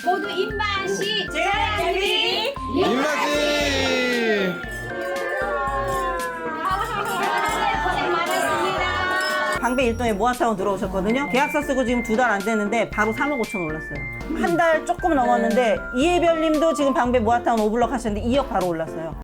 모두 입맛이 제작진이 입맛이 고생 많았습니다. 방배 일동에 모아타운 들어오셨거든요. 계약서 쓰고 지금 2달 안 됐는데 바로 3억 5천 올랐어요. 한 달 조금 넘었는데 이혜별님도 지금 방배 모아타운 오블럭 하셨는데 2억 바로 올랐어요.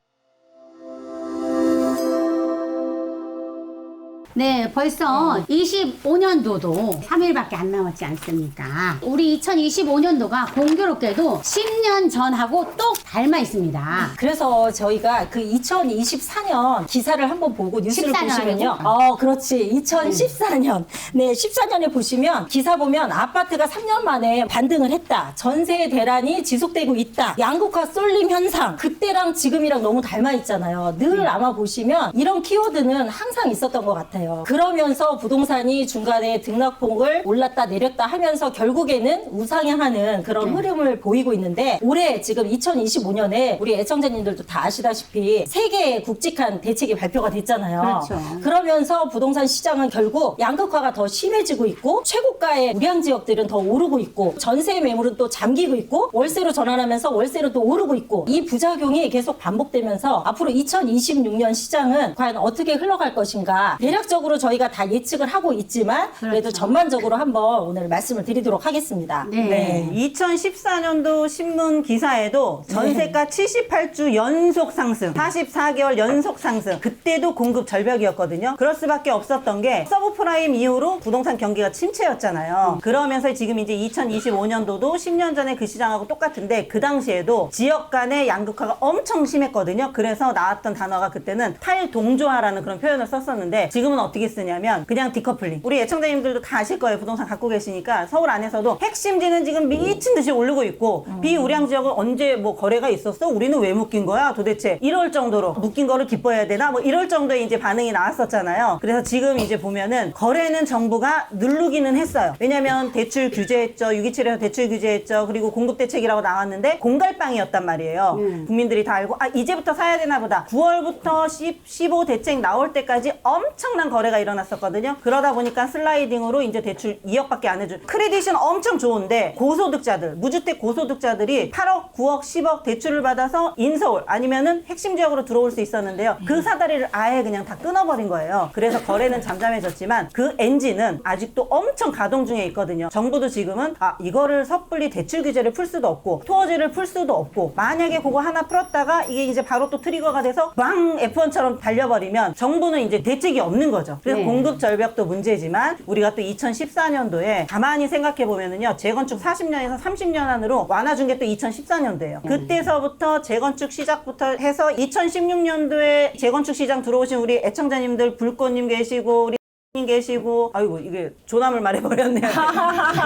네, 벌써 25년도도 3일밖에 안 남았지 않습니까? 우리 2025년도가 공교롭게도 10년 전하고 똑 닮아 있습니다. 그래서 저희가 그 2024년 기사를 한번 보고 뉴스를 14년 보시면요. 아니고? 그렇지. 2014년. 네, 14년에 보시면 기사 보면 아파트가 3년 만에 반등을 했다. 전세 대란이 지속되고 있다. 양극화 쏠림 현상. 그때랑 지금이랑 너무 닮아 있잖아요. 늘 아마 보시면 이런 키워드는 항상 있었던 것 같아요. 그러면서 부동산이 중간에 등락폭을 올랐다 내렸다 하면서 결국에는 우상향하는 그런 흐름을 보이고 있는데 올해 지금 2025년에 우리 애청자님들도 다 아시다시피 세 개의 굵직한 대책이 발표가 됐잖아요. 그렇죠. 그러면서 부동산 시장은 결국 양극화가 더 심해지고 있고 최고가의 우량 지역들은 더 오르고 있고 전세 매물은 또 잠기고 있고 월세로 전환하면서 월세로 또 오르고 있고 이 부작용이 계속 반복되면서 앞으로 2026년 시장은 과연 어떻게 흘러갈 것인가 대략적으로 저희가 다 예측을 하고 있지만 그래도 그렇죠. 전반적으로 한번 오늘 말씀을 드리도록 하겠습니다. 네. 2014년도 신문 기사에도 전세가 78주 연속 상승, 44개월 연속 상승. 그때도 공급 절벽이었거든요. 그럴 수밖에 없었던 게 서브프라임 이후로 부동산 경기가 침체였잖아요. 그러면서 지금 이제 2025년도도 10년 전에 그 시장하고 똑같은데 그 당시에도 지역 간의 양극화가 엄청 심했거든요. 그래서 나왔던 단어가 그때는 탈동조화라는 그런 표현을 썼었는데 지금은 어떻게 쓰냐면 그냥 디커플링. 우리 애청자님들도 다 아실 거예요. 부동산 갖고 계시니까 서울 안에서도 핵심지는 지금 미친 듯이 오르고 있고 비우량 지역은 언제 뭐 거래가 있었어? 우리는 왜 묶인 거야? 도대체 이럴 정도로 묶인 거를 기뻐해야 되나? 뭐 이럴 정도의 이제 반응이 나왔었잖아요. 그래서 지금 이제 보면은 거래는 정부가 누르기는 했어요. 왜냐면 대출 규제했죠. 627에서 대출 규제했죠. 그리고 공급 대책이라고 나왔는데 공갈빵이었단 말이에요. 국민들이 다 알고 이제부터 사야 되나 보다. 9월부터 15 대책 나올 때까지 엄청난 거래가 일어났었거든요. 그러다 보니까 슬라이딩으로 이제 대출 2억밖에 안 해준 크레딧은 엄청 좋은데 고소득자들, 무주택 고소득자들이 8억, 9억, 10억 대출을 받아서 인서울 아니면은 핵심 지역으로 들어올 수 있었는데요. 그 사다리를 아예 그냥 다 끊어버린 거예요. 그래서 거래는 잠잠해졌지만 그 엔진은 아직도 엄청 가동 중에 있거든요. 정부도 지금은 이거를 섣불리 대출 규제를 풀 수도 없고 토어제를 풀 수도 없고 만약에 그거 하나 풀었다가 이게 이제 바로 또 트리거가 돼서 빵 F1처럼 달려버리면 정부는 이제 대책이 없는 거죠. 그래서 네. 공급 절벽도 문제지만 우리가 또 2014년도에 가만히 생각해 보면은요. 재건축 40년에서 30년 안으로 완화준 게 또 2014년도예요. 그때서부터 재건축 시작부터 해서 2016년도에 재건축 시장 들어오신 우리 애청자님들 불꽃님 계시고 우리 님 계시고 아이고 이게 조남을 말해버렸네요.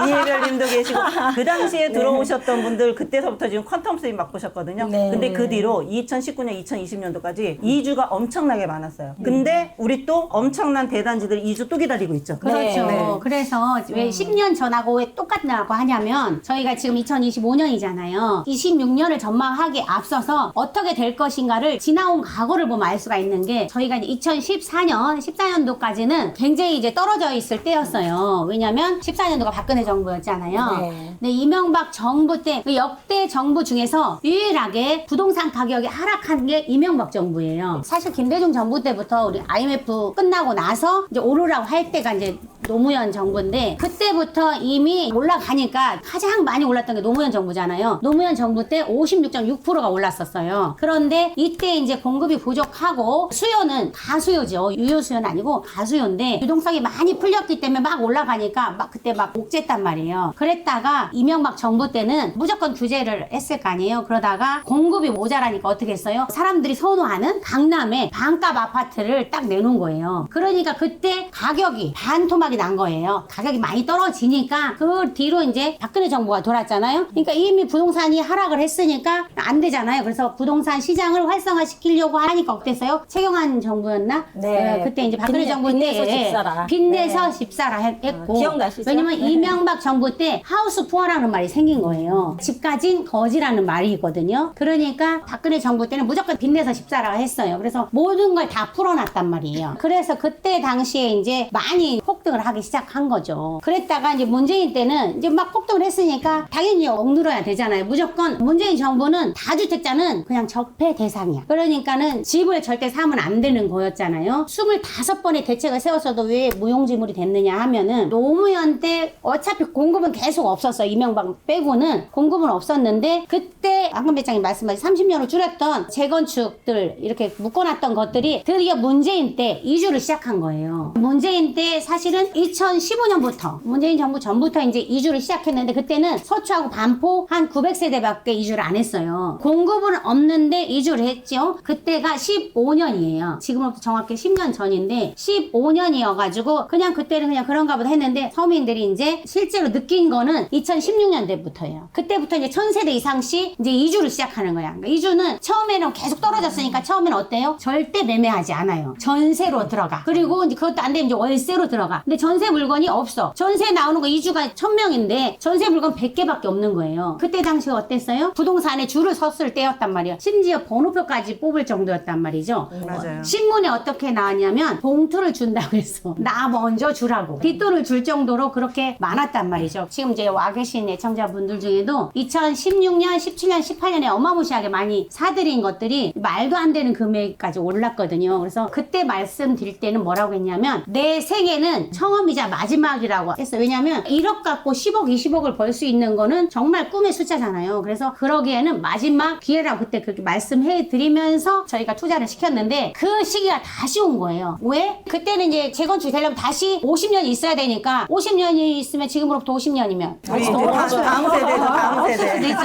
이혜별님도 계시고 그 당시에 들어오셨던 분들 그때서부터 지금 퀀텀 수입 맛보셨거든요. 네. 근데 그 뒤로 2019년, 2020년도까지 이주가 엄청나게 많았어요. 근데 우리 또 엄청난 대단지들 이주 또 기다리고 있죠. 그렇죠. 네. 그래서 왜 10년 전하고 왜 똑같냐고 하냐면 저희가 지금 2025년이잖아요. 26년을 전망하기에 앞서서 어떻게 될 것인가를 지나온 과거를 보면 알 수가 있는 게 저희가 이제 2014년, 14년도까지는 굉장히 이제 떨어져 있을 때였어요. 왜냐면 14년도가 박근혜 정부였잖아요. 네. 근데 이명박 정부 때 그 역대 정부 중에서 유일하게 부동산 가격이 하락한 게 이명박 정부예요. 사실 김대중 정부 때부터 우리 IMF 끝나고 나서 이제 오르라고 할 때가 이제 노무현 정부인데 그때부터 이미 올라가니까 가장 많이 올랐던 게 노무현 정부잖아요. 노무현 정부 때 56.6%가 올랐었어요. 그런데 이때 이제 공급이 부족하고 수요는 가수요죠. 유효 수요는 아니고 가수요인데 유동성이 많이 풀렸기 때문에 막 올라가니까 막 그때 막 옥죄단 말이에요. 그랬다가 이명박 정부 때는 무조건 규제를 했을 거 아니에요. 그러다가 공급이 모자라니까 어떻게 했어요? 사람들이 선호하는 강남에 반값 아파트를 딱 내놓은 거예요. 그러니까 그때 가격이 반토막이 난 거예요. 가격이 많이 떨어지니까 그 뒤로 이제 박근혜 정부가 돌았잖아요. 그러니까 이미 부동산이 하락을 했으니까 안 되잖아요. 그래서 부동산 시장을 활성화시키려고 하니까 어땠어요? 최경환 정부였나? 네. 그때 이제 박근혜 정부 빚내서 때 집 사라. 빚내서 네. 집 사라 했고 기억나시죠? 왜냐면 네. 이명박 정부 때 하우스 푸어라는 말이 생긴 거예요. 집 가진 거지라는 말이 있거든요. 그러니까 박근혜 정부 때는 무조건 빚내서 집 사라 했어요. 그래서 모든 걸 다 풀어놨단 말이에요. 그래서 그때 당시에 이제 많이 폭등을 하기 시작한 거죠. 그랬다가 이제 문재인 때는 이제 막 폭동을 했으니까 당연히 억눌러야 되잖아요. 무조건 문재인 정부는 다주택자는 그냥 적폐 대상이야. 그러니까는 집을 절대 사면 안 되는 거였잖아요. 25번의 대책을 세웠어도 왜 무용지물이 됐느냐 하면은 노무현 때 어차피 공급은 계속 없었어요. 이명박 빼고는 공급은 없었는데 그때 황금 배짱이 말씀하신 30년을 줄였던 재건축들 이렇게 묶어놨던 것들이 드디어 문재인 때 이주를 시작한 거예요. 문재인 때 사실은 2015년부터 문재인 정부 전부터 이제 이주를 시작했는데 그때는 서초하고 반포 한 900세대밖에 이주를 안 했어요. 공급은 없는데 이주를 했죠. 그때가 15년이에요. 지금부터 정확히 10년 전인데 15년이어가지고 그냥 그때는 그냥 그런가 보다 했는데 서민들이 이제 실제로 느낀 거는 2016년대부터예요. 그때부터 이제 1000세대 이상씩 이제 이주를 시작하는 거야. 그러니까 이주는 처음에는 계속 떨어졌으니까 처음에는 어때요? 절대 매매하지 않아요. 전세로 들어가. 그리고 이제 그것도 안 되면 이제 월세로 들어가. 근데 전세 물건이 없어. 전세 나오는 거 이주가 1000명인데 전세 물건 100개밖에 없는 거예요. 그때 당시에 어땠어요? 부동산에 줄을 섰을 때였단 말이에요. 심지어 번호표까지 뽑을 정도였단 말이죠. 맞아요. 신문에 어떻게 나왔냐면 봉투를 준다고 했어. 나 먼저 주라고. 뒷돈을 줄 정도로 그렇게 많았단 말이죠. 지금 이제 와 계신 애청자분들 중에도 2016년, 17년, 18년에 어마무시하게 많이 사들인 것들이 말도 안 되는 금액까지 올랐거든요. 그래서 그때 말씀드릴 때는 뭐라고 했냐면 내 생애는 처음이자 마지막이라고 했어요. 왜냐면 1억 갖고 10억, 20억을 벌 수 있는 거는 정말 꿈의 숫자잖아요. 그래서 그러기에는 마지막 기회라고 그때 그렇게 말씀해 드리면서 저희가 투자를 시켰는데 그 시기가 다시 온 거예요. 왜? 그때는 이제 재건축이 되려면 다시 50년이 있어야 되니까 50년이 있으면 지금으로부터 50년이면 우리 이제 다음 세대죠, 다음 세대.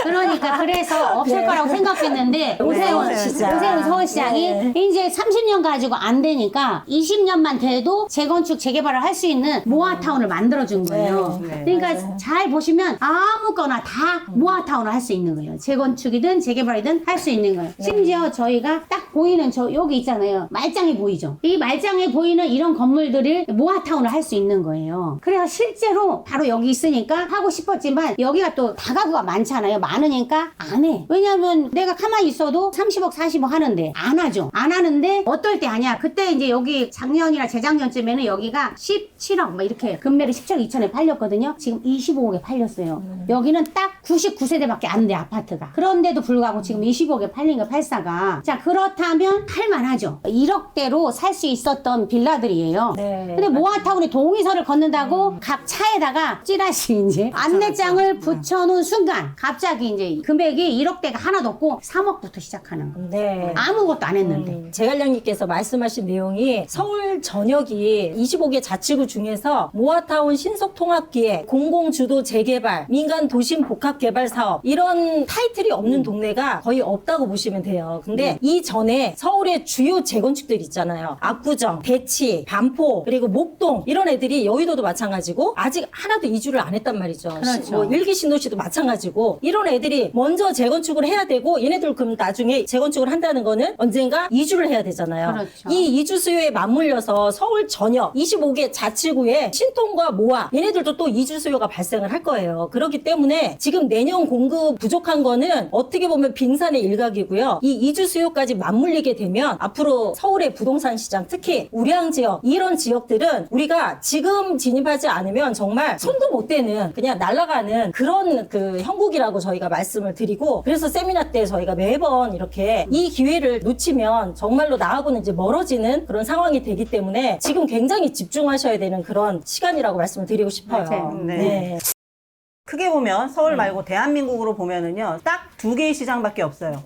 그러니까 그래서 없을 거라고 생각했는데 오세훈 시장. 서울시장이 이제 30년 가지고 안 되니까 20년만 돼도 재건축 재개발을 할 수 있는 모아타운을 만들어준 거예요. 네. 그러니까 잘 보시면 아무거나 다 모아타운을 할 수 있는 거예요. 재건축이든 재개발이든 할 수 있는 거예요. 심지어 저희가 딱 보이는 저 여기 있잖아요. 말짱이 보이죠. 이 말짱에 보이는 이런 건물들을 모아타운을 할 수 있는 거예요. 그래서 실제로 바로 여기 있으니까 하고 싶었지만 여기가 또 다가구가 많잖아요. 많으니까 안 해. 왜냐면 내가 가만히 있어도 30억 40억 하는데 안 하죠. 안 하는데 어떨 때 하냐. 그때 이제 여기 작년이나 재작년쯤에는 여기가 17억 막 이렇게 금매를 17억 2천에 팔렸거든요. 지금 25억에 팔렸어요. 여기는 딱 99세대밖에 안 돼 아파트가. 그런데도 불구하고 지금 20억에 팔린 거 팔사가. 자 그렇다면 할만하죠. 1억대로 살 수 있었던 빌라들이에요. 네. 근데 모아타운에 동의서를 걷는다고 각 차에다가 찌라시 이제 안내장을 붙여놓은 순간 갑자기 이제 금액이 1억대가 하나도 없고 3억부터 시작하는 거. 네. 아무것도 안 했는데. 제갈량님께서 말씀하신 내용이 서울 전역이 25개 자치구 중에서 모아타운 신속통합기획, 공공주도 재개발, 민간 도심 복합개발 사업 이런 타이틀이 없는 동네가 거의 없다고 보시면 돼요. 근데 이전에 서울의 주요 재건축들 있잖아요. 압구정, 대치, 반포, 그리고 목동 이런 애들이 여의도도 마찬가지고 아직 하나도 이주를 안 했단 말이죠. 그렇죠. 뭐 일기 신도시도 마찬가지고 이런 애들이 먼저 재건축을 해야 되고 얘네들 그럼 나중에 재건축을 한다는 거는 언젠가 이주를 해야 되잖아요. 그렇죠. 이 이주 수요에 맞물려서 서울 전역 25개 자치구에 신통과 모아 얘네들도 또 이주 수요가 발생을 할 거예요. 그렇기 때문에 지금 내년 공급 부족한 거는 어떻게 보면 빙산의 일각이고요. 이 이주 수요까지 맞물리게 되면 앞으로 서울의 부동산 시장 특히 우량 지역 이런 지역들은 우리가 지금 진입하지 않으면 정말 손도 못 대는 그냥 날아가는 그런 그 형국이라고 저희가 말씀을 드리고 그래서 세미나 때 저희가 매번 이렇게 이 기회를 놓치면 정말로 나하고는 이제 멀어지는 그런 상황이 되기 때문에 지금 굉장히 집중하셔야 되는 그런 시간이라고 말씀을 드리고 싶어요. 맞아요. 네. 크게 보면 서울 말고 대한민국으로 보면은요 딱 두 개의 시장밖에 없어요.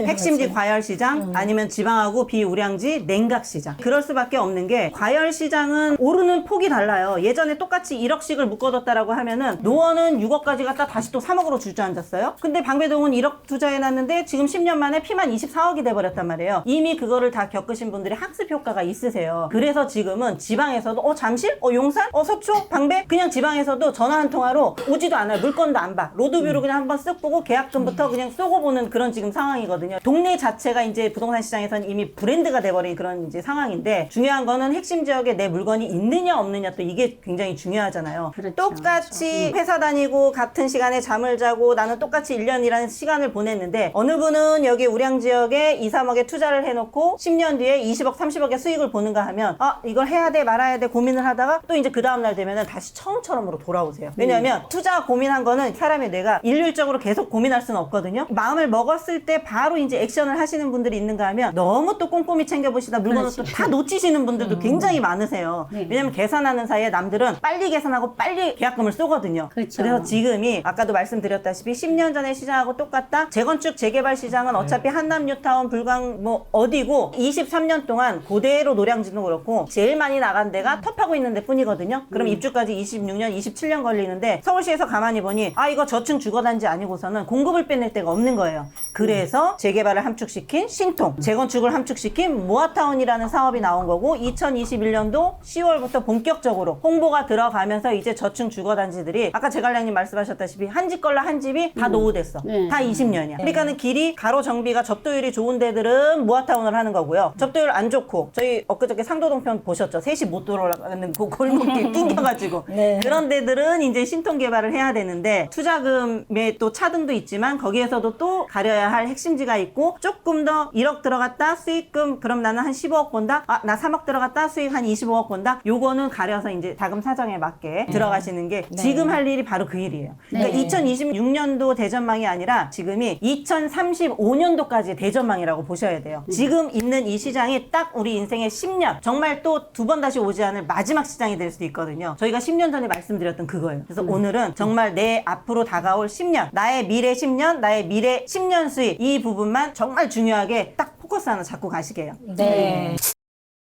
핵심지 과열시장 아니면 지방하고 비우량지 냉각시장. 그럴 수밖에 없는 게 과열시장은 오르는 폭이 달라요. 예전에 똑같이 1억씩을 묶어뒀다라고 하면은 노원은 6억까지 갔다 다시 또 3억으로 주저앉았어요. 근데 방배동은 1억 투자해놨는데 지금 10년 만에 피만 24억이 돼버렸단 말이에요. 이미 그거를 다 겪으신 분들이 학습 효과가 있으세요. 그래서 지금은 지방에서도 잠실? 용산? 서초? 방배? 그냥 지방에서도 전화 한 통화로 오지도 않아요. 않아요. 물건도 안 봐. 로드뷰로 그냥 한번 쓱 보고 계약금부터 그냥 쏘고 보는 그런 지금 상황이거든요. 동네 자체가 이제 부동산 시장에서는 이미 브랜드가 돼버린 그런 이제 상황인데, 중요한 거는 핵심 지역에 내 물건이 있느냐 없느냐, 또 이게 굉장히 중요하잖아요. 그렇죠. 똑같이 회사 다니고 같은 시간에 잠을 자고 나는 똑같이 1년이라는 시간을 보냈는데, 어느 분은 여기 우량 지역에 2, 3억에 투자를 해놓고 10년 뒤에 20억, 30억의 수익을 보는가 하면 이걸 해야 돼 말아야 돼 고민을 하다가 또 이제 그 다음날 되면은 다시 처음처럼으로 돌아오세요. 왜냐하면 투자 고민한 거는 사람의 뇌가 일률적으로 계속 고민할 수는 없거든요. 마음을 먹었을 때 바로 이제 액션을 하시는 분들이 있는가 하면 너무 또 꼼꼼히 챙겨보시다 물건을 또 다 놓치시는 분들도 굉장히 많으세요. 네. 왜냐면 계산하는 사이에 남들은 빨리 계산하고 빨리 계약금을 쏘거든요. 그렇죠. 그래서 지금이 아까도 말씀드렸다시피 10년 전에 시장하고 똑같다. 재건축 재개발 시장은 어차피 한남 뉴타운 불광 뭐 어디고 23년 동안 그대로 노량진도 그렇고 제일 많이 나간 데가 텁하고 있는 데 뿐이거든요. 그럼 입주까지 26년 27년 걸리는데, 서울시에서 가만히 보니 이거 저층 주거단지 아니고서는 공급을 빼낼 데가 없는 거예요. 그래서 재개발을 함축시킨 신통, 재건축을 함축시킨 모아타운이라는 사업이 나온 거고, 2021년도 10월부터 본격적으로 홍보가 들어가면서 이제 저층 주거단지들이 아까 제갈량님 말씀하셨다시피 한 집 걸로 한 집이 다 노후됐어. 네. 다 20년이야. 그러니까는 길이 가로 정비가 접도율이 좋은 데들은 모아타운을 하는 거고요. 접도율 안 좋고, 저희 엊그저께 상도동편 보셨죠? 3시 못 돌아가는 그 골목길 낑겨가지고 네. 그런 데들은 이제 신통 개발을 해야 되는데, 투자금의 또 차등도 있지만 거기에서도 또 가려야 할 핵심지가 있고, 조금 더 1억 들어갔다 수익금 그럼 나는 한 15억 본다. 나 3억 들어갔다 수익 한 25억 본다. 요거는 가려서 이제 자금 사정에 맞게 들어가시는 게 지금 할 일이 바로 그 일이에요. 그러니까 네. 2026년도 대전망이 아니라 지금이 2035년도까지 대전망이라고 보셔야 돼요. 지금 있는 이 시장이 딱 우리 인생의 10년, 정말 또 두 번 다시 오지 않을 마지막 시장이 될 수도 있거든요. 저희가 10년 전에 말씀드렸던 그거예요. 그래서 오늘은 정말 내 앞으로 다가올 10년, 나의 미래 10년, 나의 미래 10년 수익, 이 부분만 정말 중요하게 딱 포커스 하나 잡고 가시게요. 네.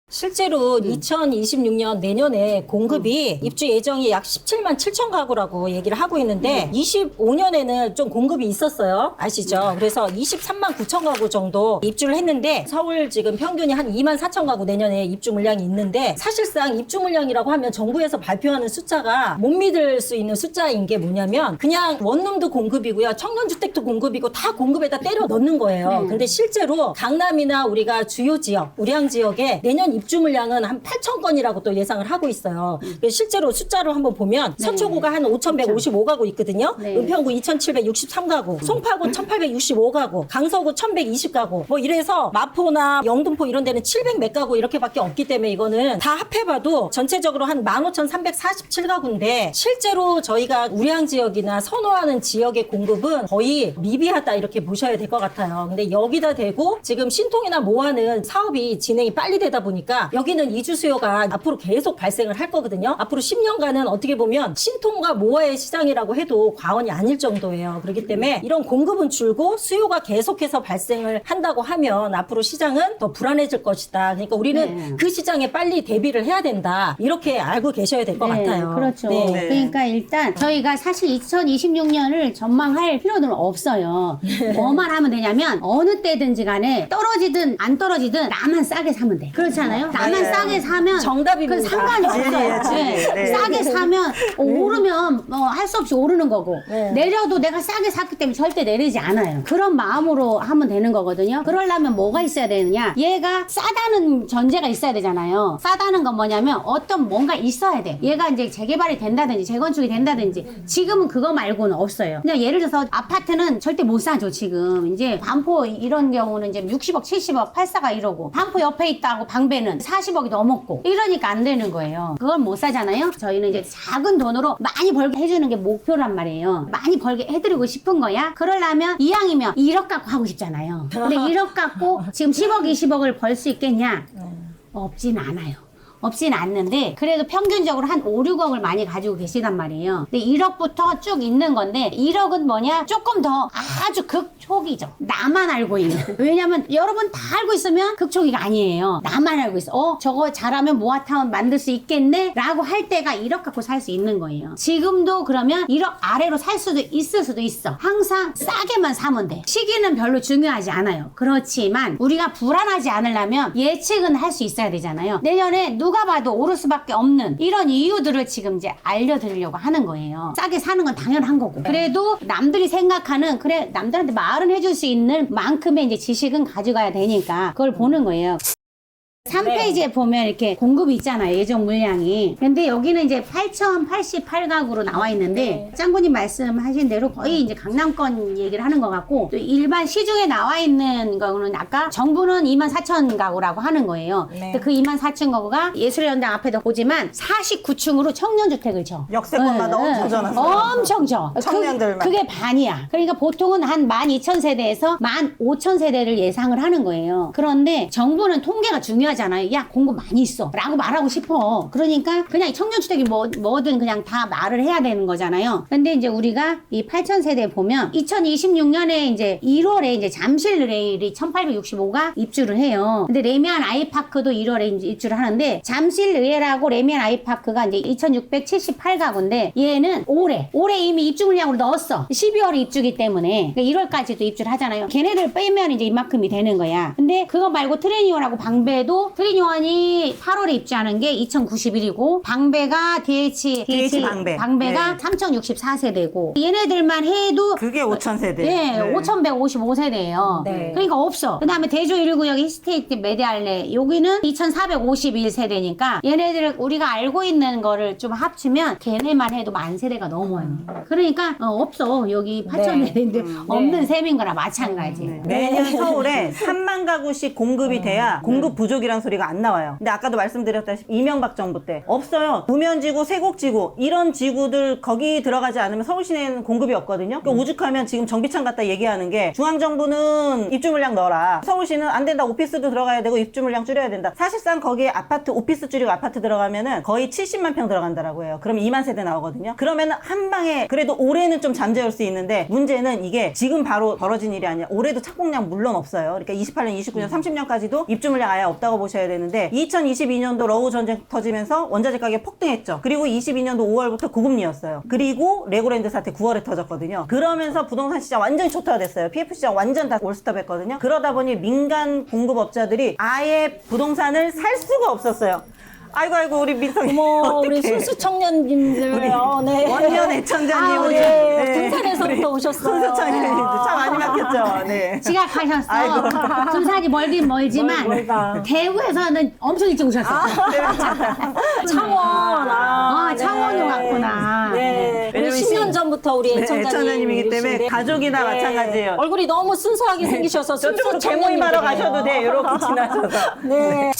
실제로 2026년 내년에 공급이 입주 예정이 약 17만 7천 가구라고 얘기를 하고 있는데 25년에는 좀 공급이 있었어요. 아시죠? 그래서 23만 9천 가구 정도 입주를 했는데 서울 지금 평균이 한 2만 4천 가구 내년에 입주 물량이 있는데, 사실상 입주 물량이라고 하면 정부에서 발표하는 숫자가 못 믿을 수 있는 숫자인 게 뭐냐면 그냥 원룸도 공급이고요. 청년주택도 공급이고 다 공급에다 때려 넣는 거예요. 근데 실제로 강남이나 우리가 주요 지역, 우량 지역에 내년 입주 물량은 한 8천 건이라고 또 예상을 하고 있어요. 그래서 실제로 숫자로 한번 보면 서초구가 한 5,155가구 있거든요. 네. 은평구 2,763가구, 송파구 1,865가구, 강서구 1,120가구, 뭐 이래서 마포나 영등포 이런 데는 700 몇 가구 이렇게밖에 없기 때문에 이거는 다 합해봐도 전체적으로 한 15,347가구인데, 실제로 저희가 우량 지역이나 선호하는 지역의 공급은 거의 미비하다 이렇게 보셔야 될 것 같아요. 근데 여기다 대고 지금 신통이나 모아는 사업이 진행이 빨리 되다 보니까 여기는 이주 수요가 앞으로 계속 발생을 할 거거든요. 앞으로 10년간은 어떻게 보면 신통과 모아의 시장이라고 해도 과언이 아닐 정도예요. 그렇기 때문에 이런 공급은 줄고 수요가 계속해서 발생을 한다고 하면 앞으로 시장은 더 불안해질 것이다. 그러니까 우리는 그 시장에 빨리 대비를 해야 된다. 이렇게 알고 계셔야 될 것 같아요. 그렇죠. 네. 그러니까 일단 저희가 사실 2026년을 전망할 필요는 없어요. 뭐만 하면 되냐면 어느 때든지 간에 떨어지든 안 떨어지든 나만 싸게 사면 돼. 그렇잖아요. 나만 맞아요. 싸게 사면 정답입니다. 그 상관이 진리예요, 없어요. 진리. 네. 네. 싸게 사면 오르면 할 수 없이 오르는 거고, 네. 내려도 내가 싸게 샀기 때문에 절대 내리지 않아요. 그런 마음으로 하면 되는 거거든요. 그러려면 뭐가 있어야 되느냐, 얘가 싸다는 전제가 있어야 되잖아요. 싸다는 건 뭐냐면 어떤 뭔가 있어야 돼. 얘가 이제 재개발이 된다든지 재건축이 된다든지. 지금은 그거 말고는 없어요. 그냥 예를 들어서 아파트는 절대 못 사죠. 지금 이제 반포 이런 경우는 이제 60억 70억 84가 이러고, 반포 옆에 있다고 방배는 40억이 넘었고, 이러니까 안 되는 거예요. 그걸 못 사잖아요. 저희는 이제 작은 돈으로 많이 벌게 해주는 게 목표란 말이에요. 많이 벌게 해드리고 싶은 거야. 그러려면 이왕이면 1억 갖고 하고 싶잖아요. 근데 1억 갖고 지금 10억 20억을 벌 수 있겠냐? 없진 않아요. 없진 않는데 그래도 평균적으로 한 5, 6억을 많이 가지고 계시단 말이에요. 근데 1억부터 쭉 있는 건데, 1억은 뭐냐? 조금 더 아주 극초기죠. 나만 알고 있는. 왜냐면 여러분 다 알고 있으면 극초기가 아니에요. 나만 알고 있어. 저거 잘하면 모아타운 만들 수 있겠네? 라고 할 때가 1억 갖고 살 수 있는 거예요. 지금도 그러면 1억 아래로 살 수도 있을 수도 있어. 항상 싸게만 사면 돼. 시기는 별로 중요하지 않아요. 그렇지만 우리가 불안하지 않으려면 예측은 할 수 있어야 되잖아요. 내년에 누가 누가 봐도 오를 수밖에 없는 이런 이유들을 지금 이제 알려드리려고 하는 거예요. 싸게 사는 건 당연한 거고. 그래도 남들이 생각하는 그래 남들한테 말은 해줄 수 있는 만큼의 이제 지식은 가져가야 되니까 그걸 보는 거예요. 3페이지에 보면 이렇게 공급이 있잖아요. 예정 물량이. 근데 여기는 이제 8,088가구로 나와 있는데 짱구님 말씀하신 대로 거의 이제 강남권 얘기를 하는 것 같고 또 일반 시중에 나와 있는 거는 아까 정부는 24,000가구라고 하는 거예요. 근데 그 24,000가구가 예술연당 앞에도 보지만 49층으로 청년주택을 져. 역세권마다 엄청 져놨어요. 엄청 져. 청년들만. 그게 반이야. 그러니까 보통은 한 12,000세대에서 15,000세대를 예상을 하는 거예요. 그런데 정부는 통계가 중요하잖아요. 야 공급 많이 있어 라고 말하고 싶어. 그러니까 그냥 청년주택이 뭐든 그냥 다 말을 해야 되는 거잖아요. 근데 이제 우리가 이 8,000세대 보면 2026년에 이제 1월에 이제 잠실 레일이 1865가 입주를 해요. 근데 레미안 아이파크도 1월에 이제 입주를 하는데 잠실 레일하고 레미안 아이파크가 이제 2,678가구인데 얘는 올해 이미 입주 물량으로 넣었어. 12월에 입주기 때문에 그러니까 1월까지도 입주를 하잖아요. 걔네들 빼면 이제 이만큼이 되는 거야. 근데 그거 말고 트레니온하고 방배도 트레니온이 8월에 입주하는 게 2,091이고 방배가 DH 방배가 3,064세대고 얘네들만 해도 그게 5,000세대. 네, 5,155세대예요. 네. 그러니까 없어. 그 다음에 대조 1구역 히스테이트 메디알레 여기는 2,451세대니까 얘네들 우리가 알고 있는 거를 좀 합치면 걔네만 해도 10,000세대가 넘어요. 그러니까 없어. 여기 8,000세대인데 없는 셈인 거나 마찬가지. 매년 서울에 3만 가구씩 공급이 돼야 공급 부족이란 소리가 안 나와요. 근데 아까도 말씀드렸다시피 이명박 정부 때 없어요. 우면지구, 세곡지구 이런 지구들 거기 들어가지 않으면 서울 시내에는 공급이 없거든요. 그러니까 오죽하면 지금 정비창 갖다 얘기하는 게 중앙정부는 입주 물량 넣어라. 서울시는 안 된다. 오피스도 들어가야 되고 입주 물량 줄여야 된다. 사실상 거기에 아파트 오피스 줄이고 아파트 들어가면은 거의 70만 평 들어간다라고 해요. 그럼 2만 세대 나오거든요. 그러면은 한 방에 그래도 올해는 좀 잠재울 수 있는데 문제는 이게 지금 바로 벌어진 일이 아니라 올해도 착공량 물론 없어요. 그러니까 28년, 29년, 30년까지도 입주 물량 아예 없다고 보셔야 되는데 2022년도 러우 전쟁 터지면서 원자재 가격 폭등했죠. 그리고 22년도 5월부터 고금리였어요. 그리고 레고랜드 사태 9월에 터졌거든요. 그러면서 부동산 시장 완전히 초토화됐어요. PF 시장 완전 다 올스톱했거든요. 그러다 보니 민간 공급업자들이 아예 부동산을 살 수가 없었어요. 아이고 우리 민성이 어머 우리 순수 청년님들 네. 원년 애청자님 우리 군산에서부터 오셨어요. 순수 청년님들 참 많이 막혔죠. 네. 지각하셨어. 군산이 멀긴 멀지만 멀다. 대구에서는 엄청 일찍 오셨어. 창원. 창원으로 갔구나. 네. 우리 왜냐면 10년 전부터 우리 애청자님이기 때문에 가족이나 마찬가지예요. 얼굴이 너무 순수하게 생기셔서 저쪽으로 개모임하러 가셔도 돼. 이렇게 지나셔서. 네.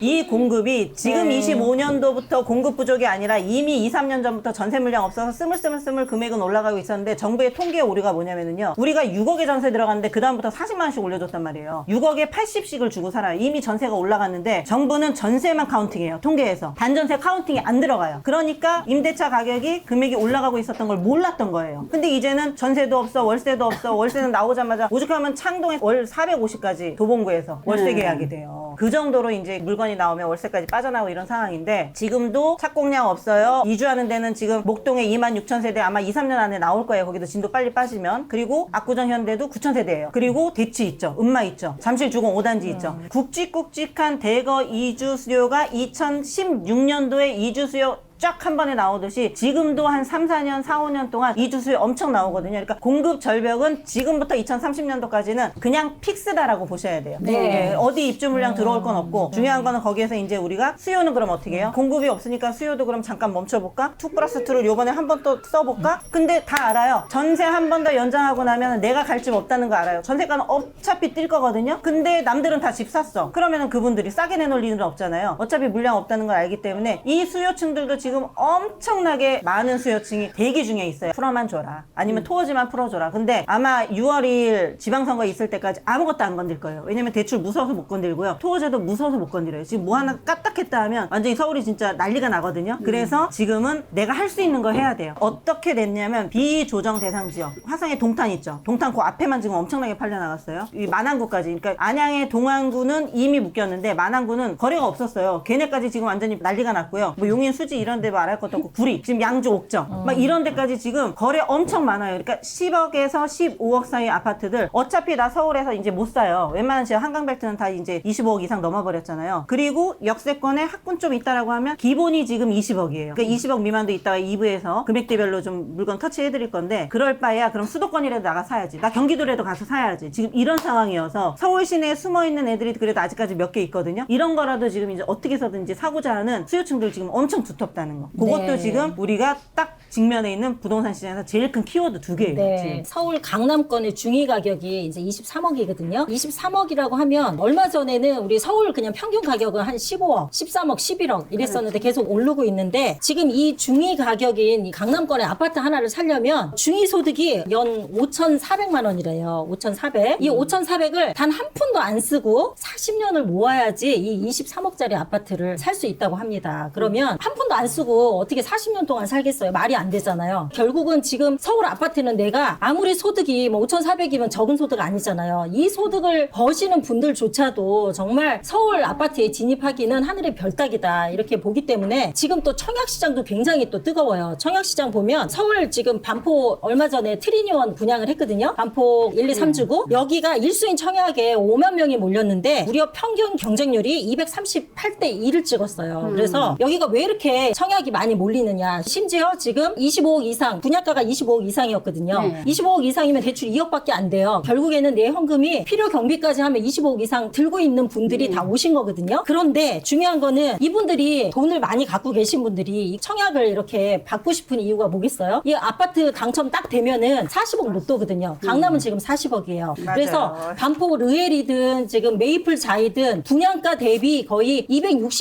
이 공급이 지금 25년도부터 공급 부족이 아니라 이미 2, 3년 전부터 전세 물량 없어서 스물스물 금액은 올라가고 있었는데 정부의 통계 오류가 뭐냐면요. 우리가 6억에 전세 들어갔는데 그 다음부터 40만 원씩 올려줬단 말이에요. 6억에 80씩을 주고 살아요. 이미 전세가 올라갔는데 정부는 전세만 카운팅해요. 통계에서. 단전세 카운팅이 안 들어가요. 그러니까 임대차 가격이 금액이 올라가고 있었던 걸 몰랐던 거예요. 근데 이제는 전세도 없어, 월세도 없어, 월세는 나오자마자 오죽하면 창동에 월 450까지 도봉구에서 월세 계약이 돼요. 그 정도로 이제 물건이 나오면 월세까지 빠져나오고 이런 상황인데 지금도 착공량 없어요. 이주하는 데는 지금 목동에 26,000세대 아마 2, 3년 안에 나올 거예요. 거기도 진도 빨리 빠지면. 그리고 압구정 현대도 9,000세대예요. 그리고 대치 있죠. 음마 있죠. 잠실 주공 5단지 있죠. 굵직굵직한 대거 이주 수요가 2016년도에 이주 수요 쫙 한 번에 나오듯이 지금도 한 3, 4년, 4, 5년 동안 이주 수요 엄청 나오거든요. 그러니까 공급 절벽은 지금부터 2030년도까지는 그냥 픽스다라고 보셔야 돼요. 네. 어디 입주 물량 들어올 건 없고 중요한 거는 거기에서 이제 우리가 수요는 그럼 어떻게 해요? 공급이 없으니까 수요도 그럼 잠깐 멈춰볼까? 2+2를 요번에 한 번 또 써볼까? 근데 다 알아요. 전세 한 번 더 연장하고 나면 내가 갈 집 없다는 거 알아요. 전세가는 어차피 뛸 거거든요. 근데 남들은 다 집 샀어. 그러면은 그분들이 싸게 내놓을 일은 없잖아요. 어차피 물량 없다는 걸 알기 때문에 이 수요층들도 지금 엄청나게 많은 수요층이 대기 중에 있어요. 풀어만 줘라. 아니면 토지만 풀어줘라. 근데 아마 6월 2일 지방선거 있을 때까지 아무것도 안 건들 거예요. 왜냐면 대출 무서워서 못 건들고요. 토지도 무서워서 못 건드려요. 지금 뭐 하나 까딱했다 하면 완전히 서울이 진짜 난리가 나거든요. 그래서 지금은 내가 할 수 있는 거 해야 돼요. 어떻게 됐냐면 비조정 대상 지역. 화성에 동탄 있죠. 동탄 그 앞에만 지금 엄청나게 팔려나갔어요. 이 만안구까지. 그러니까 안양의 동안구는 이미 묶였는데 만안구는 거래가 없었어요. 걔네까지 지금 완전히 난리가 났고요. 뭐 용인, 수지 이런 이런 데 말할 것도 없고 구리, 지금 양주 옥정 막 이런 데까지 지금 거래 엄청 많아요. 그러니까 10억에서 15억 사이 아파트들 어차피 나 서울에서 이제 못 사요. 웬만한 지역 한강벨트는 다 이제 25억 이상 넘어버렸잖아요. 그리고 역세권에 학군 좀 있다라고 하면 기본이 지금 20억이에요. 그러니까 20억 미만도 있다가 2부에서 금액대별로 좀 물건 터치해드릴 건데 그럴 바에야 그럼 수도권이라도 나가 사야지. 나 경기도라도 가서 사야지. 지금 이런 상황이어서 서울 시내에 숨어있는 애들이 그래도 아직까지 몇 개 있거든요. 이런 거라도 지금 이제 어떻게 해서든지 사고자 하는 수요층들 지금 엄청 두텁다는 거. 그것도 네. 지금 우리가 딱 직면에 있는 부동산 시장에서 제일 큰 키워드 두 개예요. 네. 지금. 서울 강남권의 중위 가격이 이제 23억이거든요. 23억이라고 하면 얼마 전에는 우리 서울 그냥 평균 가격은 한 15억, 13억, 11억 이랬었는데 계속 오르고 있는데 지금 이 중위 가격인 이 강남권의 아파트 하나를 살려면 중위 소득이 연 5,400만 원이래요. 5,400. 이 5,400을 단 한 푼도 안 쓰고 40년을 모아야지 이 23억짜리 아파트를 살 수 있다고 합니다. 그러면 한 푼도 안 쓰고 어떻게 40년 동안 살겠어요? 말이 안 되잖아요. 결국은 지금 서울 아파트는 내가 아무리 소득이 뭐 5,400이면 적은 소득 아니잖아요. 이 소득을 버시는 분들조차도 정말 서울 아파트에 진입하기는 하늘의 별따기다 이렇게 보기 때문에 지금 또 청약시장도 굉장히 또 뜨거워요. 청약시장 보면 서울 지금 반포 얼마 전에 트리니원 분양을 했거든요. 반포 1, 2, 3주고 여기가 1수인 청약에 5만 명이 몰렸는데 무려 평균 경쟁률이 238대 2를 찍었어요. 그래서 여기가 왜 이렇게 청약이 많이 몰리느냐. 심지어 지금 25억 이상, 분양가가 25억 이상이었거든요. 네. 25억 이상이면 대출 2억밖에 안 돼요. 결국에는 내 현금이 필요 경비까지 하면 25억 이상 들고 있는 분들이 다 오신 거거든요. 그런데 중요한 거는 이분들이 돈을 많이 갖고 계신 분들이 이 청약을 이렇게 받고 싶은 이유가 뭐겠어요? 이 아파트 당첨 딱 되면은 40억 로또거든요. 강남은 지금 40억이에요. 그래서 반포 르엘이든 지금 메이플 자이든 분양가 대비 거의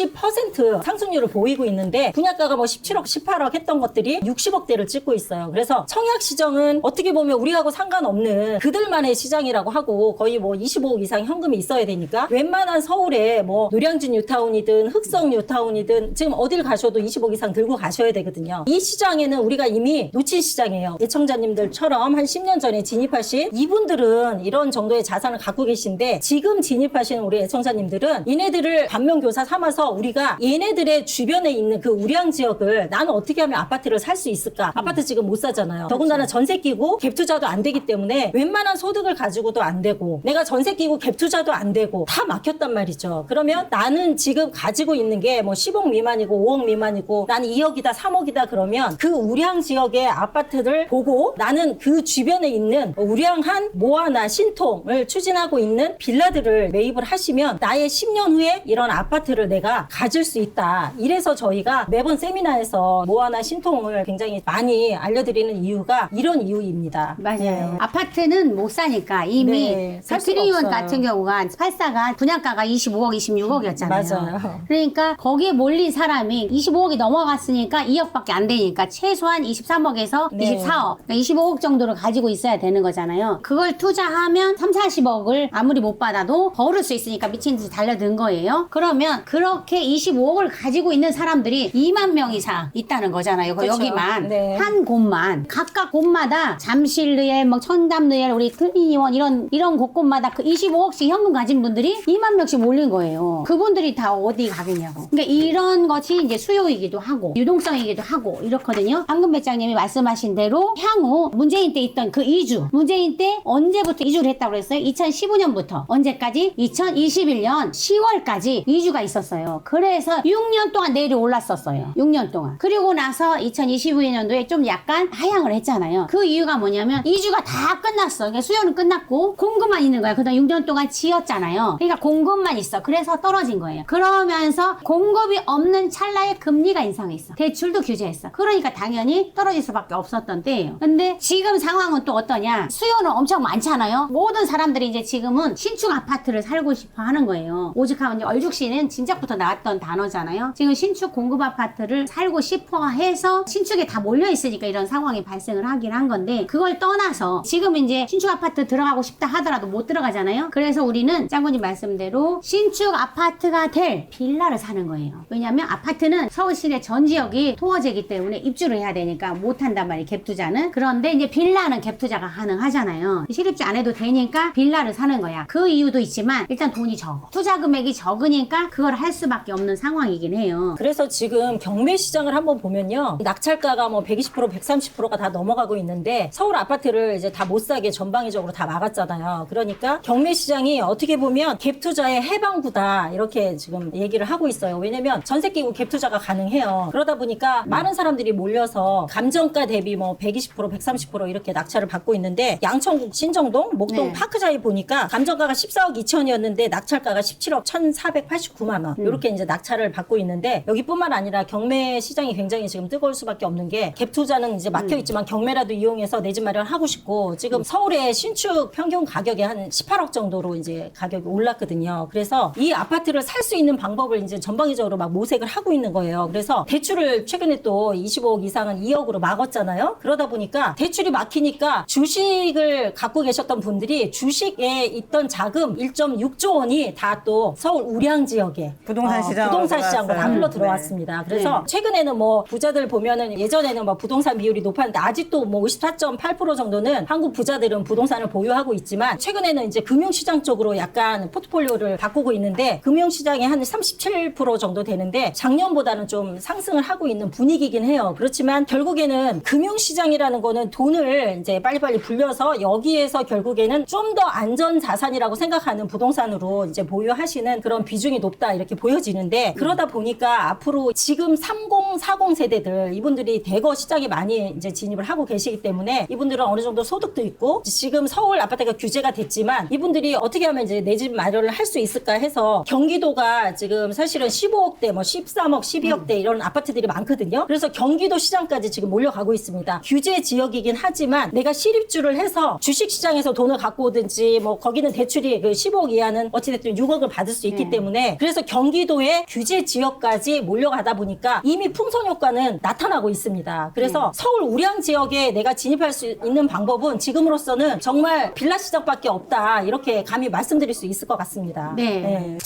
260% 상승률을 보이고 있는데 분양가가 뭐 17억, 18억 했던 것들이 60억대를 찍고 있어요. 그래서 청약 시장은 어떻게 보면 우리하고 상관없는 그들만의 시장이라고 하고 거의 뭐 25억 이상 현금이 있어야 되니까 웬만한 서울에 뭐 노량진 뉴타운이든 흑성 뉴타운이든 지금 어딜 가셔도 20억 이상 들고 가셔야 되거든요. 이 시장에는 우리가 이미 놓친 시장이에요. 예청자님들처럼 한 10년 전에 진입하신 이분들은 이런 정도의 자산을 갖고 계신데 지금 진입하시는 우리 예청자님들은 얘네들을 반면교사 삼아서 우리가 얘네들의 주변에 있는 그 우량 지역을 나는 어떻게 하면 아파트를 살 수 있을까? 아파트 지금 못 사잖아요. 더군다나 전세 끼고 갭 투자도 안 되기 때문에 웬만한 소득을 가지고도 안 되고 내가 전세 끼고 갭 투자도 안 되고 다 막혔단 말이죠. 그러면 나는 지금 가지고 있는 게 뭐 10억 미만이고 5억 미만이고 나는 2억이다 3억이다 그러면 그 우량 지역의 아파트를 보고 나는 그 주변에 있는 우량한 모아나 신통을 추진하고 있는 빌라들을 매입을 하시면 나의 10년 후에 이런 아파트를 내가 가질 수 있다. 이래서 저희가 매번 세미나에서 모아나 신통을 굉장히 많이 알려드리는 이유가 이런 이유입니다. 맞아요. 네. 아파트는 못 사니까 이미 네, 살 수가 트리니원 없어요. 같은 경우가 84가 분양가가 25억, 26억이었잖아요. 맞아요. 그러니까 거기에 몰린 사람이 25억이 넘어갔으니까 2억밖에 안 되니까 최소한 23억에서 네. 24억, 그러니까 25억 정도를 가지고 있어야 되는 거잖아요. 그걸 투자하면 3, 40억을 아무리 못 받아도 벌을 수 있으니까 미친 듯이 달려든 거예요. 그러면 그렇게 25억을 가지고 있는 사람들이 2만 명 이상 있다는 거잖아요. 그쵸. 여기만. 네. 한 곳만. 각각 곳마다 잠실르엘, 뭐 청담르엘, 우리 트리니원 이런 곳곳마다 그 25억씩 현금 가진 분들이 2만 명씩 몰린 거예요. 그분들이 다 어디 가겠냐고. 그러니까 이런 것이 이제 수요이기도 하고 유동성이기도 하고 이렇거든요. 방금 배짱님이 말씀하신 대로 향후 문재인 때 있던 그 이주. 문재인 때 언제부터 이주를 했다고 그랬어요? 2015년부터 언제까지? 2021년 10월까지 이주가 있었어요. 그래서 6년 동안 내일이 올랐었어요. 6년 동안. 그리고 나서 2022년도에 좀 약간 하향을 했잖아요. 그 이유가 뭐냐면 이주가 다 끝났어. 그러니까 수요는 끝났고 공급만 있는 거야. 그다음 6년 동안 지었잖아요. 그러니까 공급만 있어. 그래서 떨어진 거예요. 그러면서 공급이 없는 찰나에 금리가 인상했어. 대출도 규제했어. 그러니까 당연히 떨어질 수밖에 없었던 때예요. 근데 지금 상황은 또 어떠냐? 수요는 엄청 많잖아요. 모든 사람들이 이제 지금은 신축 아파트를 살고 싶어 하는 거예요. 오죽하면 이제 얼죽씨는 진작부터 나왔던 단어잖아요. 지금 신축 공급 아파트를 살고 싶어 해서 신축에 다 몰려 있으니까 이런 상황이 발생을 하긴 한 건데 그걸 떠나서 지금 이제 신축 아파트 들어가고 싶다 하더라도 못 들어가잖아요. 그래서 우리는 짱구님 말씀대로 신축 아파트가 될 빌라를 사는 거예요. 왜냐면 아파트는 서울 시내 전 지역이 토어제기 때문에 입주를 해야 되니까 못 한단 말이에요. 갭 투자는. 그런데 이제 빌라는 갭 투자가 가능하잖아요. 실입주 안 해도 되니까 빌라를 사는 거야. 그 이유도 있지만 일단 돈이 적어. 투자 금액이 적으니까 그걸 할 수밖에 없는 상황이긴 해요. 그래서 지금 경매 시장을 한번 보면요. 낙찰가가 뭐 120%, 130%가 다 넘어가고 있는데 서울 아파트를 이제 다 못 사게 전방위적으로 다 막았잖아요. 그러니까 경매 시장이 어떻게 보면 갭 투자의 해방구다 이렇게 지금 얘기를 하고 있어요. 왜냐면 전세 끼고 갭 투자가 가능해요. 그러다 보니까 많은 사람들이 몰려서 감정가 대비 뭐 120%, 130% 이렇게 낙찰을 받고 있는데 양천구 신정동, 목동 네. 파크자에 보니까 감정가가 14억 2천이었는데 낙찰가가 17억 1,489만 원 이렇게 이제 낙찰을 받고 있는데 여기뿐만 아니라 경매 시장이 굉장히 지금 뜨거울 수밖에 없는 게 갭 투자는 이제 막혀 있지만 경매라도 이용해서 내 집 마련 하고 싶고 지금 서울의 신축 평균 가격이 한 18억 정도로 이제 가격이 올랐거든요. 그래서 이 아파트를 살 수 있는 방법을 이제 전방위적으로 막 모색을 하고 있는 거예요. 그래서 대출을 최근에 또 25억 이상은 2억으로 막았잖아요. 그러다 보니까 대출이 막히니까 주식을 갖고 계셨던 분들이 주식에 있던 자금 1.6조 원이 다 또 서울 우량 지역에 부동산 시장으로 부동산 시장으로 다 들어갔어요. 흘러 들어왔습니다. 그래서 최근에는 뭐 부자들 보면은 예전에는 뭐 부동산 비율이 높았는데 아직도 뭐 54.8% 정도는 한국 부자들은 부동산을 보유하고 있지만 최근에는 이제 금융시장 쪽으로 약간 포트폴리오를 바꾸고 있는데 금융시장이 한 37% 정도 되는데 작년보다는 좀 상승을 하고 있는 분위기긴 해요. 그렇지만 결국에는 금융시장이라는 거는 돈을 이제 빨리빨리 불려서 여기에서 결국에는 좀 더 안전 자산이라고 생각하는 부동산으로 이제 보유하시는 그런 비중이 높다 이렇게 보여지는데 그러다 보니까 앞으로 지금 30, 40 세대들 이분들이 대거 시장에 많이 이제 진입을 하고 계시기 때문에 이분들은 어느 정도 소득도 있고 지금 서울 아파트가 규제가 됐지만 이분들이 어떻게 하면 이제 내 집 마련을 할 수 있을까 해서 경기도가 지금 사실은 15억대 뭐 13억 12억대 이런 아파트들이 많거든요. 그래서 경기도 시장까지 지금 몰려가고 있습니다. 규제 지역이긴 하지만 내가 실입주를 해서 주식시장에서 돈을 갖고 오든지 뭐 거기는 대출이 그 15억 이하는 어찌됐든 6억을 받을 수 있기 때문에 그래서 경기도의 규제 지역까지 몰려가다 보니까 이미 풍선 효과는 나타나고 있습니다. 그래서 서울 우량 지역에 내가 진입할 수 있는 방법은 지금으로서는 정말 빌라 시장밖에 없다 이렇게 감히 말씀드릴 수 있을 것 같습니다. 네.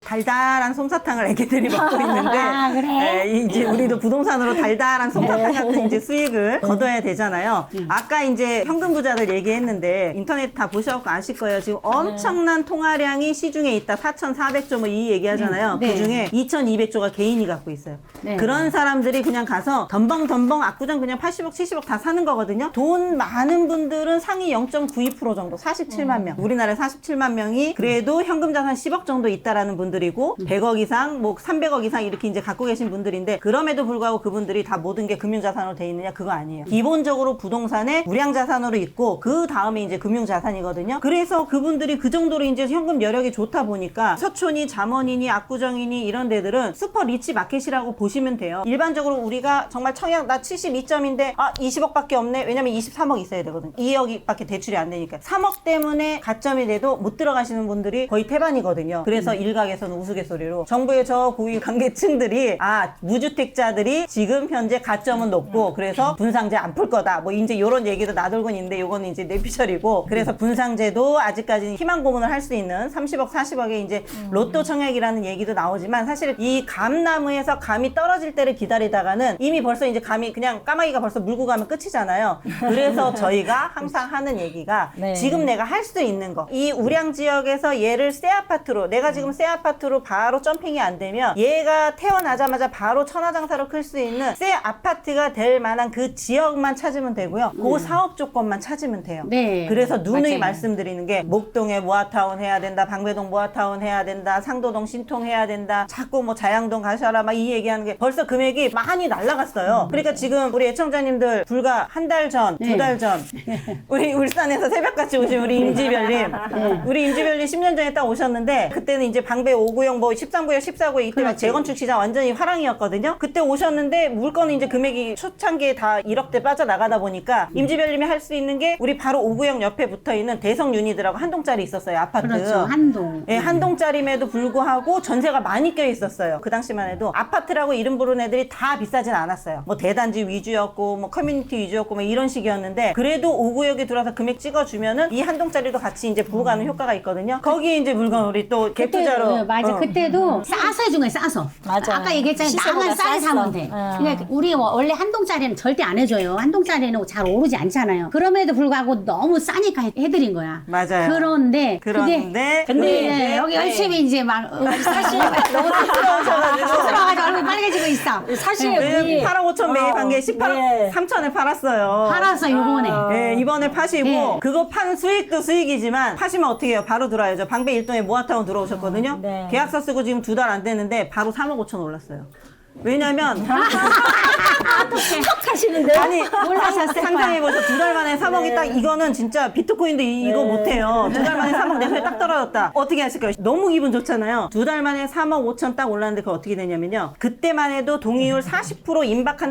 달달한 솜사탕을 애기들이 먹고 있는데 아, 그래? 이제 우리도 부동산으로 달달한 솜사탕 같은 이제 수익을 거둬야 되잖아요. 아까 이제 현금 부자들 얘기했는데 인터넷 다 보셔서 아실 거예요. 지금 엄청난 통화량이 시중에 있다. 4,400조 뭐 이 얘기하잖아요. 네. 그중에 2,200조가 개인이 갖고 있어요. 네. 그런 사람들이 그냥 가서 덤벙 압구정 그냥 80억 70억 다 사는 거거든요. 돈 많은 분들은 상위 0.92% 정도 47만 명. 우리나라에 47만 명이 그래도 현금 자산 10억 정도 있다라는 분들이고 100억 이상 뭐 300억 이상 이렇게 이제 갖고 계신 분들인데 그럼에도 불구하고 그분들이 다 모든 게 금융자산으로 돼 있느냐 그거 아니에요. 기본적으로 부동산에 우량자산으로 있고 그 다음에 이제 금융자산이거든요. 그래서 그분들이 그 정도로 이제 현금 여력이 좋다 보니까 서촌이 잠원이니 압구정이니 이런 데들은 슈퍼 리치 마켓이라고 보시면 돼요. 일반적으로 우리가 정말 청약 나 72점인데 20억밖에 없네. 왜냐면 23억 있어야 되거든요. 2억밖에 대출이 안 되니까 3억 때문에 가점이 돼도 못 들어가시는 분들이 거의 태반이거든요. 그래서 일각에서는 우스갯소리로 정부의 저 고위 관계층들이 무주택자들이 지금 현재 가점은 높고 그래서 분상제 안 풀 거다 뭐 이제 이런 얘기도 나돌고 있는데 이거는 이제 뇌피셜이고 그래서 분상제도 아직까지는 희망 고문을 할 수 있는 30억 40억의 이제 로또 청약이라는 얘기도 나오지만 사실 이 감나무에서 감이 떨어질 때를 기다리다가는 이미 벌써 이제 감이 그냥 까마귀가 벌써 물고 가면 끝이잖아요. 그래서 저희가 항상 하는 얘기가 네. 지금 내가 할 수 있는 거 이 우량 지역에서 얘를 새 아파트로 내가 지금 새 아파트로 바로 점핑이 안 되면 얘가 태어나자마자 바로 천하장사로 클 수 있는 새 아파트가 될 만한 그 지역만 찾으면 되고요. 그 사업 조건만 찾으면 돼요. 네. 그래서 누누이 맞아요. 말씀드리는 게 목동에 모아타운 해야 된다. 방배동 모아타운 해야 된다. 상도동 신통 해야 된다. 자꾸 뭐 자양동 가셔라 막 이 얘기하는 게 벌써 금액이 많이 날라갔어요. 그러니까 지금 우리 애청자님들 불과 한 달 전, 두 달 전 우리 울산에서 새벽같이 오신 우리 임지별님 우리 임지별님 10년 전에 딱 오셨는데 그때는 이제 방배 5구역 뭐 13구역 14구역 이때 막 재건축 시장 완전히 화랑이었거든요. 그때 오셨는데 물건은 이제 금액이 초창기에 다 1억대 빠져나가다 보니까 임지별님이 할 수 있는 게 우리 바로 5구역 옆에 붙어있는 대성 유니드라고 한 동짜리 있었어요. 아파트. 그렇죠. 한동. 예, 한 동짜리임에도 불구하고 전세가 많이 껴 있었어요. 그 당시만 해도 아파트라고 이름 부르는 애들이 다 비싸진 않았어요. 뭐 대단지 위주였고 뭐 커뮤니티 위주였고 뭐 이런 식이었는데 그래도 5구역에 들어와서 금액 찍어주면은 이 한 동짜리도 같이 이제 부어가는 효과가 있거든요. 거기에 이제 물건 우리 또 갭투자로 그때, 맞아. 그때도 싸서 해준 거야, 싸서. 맞아. 아까 얘기했잖아. 시세보다 나만 싸게 쌌어. 사면 돼. 그러니까 우리 원래 한 동짜리는 절대 안 해줘요. 한 동짜리는 잘 오르지 않잖아요. 그럼에도 불구하고 너무 싸니까 해드린 거야. 맞아요. 그런데 근데 네, 여기 열심히 이제 막 사실 너무 쑥스러우셔가지고 스스로가지고 얼굴 빨개지고 있어. 사실 왜냐면 우리 8억 5천 매입 한게 18억 네. 3천에 팔았어요. 팔아서 요번에. 네, 이번에 파시고 네. 그거 판 수익도 수익이지만 파시면 어떻게 해요? 바로 들어와야죠. 방배 1동에 모아타운 들어오셨거든요. 네. 계약서 쓰고 지금 2달 안 됐는데 바로 3억 5천 올랐어요. 왜냐면 하시는데 아니 몰라셨을 거야. 상상해보셔. 2달 만에 3억이 딱 이거는 진짜 비트코인도 이거 못해요. 2달 만에 3억 내 손에 딱 떨어졌다. 어떻게 하실까요? 너무 기분 좋잖아요. 2달 만에 3억 5천 딱 올랐는데 그거 어떻게 되냐면요. 그때만 해도 동의율 40%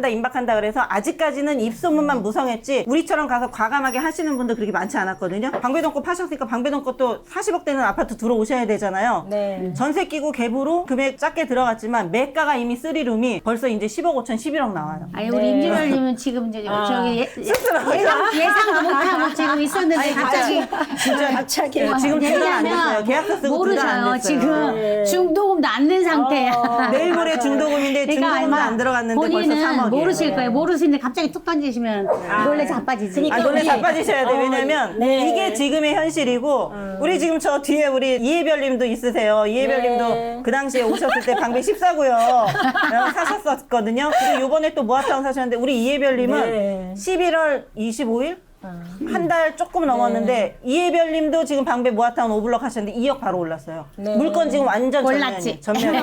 임박한다 그래서 아직까지는 입소문만 무성했지 우리처럼 가서 과감하게 하시는 분들 그렇게 많지 않았거든요. 방배동 거 파셨으니까 방배동 것도 40억 되는 아파트 들어오셔야 되잖아요. 네. 전세 끼고 갭으로 금액 작게 들어갔지만 매가가 이미 3룸이 벌써 이제 10억 5천 11억 나와요. 아니 우리 네. 임진월님은 지금 이제 저기 스스로 예상도 못하고 지금 있었는데 갑자기 진짜 갑자기. 지금 2달 안 됐어요. 계약서 쓰고 2달 안 모르셔요. 됐어요. 지금 네. 중도금도 안 낸 상태야. 내일 모레 중도금인데 중도금도 안 들어갔는데 벌써 본인은 3억이에요. 모르실 거예요. 모르시는데 갑자기 툭 던지시면 놀래 자빠지지. 아, 논에 우리- 자빠지셔야 돼. 왜냐면 네. 이게 지금의 현실이고 우리 지금 저 뒤에 우리 이해별님도 있으세요. 이해별님도 네. 그 당시에 오셨을 때 방배 14고요. 사셨었거든요. 그리고 요번에 또 모아타운 사셨는데 우리 이해별님은 네. 11월 25일 한 달 조금 넘었는데 이해별님도 지금 방배 모아타운 오블럭 하셨는데 2억 바로 올랐어요. 네. 물건 지금 완전 올랐지. 전면이.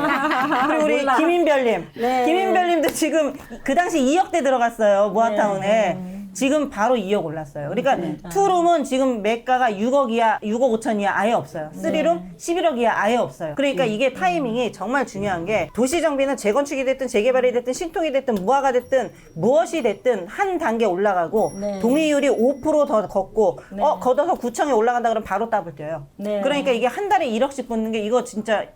그리고 우리 몰라. 김인별님. 네. 김인별님도 지금 그 당시 2억대 들어갔어요. 모아타운에. 지금 바로 2억 올랐어요. 그러니까 투룸은 지금 매가가 6억 이하, 6억 5천 이하 아예 없어요. 3룸 11억 이하 아예 없어요. 그러니까 이게 타이밍이 정말 중요한 게 도시정비는 재건축이 됐든 재개발이 됐든 신통이 됐든 무화가 됐든 무엇이 됐든 한 단계 올라가고 네. 동의율이 5%더 걷고 걷어서 9천에 올라간다 그러면 바로 따블 뛰어요. 네. 그러니까 이게 한 달에 1억씩 붙는 게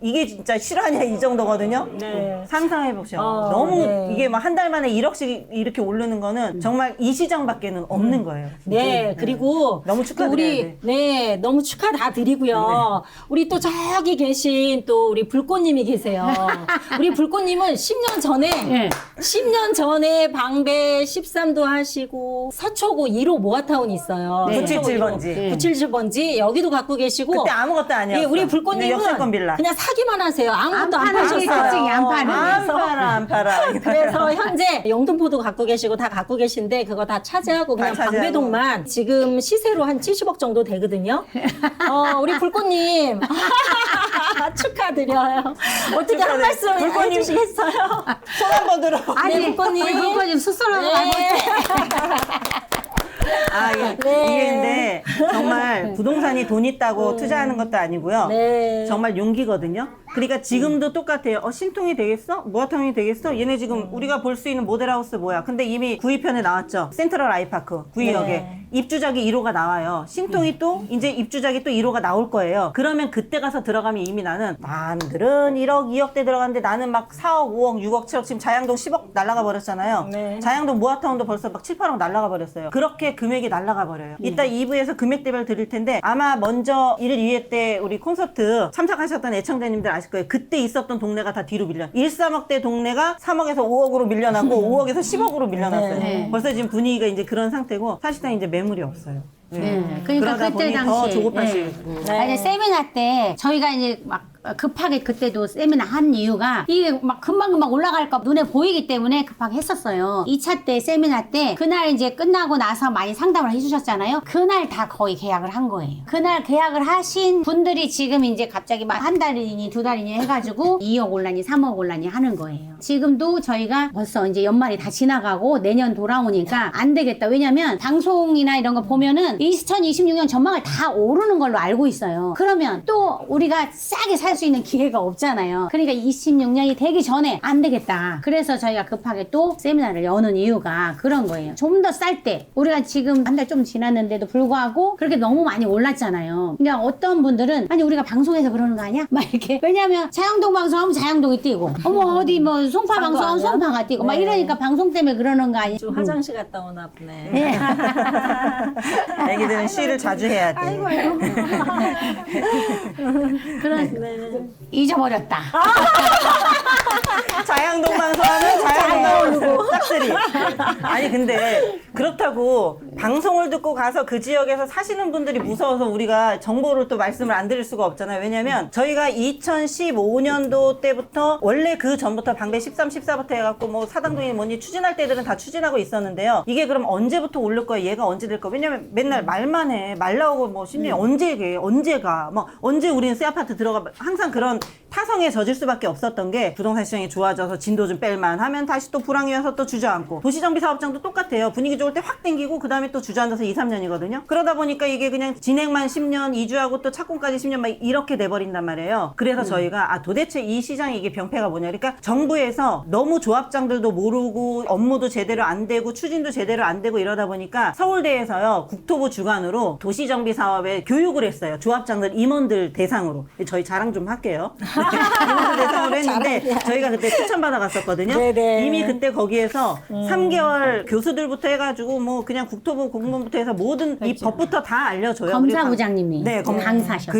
이게 진짜 실화냐 이 정도거든요. 네. 상상해 보셔. 너무 네. 이게 막 한 달 만에 1억씩 이렇게 오르는 거는 정말 이 시장밖에는 없는 거예요. 네, 그리고 너무 또 축하드려야 우리 돼. 네, 너무 축하 다 드리고요. 우리 또 저기 계신 또 우리 불꽃님이 계세요. 우리 불꽃님은 10년 전에 예. 10년 전에 방배 13도 하시고 서초구 1호 모아타운이 있어요. 네. 서초구 977번지. 1호. 977번지 여기도 갖고 계시고 그때 아무것도 아니었어. 예, 우리 불꽃님은 역세권 빌라. 그냥 사기만 하세요. 아무것도 안 파는 게 파셨어요. 특징이 안 파는. 안 팔아. 그래서 현재 영등포도 갖고 계시고 다 갖고 계신데 그거 다 차지하고 그냥 차지하고. 방배동만 지금 시세로 한 70억 정도 되거든요. 우리 불꽃님 축하드려요. 어떻게 한 축하드려요. 말씀 불꽃님. 해주시겠어요? 손 한번 들어. 아니 네, 불꽃님. 우리 불꽃님 스스로가 네. 아, 예. 네. 이게 근데 정말 부동산이 돈 있다고 투자하는 것도 아니고요. 네. 정말 용기거든요. 그러니까 지금도 똑같아요. 신통이 되겠어? 모아타운이 되겠어? 얘네 지금 우리가 볼 수 있는 모델하우스 뭐야? 근데 이미 구입편에 나왔죠. 센트럴 아이파크 구의역에 네. 입주작이 1호가 나와요. 신통이 또 이제 입주작이 또 1호가 나올 거예요. 그러면 그때 가서 들어가면 이미 나는 남들은 1억, 2억대 들어갔는데 나는 막 4억, 5억, 6억, 7억 지금 자양동 10억 날라가 버렸잖아요. 네. 자양동 모아타운도 벌써 막 7, 8억 날라가 버렸어요. 그렇게 금액이 날라가 버려요. 이따 2부에서 금액대별 드릴 텐데 아마 먼저 1일 2회 때 우리 콘서트 참석하셨던 애청자님들 아실 거예요. 그때 있었던 동네가 다 뒤로 밀려. 1, 3억대 동네가 3억에서 5억으로 밀려났고 5억에서 10억으로 밀려났어요. 네. 벌써 지금 분위기가 이제 그런 상태고 사실상 이제 매물이 없어요. 네. 그러니까 그러다 그때 보니 당시에 더 조급하시고. 네. 아니 세미나 때 저희가 이제 막 급하게 그때도 세미나 한 이유가 이게 막 금방금방 올라갈까 눈에 보이기 때문에 급하게 했었어요. 2차 때 세미나 때 그날 이제 끝나고 나서 많이 상담을 해주셨잖아요. 그날 다 거의 계약을 한 거예요. 그날 계약을 하신 분들이 지금 이제 갑자기 막 한 달이니 두 달이니 해가지고 2억 올라니 3억 올라니 하는 거예요. 지금도 저희가 벌써 이제 연말이 다 지나가고 내년 돌아오니까 안 되겠다. 왜냐면 방송이나 이런 거 보면은 2026년 전망을 다 오르는 걸로 알고 있어요. 그러면 또 우리가 싸게 살 수 있는 기회가 없잖아요. 그러니까 26년이 되기 전에 안 되겠다. 그래서 저희가 급하게 또 세미나를 여는 이유가 그런 거예요. 좀 더 쌀 때 우리가 지금 한 달 좀 지났는데도 불구하고 그렇게 너무 많이 올랐잖아요. 그러니까 어떤 분들은 아니 우리가 방송에서 그러는 거 아니야? 막 이렇게 왜냐면 자양동 방송하면 자양동이 뛰고 어머 어디 뭐 송파 산도 방송하면 아니야? 송파가 뛰고 막 네. 이러니까 방송 때문에 그러는 거 아니야? 좀 화장실 갔다 오나 보네. 예. 애기들은 쉬를 자주 해야 돼. 아이고 아이고. 그런 잊어버렸다. 자양동 방송하면 자양동 싹쓸이. 아니 근데 그렇다고 방송을 듣고 가서 그 지역에서 사시는 분들이 무서워서 우리가 정보를 또 말씀을 안 드릴 수가 없잖아요. 왜냐면 저희가 2015년도 때부터 원래 그 전부터 방배 13, 14부터 해갖고 뭐 사당동이 뭐니 추진할 때들은 다 추진하고 있었는데요. 이게 그럼 언제부터 오를 거야? 얘가 언제 될 거야? 왜냐면 맨날 말만 해. 말 나오고 뭐 심지어 언제가 뭐 언제 우리는 새 아파트 들어가 항상 그런 타성에 젖을 수밖에 없었던 게 부동산 시장이 좋아져서 진도 좀 뺄만 하면 다시 또 불황이 와서 또 주저앉고 도시정비 사업장도 똑같아요. 분위기 좋을 때 확 땡기고 그 다음에 또 주저앉아서 2, 3년이거든요. 그러다 보니까 이게 그냥 진행만 10년, 이주하고 또 착공까지 10년 막 이렇게 돼버린단 말이에요. 그래서 저희가 도대체 이 시장이 이게 병폐가 뭐냐. 그러니까 정부에서 너무 조합장들도 모르고 업무도 제대로 안 되고 추진도 제대로 안 되고 이러다 보니까 서울대에서요 국토부 주관으로 도시정비 사업에 교육을 했어요. 조합장들 임원들 대상으로. 저희 자랑 좀 할게요. 임원들 대상으로 했는데 저희가 그때 추천받아 갔었거든요. 네네. 이미 그때 거기에서 3개월 교수들부터 해가지고 뭐 그냥 국토부 공무원부터 해서 모든 이 법부터 다 알려줘요. 검사부장님이 네, 강사하셨어요.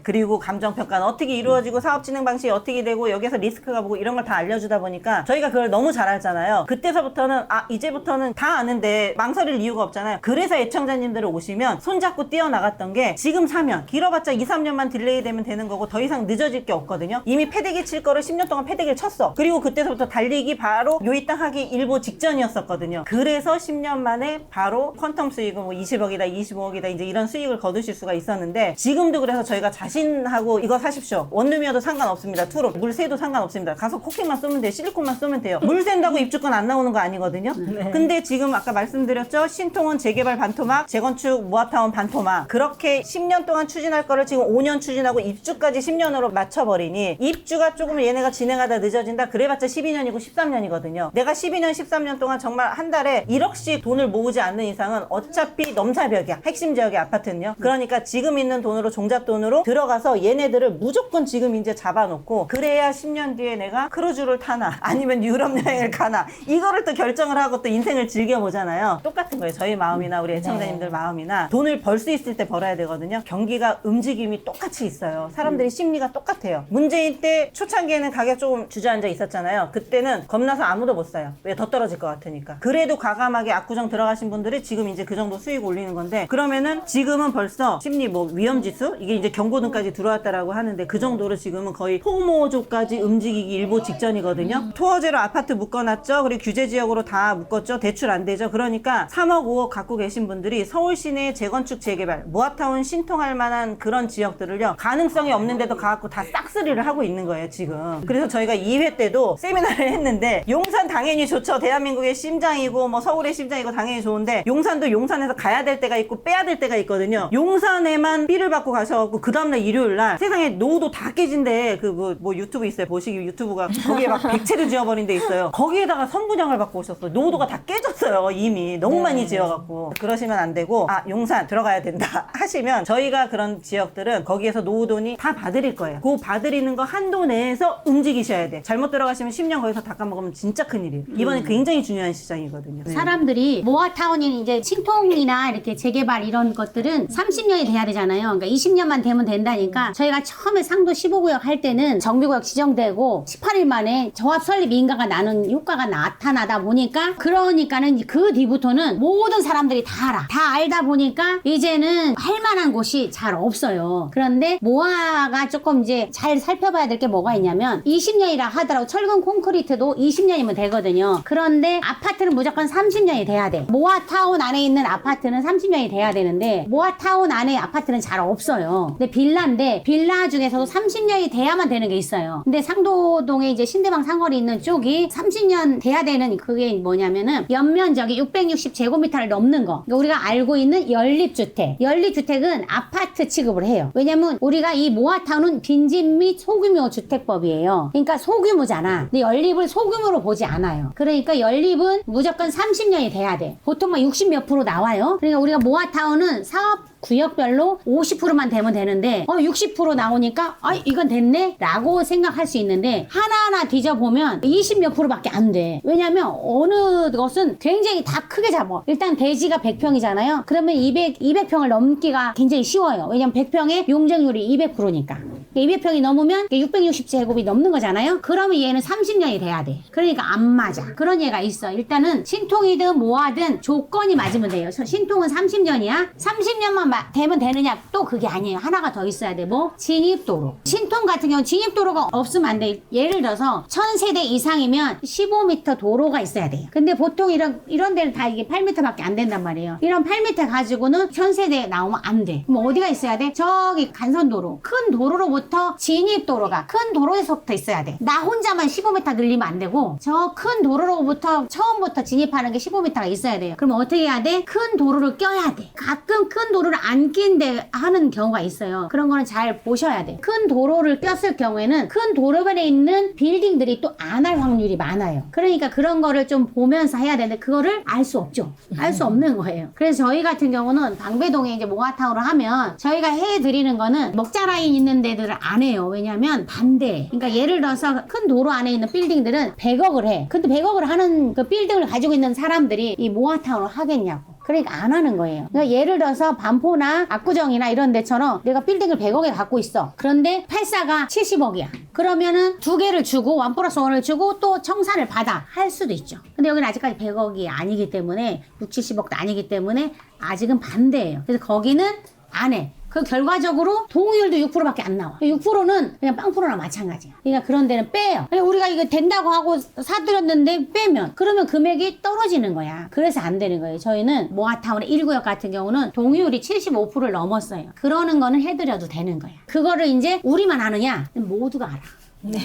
그리고 감정평가는 어떻게 이루어지고 사업 진행 방식이 어떻게 되고 여기서 리스크가 뭐고 이런 걸 다 알려주다 보니까 저희가 그걸 너무 잘 알잖아요. 그때서부터는 이제부터는 다 아는데 망설일 이유가 없잖아요. 그래서 애청자님들 오시면 손잡고 뛰어나갔던 게 지금 사면 길어봤자 2, 3년만 딜레이 되면 되는 거고 더 이상 늦어질 게 없거든요. 이미 패대기 칠 거를 10년 동안 패대기를 쳤어. 그리고 그때서부터 달리기 바로 요이 땅 하기 일보 직전이었었거든요. 그래서 10년 만에 바로 퀀텀 수익은 뭐 20억이다 25억이다 이제 이런 수익을 거두실 수가 있었는데 지금도 그래서 저희가 자신하고 이거 사십시오. 원룸이어도 상관없습니다. 투로 물 새도 상관없습니다. 가서 코킹만 쏘면 돼요. 실리콘만 쏘면 돼요. 물 샌다고 입주권 안 나오는 거 아니거든요. 근데 지금 아까 말씀드렸죠. 신통은 재개발 반토막, 재건축 모아타운 반토막. 그렇게 10년 동안 추진할 거를 지금 5년 추진하고 입주까지 10년으로 맞춰버리니 입주가 조금 얘네가 진행하다 늦어진다. 그래봤자 12년이고 13년이거든요. 내가 12년, 13년 동안 정말 한 달에 1억씩 돈을 모으지 않는 이상은 어차피 넘사벽이야. 핵심 지역의 아파트는요. 그러니까 지금 있는 돈으로 종잣돈으로 들어가서 얘네들을 무조건 지금 이제 잡아놓고 그래야 10년 뒤에 내가 크루즈를 타나 아니면 유럽 여행을 가나 이거를 또 결정을 하고 또 인생을 즐겨보잖아요. 똑같은 거예요. 저희 마음이나 우리 애청자님들 마음이나 돈을 벌 수 있을 때 벌어야 되거든요. 경기가 움직임이 똑같이 있어요. 사람들이 심리가 똑같아요. 문재인 때 초창기에는 가격 조금 주저앉아 있었잖아요. 그때는 겁나서 아무도 못 사요. 왜? 더 떨어질 것 같으니까. 그래도 과감하게 압구정 들어가신 분들이 지금 이제 그 정도 수익 올리는 건데 그러면은 지금은 벌써 심리 뭐 위험지수 이게 이제 경고등까지 들어왔다라고 하는데 그 정도로 지금은 거의 포모조까지 움직이기 일보 직전이거든요. 토어제로 아파트 묶어놨죠. 그리고 규제지역으로 다 묶었죠. 대출 안 되죠. 그러니까 3억 5억 갖고 계신 분들이 서울 시내 재건축 재개발 모아타운 신통할 만한 그런 지역들을요 가능성이 없는데도 가갖고 다 싹쓸이를 하고 있는 거예요 지금. 그래서 저희가 2회 때도 세미나를 했는데 용산 당연히 좋죠. 대한민국의 심장이고 뭐 서울의 심장이고 당연히 좋은데 용산도 용산에서 가야 될 때가 있고 빼야 될 때가 있거든요. 용산에만 삐를 받고 가셔갖고 그 다음날 일요일날 세상에 노후도 다 깨진데 그 뭐 유튜브 있어요. 보시기 유튜브가 거기에 막 백채를 지어버린 데 있어요. 거기에다가 선분양을 받고 오셨어요. 노후도가 다 깨졌어요. 이미 너무 많이 지어갖고. 그러시면 안 되고 용산 들어가야 된다 하시면 저희가 그런 지역들은 거기에서 노후돈이 다 봐드릴 거예요. 그 봐드리는 거 한도 내에서 움직이셔야 돼. 잘못 들어가시면 10년 거기서 다 까먹으면 진짜 큰일이에요. 이번에 굉장히 중요한 시장이거든요. 네. 사람들이 모아타운이 이제 신통이나 이렇게 재개발 이런 것들은 30년이 돼야 되잖아요. 그러니까 20년만 되면 된다니까 저희가 처음에 상도 15구역 할 때는 정비구역 지정되고 18일 만에 조합 설립 인가가 나는 효과가 나타나다 보니까 그러니까는 그 뒤부터는 모든 사람들이 다 알아. 다 알다 보니까 이제는 할 만한 곳이 잘 없어요. 그런데 모아가 조금 이제 잘 살펴봐야 될 게 뭐가 있냐면 20년이라 하더라도 철근 콘크리트도 20년이면 되거든요. 그런데 아파트는 무조건 30년이 돼야 돼. 모아타운 안에 있는 아파트는 30년이 돼야 되는데 모아타운 안에 아파트는 잘 없어요. 근데 빌라인데 빌라 중에서도 30년이 돼야만 되는 게 있어요. 근데 상도동에 이제 신대방 상거리 있는 쪽이 30년 돼야 되는 그게 뭐냐면은 연면적이 660제곱미터를 넘는 거. 그러니까 우리가 알고 있는 연립주택. 연립주택은 아파트 취급을 해요. 왜냐면 우리가 이 모아타운은 빈집 및 소규모 주택법이에요. 그러니까 소규모잖아. 근데 연립을 소규모로 보지 않아요. 그러니까 연립은 무조건 30년이 돼야 돼. 보통 막 60몇 프로 나와요. 그러니까 우리가 모아타운은 사업 구역별로 50%만 되면 되는데 60% 나오니까 이건 됐네? 라고 생각할 수 있는데 하나하나 뒤져보면 20몇 프로밖에 안 돼. 왜냐면 어느 것은 굉장히 다 크게 잡아. 일단 대지가 100평이잖아요. 그러면 200평을 넘기가 굉장히 쉬워요. 왜냐면 100평의 용적률이 200%니까. 200평이 넘으면 660제곱이 넘는 거잖아요. 그러면 얘는 30년이 돼야 돼. 그러니까 안 맞아. 그런 얘가 있어. 일단은 신통이든 뭐하든 조건이 맞으면 돼요. 신통은 30년이야. 30년만 되면 되느냐? 또 그게 아니에요. 하나가 더 있어야 돼. 뭐? 진입도로. 신통 같은 경우는 진입도로가 없으면 안 돼. 예를 들어서 1000세대 이상이면 15m 도로가 있어야 돼요. 근데 보통 이런 데는 다 이게 8m밖에 안 된단 말이에요. 이런 8m 가지고는 1000세대 나오면 안 돼. 그럼 어디가 있어야 돼? 저기 간선도로. 큰 도로로부터 진입도로가 큰 도로에서부터 있어야 돼. 나 혼자만 15m 늘리면 안 되고 저 큰 도로로부터 처음부터 진입하는 게 15m가 있어야 돼요. 그럼 어떻게 해야 돼? 큰 도로를 껴야 돼. 가끔 큰 도로를 안 낀데 하는 경우가 있어요. 그런 거는 잘 보셔야 돼. 큰 도로를 꼈을 경우에는 큰 도로변에 있는 빌딩들이 또 안 할 확률이 많아요. 그러니까 그런 거를 좀 보면서 해야 되는데 그거를 알 수 없죠. 알 수 없는 거예요. 그래서 저희 같은 경우는 방배동에 이제 모아타운을 하면 저희가 해드리는 거는 먹자 라인 있는 데들을 안 해요. 왜냐면 반대. 그러니까 예를 들어서 큰 도로 안에 있는 빌딩들은 100억을 해. 근데 100억을 하는 그 빌딩을 가지고 있는 사람들이 이 모아타운을 하겠냐고. 그러니까 안 하는 거예요. 그러니까 예를 들어서 반포나 압구정이나 이런 데처럼 내가 빌딩을 100억에 갖고 있어. 그런데 84가 70억이야. 그러면은 2개를 주고 1+1을 주고 또 청산을 받아 할 수도 있죠. 근데 여기는 아직까지 100억이 아니기 때문에 6, 70억도 아니기 때문에 아직은 반대예요. 그래서 거기는 안 해. 그 결과적으로 동의율도 6%밖에 안 나와. 6%는 그냥 빵프로랑 마찬가지야. 그러니까 그런 데는 빼요. 우리가 이거 된다고 하고 사드렸는데 빼면 그러면 금액이 떨어지는 거야. 그래서 안 되는 거예요. 저희는 모아타운의 1구역 같은 경우는 동의율이 75%를 넘었어요. 그러는 거는 해드려도 되는 거야. 그거를 이제 우리만 아느냐? 모두가 알아. 네.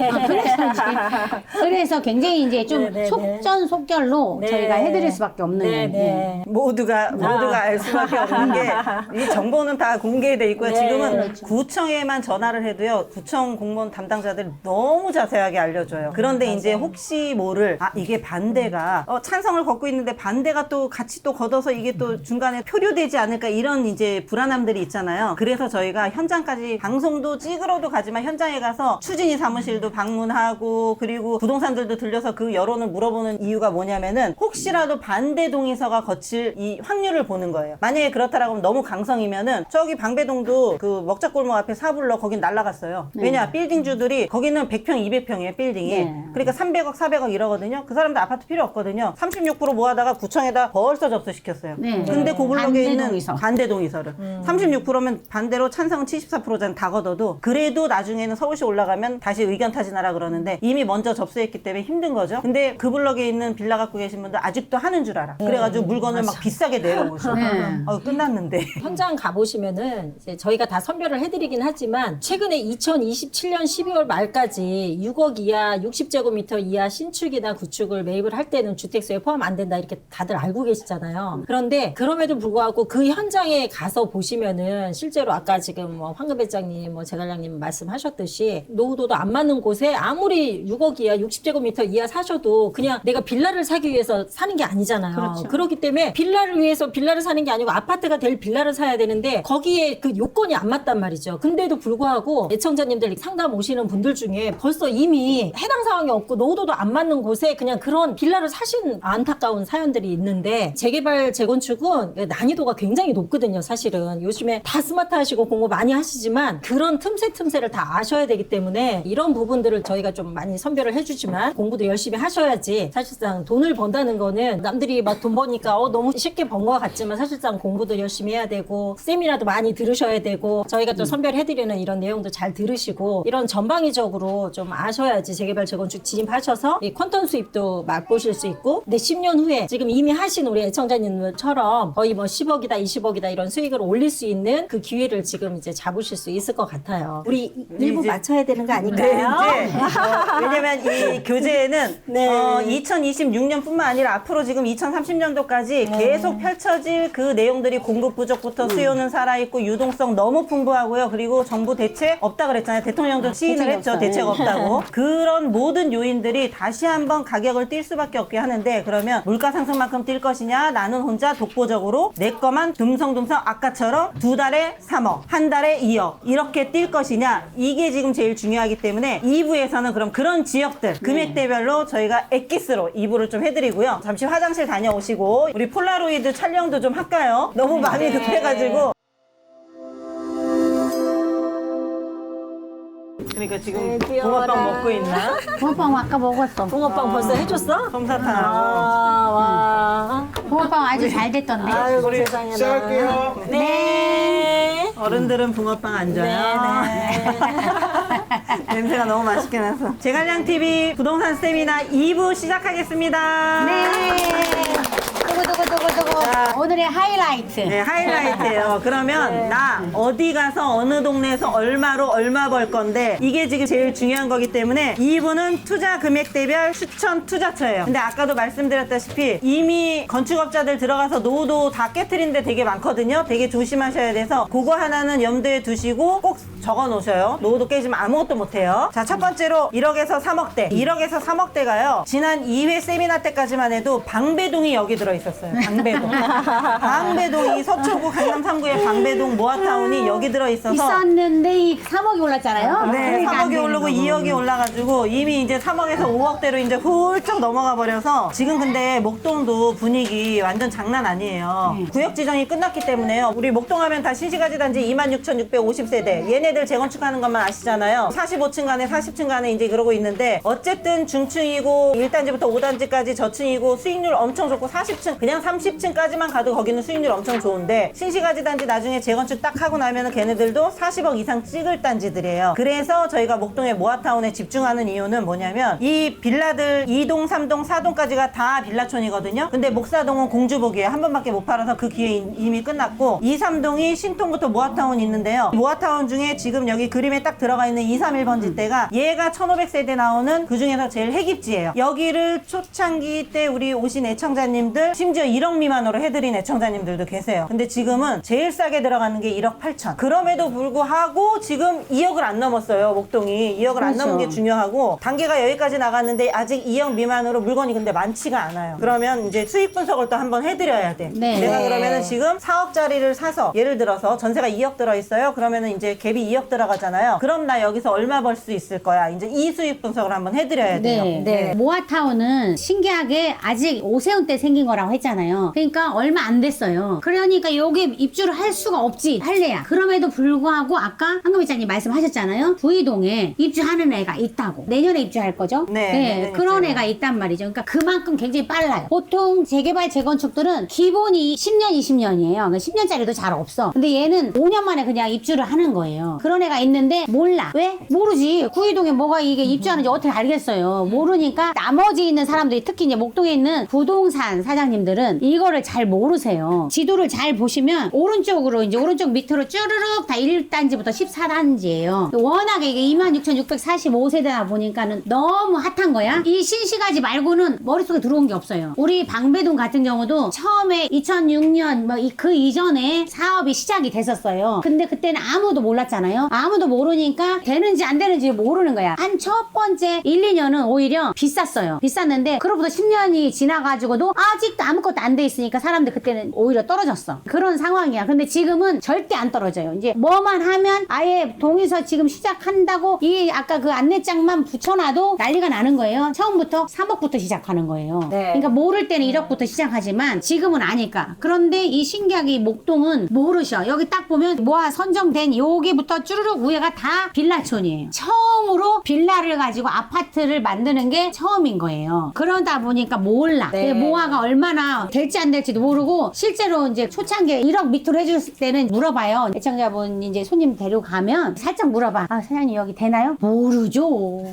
그래서 굉장히 이제 좀 네, 네, 네. 속전속결로 네. 저희가 해드릴 수밖에 없는 네, 거예요. 네. 모두가 알 수밖에 없는 게 이 정보는 다 공개돼 있고요. 네, 지금은 그렇죠. 구청에만 전화를 해도요. 구청 공무원 담당자들이 너무 자세하게 알려줘요. 그런데 이제 혹시 모를 이게 반대가 찬성을 걷고 있는데 반대가 또 같이 또 걷어서 이게 또 중간에 표류되지 않을까 이런 이제 불안함들이 있잖아요. 그래서 저희가 현장까지 방송도 찍으러도 가지만 현장에 가서 추진위 사무실도 방문하고 그리고 부동산들도 들려서 그 여론을 물어보는 이유가 뭐냐면은 혹시라도 반대 동의서가 거칠 이 확률을 보는 거예요. 만약에 그렇다라고 하면 너무 강성이면은 저기 방배동도 그 먹자골목 앞에 사불러 거긴 날라갔어요. 왜냐 빌딩주들이 거기는 100평 200평이에요 빌딩이. 네. 그러니까 300억 400억 이러거든요. 그 사람들 아파트 필요 없거든요. 36% 모아다가 구청에다 벌써 접수시켰어요. 네. 근데 그 블록에 반대 있는 동의서. 반대 동의서를 36%면 반대로 찬성은 74%잖아. 다 걷어도 그래도 나중에는 서울시 올라가면 다시 의견 타진하라 그러는데 이미 먼저 접수했기 때문에 힘든 거죠. 근데 그 블럭에 있는 빌라 갖고 계신 분들 아직도 하는 줄 알아. 그래가지고 물건을 막 비싸게 내려오셔. 네. 끝났는데. 현장 가보시면은 이제 저희가 다 선별을 해드리긴 하지만 최근에 2027년 12월 말까지 6억 이하 60제곱미터 이하 신축이나 구축을 매입을 할 때는 주택수에 포함 안 된다 이렇게 다들 알고 계시잖아요. 그런데 그럼에도 불구하고 그 현장에 가서 보시면은 실제로 아까 지금 뭐 황금 배장님, 뭐 제갈량님 말씀하셨듯이 노후도도 안 맞는 곳에 아무리 6억 이하 60제곱미터 이하 사셔도 그냥 내가 빌라를 사기 위해서 사는 게 아니잖아요. 그렇죠. 그렇기 때문에 빌라를 위해서 빌라를 사는 게 아니고 아파트가 될 빌라를 사야 되는데 거기에 그 요건이 안 맞단 말이죠. 근데도 불구하고 애청자님들 상담 오시는 분들 중에 벌써 이미 해당 상황이 없고 노후도도 안 맞는 곳에 그냥 그런 빌라를 사신 안타까운 사연들이 있는데 재개발 재건축은 난이도가 굉장히 높거든요. 사실은 요즘에 다 스마트하시고 공부 많이 하시지만 그런 틈새를 다 아셔야 되기 때문에 이런 부분들을 저희가 좀 많이 선별을 해주지만 공부도 열심히 하셔야지 사실상 돈을 번다는 거는 남들이 막 돈 버니까 너무 쉽게 번 것 같지만 사실상 공부도 열심히 해야 되고 세미나도 많이 들으셔야 되고 저희가 또 선별해드리는 이런 내용도 잘 들으시고 이런 전방위적으로 좀 아셔야지 재개발 재건축 진입하셔서 이 퀀텀 수입도 맛보실 수 있고 근데 10년 후에 지금 이미 하신 우리 애청자님들처럼 거의 뭐 10억이다 20억이다 이런 수익을 올릴 수 있는 그 기회를 지금 이제 잡으실 수 있을 것 같아요. 우리 1부 이제- 맞춰야 되는 거 네, 아닐까요? 이제 왜냐면 이 교재에는 네. 2026년뿐만 아니라 앞으로 지금 2030년도까지 계속 펼쳐질 그 내용들이 공급 부족부터 수요는 살아있고 유동성 너무 풍부하고요. 그리고 정부 대책 없다 그랬잖아요. 대통령도 시인을 대책이 했죠. 없어요. 대책 네. 없다고. 그런 모든 요인들이 다시 한번 가격을 뛸 수밖에 없게 하는데 그러면 물가 상승만큼 뛸 것이냐 나는 혼자 독보적으로 내 거만 듬성듬성 아까처럼 2달에 3억, 한 달에 2억 이렇게 뛸 것이냐 이게 지금 제일 중요하기 때문에 2부에서는 그럼 그런 지역들 금액대별로 저희가 엑기스로 2부를 좀 해드리고요. 잠시 화장실 다녀오시고 우리 폴라로이드 촬영도 좀 할까요? 너무 마음이 급해가지고 그러니까 지금 네, 귀여워라. 붕어빵 먹고 있나? 붕어빵 아까 먹었어. 붕어빵 벌써 해줬어? 솜사탕하고. 와. 붕어빵 아주 잘 됐던데. 아이고 우리 세상에나. 시작할게요. 네. 어른들은 붕어빵 안 줘요. 냄새가 너무 맛있게 나서. 제갈량TV 부동산 세미나 2부 시작하겠습니다. 네. 두구두구두구두구. 자. 오늘의 하이라이트. 네, 하이라이트예요. 그러면 나 어디 가서 어느 동네에서 얼마로 얼마 벌 건데 이게 지금 제일 중요한 거기 때문에 2부는 투자 금액대별 추천 투자처예요. 근데 아까도 말씀드렸다시피 이미 건축업자들 들어가서 노후도 다 깨트린 데 되게 많거든요. 되게 조심하셔야 돼서 그거 하나는 염두에 두시고 꼭 적어 놓으셔요. 노후도 깨지면 아무것도 못해요. 자, 첫 번째로 1억에서 3억대. 1억에서 3억대가요. 지난 2회 세미나 때까지만 해도 방배동이 여기 들어있었어요. 방배동. 방배동이 서초구 강남 3구의 방배동 모아타운이 여기 들어있어서 있었는데 이 3억이 올랐잖아요. 네, 그러니까 안 3억이 되는 오르고 거고. 2억이 올라가지고 이미 이제 3억에서 5억대로 이제 훌쩍 넘어가 버려서 지금 근데 목동도 분위기 완전 장난 아니에요. 구역 지정이 끝났기 때문에요. 우리 목동 하면 다 신시가지 단지 26,650세대. 얘네들 재건축하는 것만 아시잖아요. 45층 간에 40층 간에 이제 그러고 있는데 어쨌든 중층이고 1단지부터 5단지까지 저층이고 수익률 엄청 좋고 40층 그냥 30층까지만 가도 거기는 수익률 엄청 좋은데 신시가지 단지 나중에 재건축 딱 하고 나면은 걔네들도 40억 이상 찍을 단지들이에요. 그래서 저희가 목동의 모아타운에 집중하는 이유는 뭐냐면 이 빌라들 2동, 3동, 4동까지가 다 빌라촌이거든요. 근데 목사동은 공주복이에요. 한 번밖에 못 팔아서 그 기회 이미 끝났고 2, 3동이 신통부터 모아타운 있는데요. 모아타운 중에 지금 여기 그림에 딱 들어가 있는 2, 3, 1번 지대가 얘가 1500세대 나오는 그 중에서 제일 핵입지예요. 여기를 초창기 때 우리 오신 애청자님들 심지어 1억 미만으로 해드린 애청자님들도 계세요. 근데 지금은 제일 싸게 들어가는 게 1억 8천. 그럼에도 불구하고 지금 2억을 안 넘었어요. 목동이 2억을 안 그렇죠. 넘은 게 중요하고 단계가 여기까지 나갔는데 아직 2억 미만으로 물건이 근데 많지가 않아요. 그러면 이제 수익 분석을 또 한번 해드려야 돼. 네. 내가 네. 그러면은 지금 4억짜리를 사서 예를 들어서 전세가 2억 들어있어요. 그러면은 이제 갭이 2억 들어가잖아요. 그럼 나 여기서 얼마 벌 수 있을 거야. 이제 이 수익 분석을 한번 해드려야 돼요. 네. 네. 모아타운은 신기하게 아직 오세훈 때 생긴 거라고 했잖아요. 그러니까 얼마 안 됐어요. 그러니까 여기 입주를 할 수가 없지. 할래야. 그럼에도 불구하고 아까 황금희장님 말씀하셨잖아요. 부이동에 입주하는 애가 있다고. 내년에 입주할 거죠? 네, 내년에 그런 입주해요. 애가 있단 말이죠. 그러니까 그만큼 굉장히 빨라요. 보통 재개발 재건축들은 기본이 10년, 20년이에요. 그러니까 10년짜리도 잘 없어. 근데 얘는 5년 만에 그냥 입주를 하는 거예요. 그런 애가 있는데 몰라. 왜? 모르지. 구이동에 뭐가 이게 입주하는지 어떻게 알겠어요. 모르니까 나머지 있는 사람들이 특히 이제 목동에 있는 부동산 사장님들은 이거를 잘 모르세요. 지도를 잘 보시면 오른쪽으로 이제 오른쪽 밑으로 쭈르륵 다 1단지부터 14단지예요. 워낙에 이게 26,645세대다 보니까는 너무 핫한 거야. 이 신시가지 말고는 머릿속에 들어온 게 없어요. 우리 방배동 같은 경우도 처음에 2006년 뭐 그 이전에 사업이 시작이 됐었어요. 근데 그때는 아무도 몰랐잖아요. 아무도 모르니까 되는지 안 되는지 모르는 거야. 한 첫 번째 1, 2년은 오히려 비쌌어요. 비쌌는데 그로부터 10년이 지나가지고도 아직도 아무것도 안 돼 있으니까 사람들 그때는 오히려 떨어졌어. 그런 상황이야. 근데 지금은 절대 안 떨어져요. 이제 뭐만 하면 아예 동에서 지금 시작한다고 이 아까 그 안내장만 붙여놔도 난리가 나는 거예요. 처음부터 3억부터 시작하는 거예요. 네. 그러니까 모를 때는 1억부터 시작하지만 지금은 아니까. 그런데 이 신기하게 이 목동은 모르셔. 여기 딱 보면 모아 선정된 여기부터 쭈르륵 위에가 다 빌라촌이에요. 처음으로 빌라를 가지고 아파트를 만드는 게 처음인 거예요. 그러다 보니까 몰라. 네. 모아가 얼마나 될지 안 될지도 모르고 실제로 이제 초창기에 1억 밑으로 해줬을 때는 물어봐요. 애청자분 이제 손님 데려가면 살짝 물어봐. 아, 사장님 여기 되나요? 모르죠.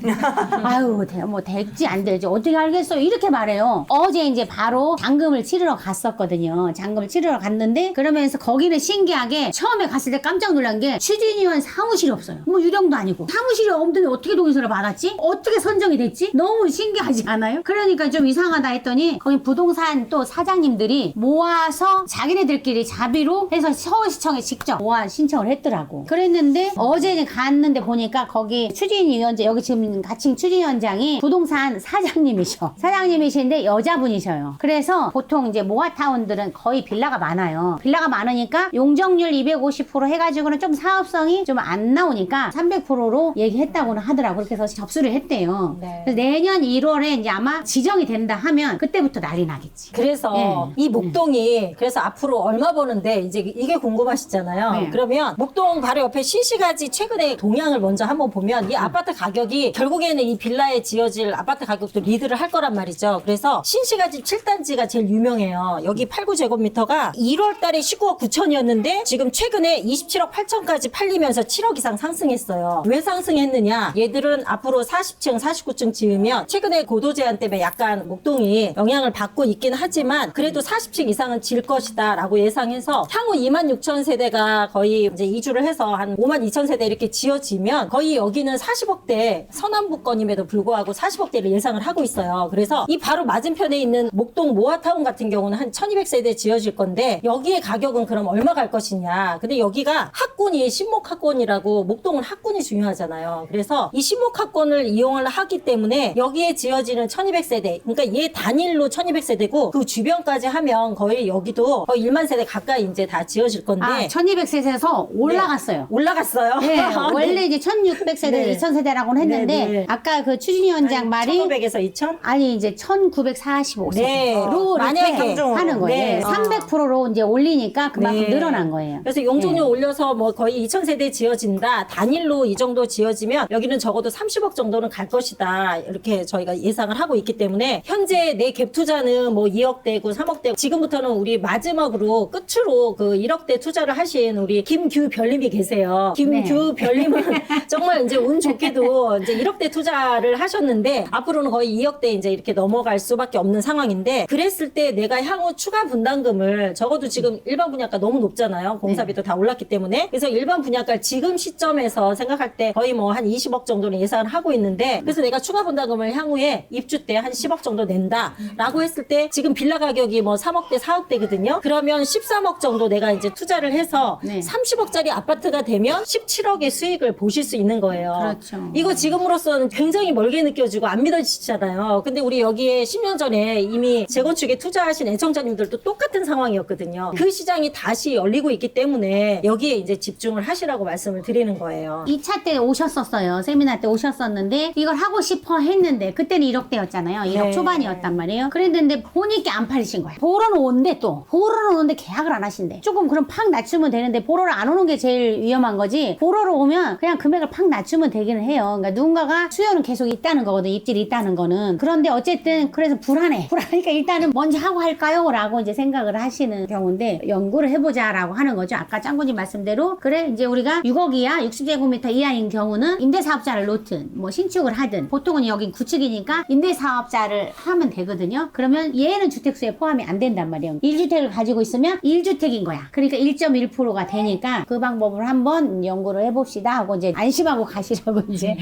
아유, 뭐 될지 안 될지 어떻게 알겠어요? 이렇게 말해요. 어제 이제 바로 잔금을 치르러 갔었거든요. 잔금을 치르러 갔는데 그러면서 거기는 신기하게 처음에 갔을 때 깜짝 놀란 게 추진위원 사무실이 없어요. 뭐 유령도 아니고 사무실이 없는데 어떻게 동의서를 받았지? 어떻게 선정이 됐지? 너무 신기하지 않아요? 그러니까 좀 이상하다 했더니 거기 부동산 또 사장님들이 모아서 자기네들끼리 자비로 해서 서울시청에 직접 모아 신청을 했더라고. 그랬는데 어제 갔는데 보니까 거기 추진위원장 여기 지금 같이 추진위원장이 부동산 사장님이셔. 사장님이신데 여자분이셔요. 그래서 보통 이제 모아타운들은 거의 빌라가 많아요. 빌라가 많으니까 용적률 250% 해가지고는 좀 사업성이 좀 안 나오니까 300%로 얘기했다고는 하더라고. 그렇게 해서 접수를 했대요. 네. 그래서 내년 1월에 이제 아마 지정이 된다 하면 그때부터 난리 나겠지. 그래서 예. 이 목동이 그래서 앞으로 얼마 버는데 이제 이게 궁금하시잖아요. 네. 그러면 목동 바로 옆에 신시가지 최근에 동향을 먼저 한번 보면 이 아파트 가격이 결국에는 이 빌라에 지어질 아파트 가격도 리드를 할 거란 말이죠. 그래서 신시가지 7단지가 제일 유명해요. 여기 89제곱미터가 1월 달에 19억 9천이었는데 지금 최근에 27억 8천까지 팔리면서 7억 이상 상승했어요. 왜 상승했느냐? 얘들은 앞으로 40층, 49층 지으면 최근에 고도 제한 때문에 약간 목동이 영향을 받고 있긴 하지만 그래도 40층 이상은 질 것이다 라고 예상해서 향후 2만 6천 세대가 거의 이제 이주를 해서 한 5만 2천 세대 이렇게 지어지면 거의 여기는 40억대 서남부권임에도 불구하고 40억대를 예상을 하고 있어요. 그래서 이 바로 맞은편에 있는 목동 모아타운 같은 경우는 한 1200세대 지어질 건데 여기에 가격은 그럼 얼마 갈 것이냐. 근데 여기가 학군이 신목학군이라고 목동은 학군이 중요하잖아요. 그래서 이 신목학군을 이용을 하기 때문에 여기에 지어지는 1200세대 그러니까 얘 단일로 1200세대고 그 주변까지 하면 거의 여기도 거의 1만 세대 가까이 이제 다 지어질 건데 아, 1200세대에서 올라갔어요. 올라갔어요. 네, 원래 이제 1600세대, 네. 2000세대라고는 했는데, 네, 네. 아까 그 추진위원장 말이, 1500에서 2000? 아니, 이제 1945세대로 네. 만약에 이렇게 하는 거예요. 네. 300%로 이제 올리니까 그만큼 네. 늘어난 거예요. 그래서 용적률 네. 올려서 뭐 거의 2000세대 지어진다. 단일로 이 정도 지어지면 여기는 적어도 30억 정도는 갈 것이다. 이렇게 저희가 예상을 하고 있기 때문에 현재 내 갭 투자는 뭐 2억대고 3억대고 지금부터는 우리 마지막으로 끝으로 그 1억대 투자를 하신 우리 김규 별님이 계세요. 김규 별님은 정말 이제 운 좋게도 이제 1억대 투자를 하셨는데 앞으로는 거의 2억대 이제 이렇게 넘어갈 수밖에 없는 상황인데 그랬을 때 내가 향후 추가 분담금을 적어도 지금 일반 분양가 너무 높잖아요. 공사비도 다 올랐기 때문에 그래서 일반 분양가 지금 시점에서 생각할 때 거의 뭐 한 20억 정도는 예상을 하고 있는데 그래서 내가 추가 분담금을 향후에 입주 때 한 10억 정도 낸다라고 했을 때 지금 빌라 가격이 뭐 3억대 4억대거든요. 그러면 13억 정도 내가 이제 투자를 해서 네. 30억짜리 아파트가 되면 17억의 수익을 보실 수 있는 거예요. 그렇죠. 이거 지금으로서는 굉장히 멀게 느껴지고 안 믿어지잖아요. 근데 우리 여기에 10년 전에 이미 재건축에 투자하신 애청자님들도 똑같은 상황이었거든요. 그 시장이 다시 열리고 있기 때문에 여기에 이제 집중을 하시라고 말씀을 드리는 거예요. 2차 때 오셨었어요. 세미나 때 오셨었는데 이걸 하고 싶어 했는데 그때는 1억대였잖아요. 1억 네. 초반이었단 말이에요. 그랬는데 보니까 안 팔리신 거예요. 보러는 온대 또. 보러는 오는데 계약을 안 하신대. 조금 그럼 팍 낮추면 되는데 보러를 안 오는 게 제일 위험한 거지. 보러를 오면 그냥 금액을 팍 낮추면 되기는 해요. 그러니까 누군가가 수요는 계속 있다는 거거든. 입질이 있다는 거는. 그런데 어쨌든 그래서 불안해. 불안하니까 일단은 먼저 하고 할까요? 라고 이제 생각을 하시는 경우인데 연구를 해보자 라고 하는 거죠. 아까 짱구님 말씀대로 그래 이제 우리가 6억 이하 60제곱미터 이하인 경우는 임대사업자를 놓든 뭐 신축을 하든 보통은 여긴 구축이니까 임대사업자를 하면 되거든요. 그러면 얘는 주택수에 포함이 안 된단 말이에요. 1주택을 가지고 있으면 1주택인 거야. 그러니까 1.1%가 되니까 그 방법을 한번 연구를 해봅시다 하고 이제 안심하고 가시라고 이제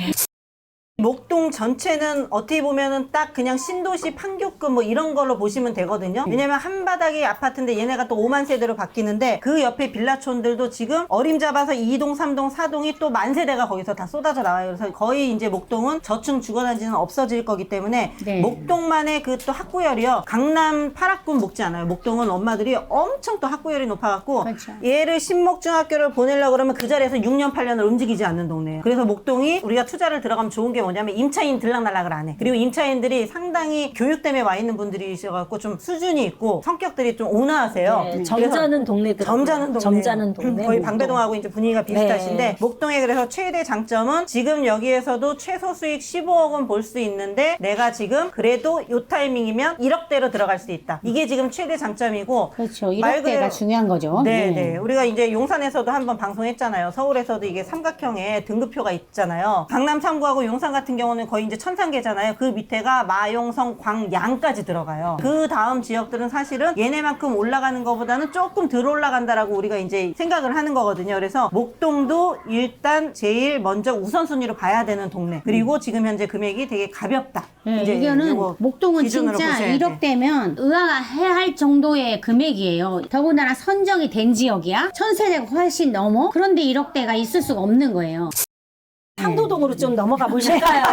목동 전체는 어떻게 보면은 딱 그냥 신도시 판교급 뭐 이런 걸로 보시면 되거든요. 왜냐면 한 바닥이 아파트인데 얘네가 또 5만 세대로 바뀌는데 그 옆에 빌라촌들도 지금 어림잡아서 2동, 3동, 4동이 또 만 세대가 거기서 다 쏟아져 나와요. 그래서 거의 이제 목동은 저층 주거단지는 없어질 거기 때문에 네. 목동만의 그 또 학구열이요. 강남 8학군 먹지 않아요. 목동은 엄마들이 엄청 또 학구열이 높아갖고 그렇죠. 얘를 신목중학교를 보내려고 그러면 그 자리에서 6년, 8년을 움직이지 않는 동네예요. 그래서 목동이 우리가 투자를 들어가면 좋은 게 뭐냐면 임차인 들락날락을 안 해. 그리고 임차인들이 상당히 교육 때문에 와 있는 분들이셔갖고 좀 수준이 있고 성격들이 좀 온화하세요. 네, 점잖은 동네들. 점잖은 동네. 점잖은 동네. 거의 목동. 방배동하고 이제 분위기가 비슷하신데 네. 목동의 그래서 최대 장점은 지금 여기에서도 최소 수익 15억은 볼 수 있는데 내가 지금 그래도 요 타이밍이면 1억대로 들어갈 수 있다. 이게 지금 최대 장점이고 그렇죠. 말 1억대가 그대로- 중요한 거죠. 네. 우리가 이제 용산에서도 한번 방송했잖아요. 서울에서도 이게 삼각형의 등급표가 있잖아요. 강남 3구하고 용산 같은 경우는 거의 이제 천상계잖아요. 그 밑에가 마용성, 광양까지 들어가요. 그 다음 지역들은 사실은 얘네만큼 올라가는 것보다는 조금 덜 올라간다라고 우리가 이제 생각을 하는 거거든요. 그래서 목동도 일단 제일 먼저 우선순위로 봐야 되는 동네. 그리고 지금 현재 금액이 되게 가볍다. 네, 이제 이거는 요거 목동은 기준으로 진짜 보셔야 돼. 1억대면 의아해야 할 정도의 금액이에요. 더군다나 선정이 된 지역이야. 1000세대가 훨씬 넘어. 그런데 1억대가 있을 수가 없는 거예요. 상도동으로 좀 넘어가 보실까요?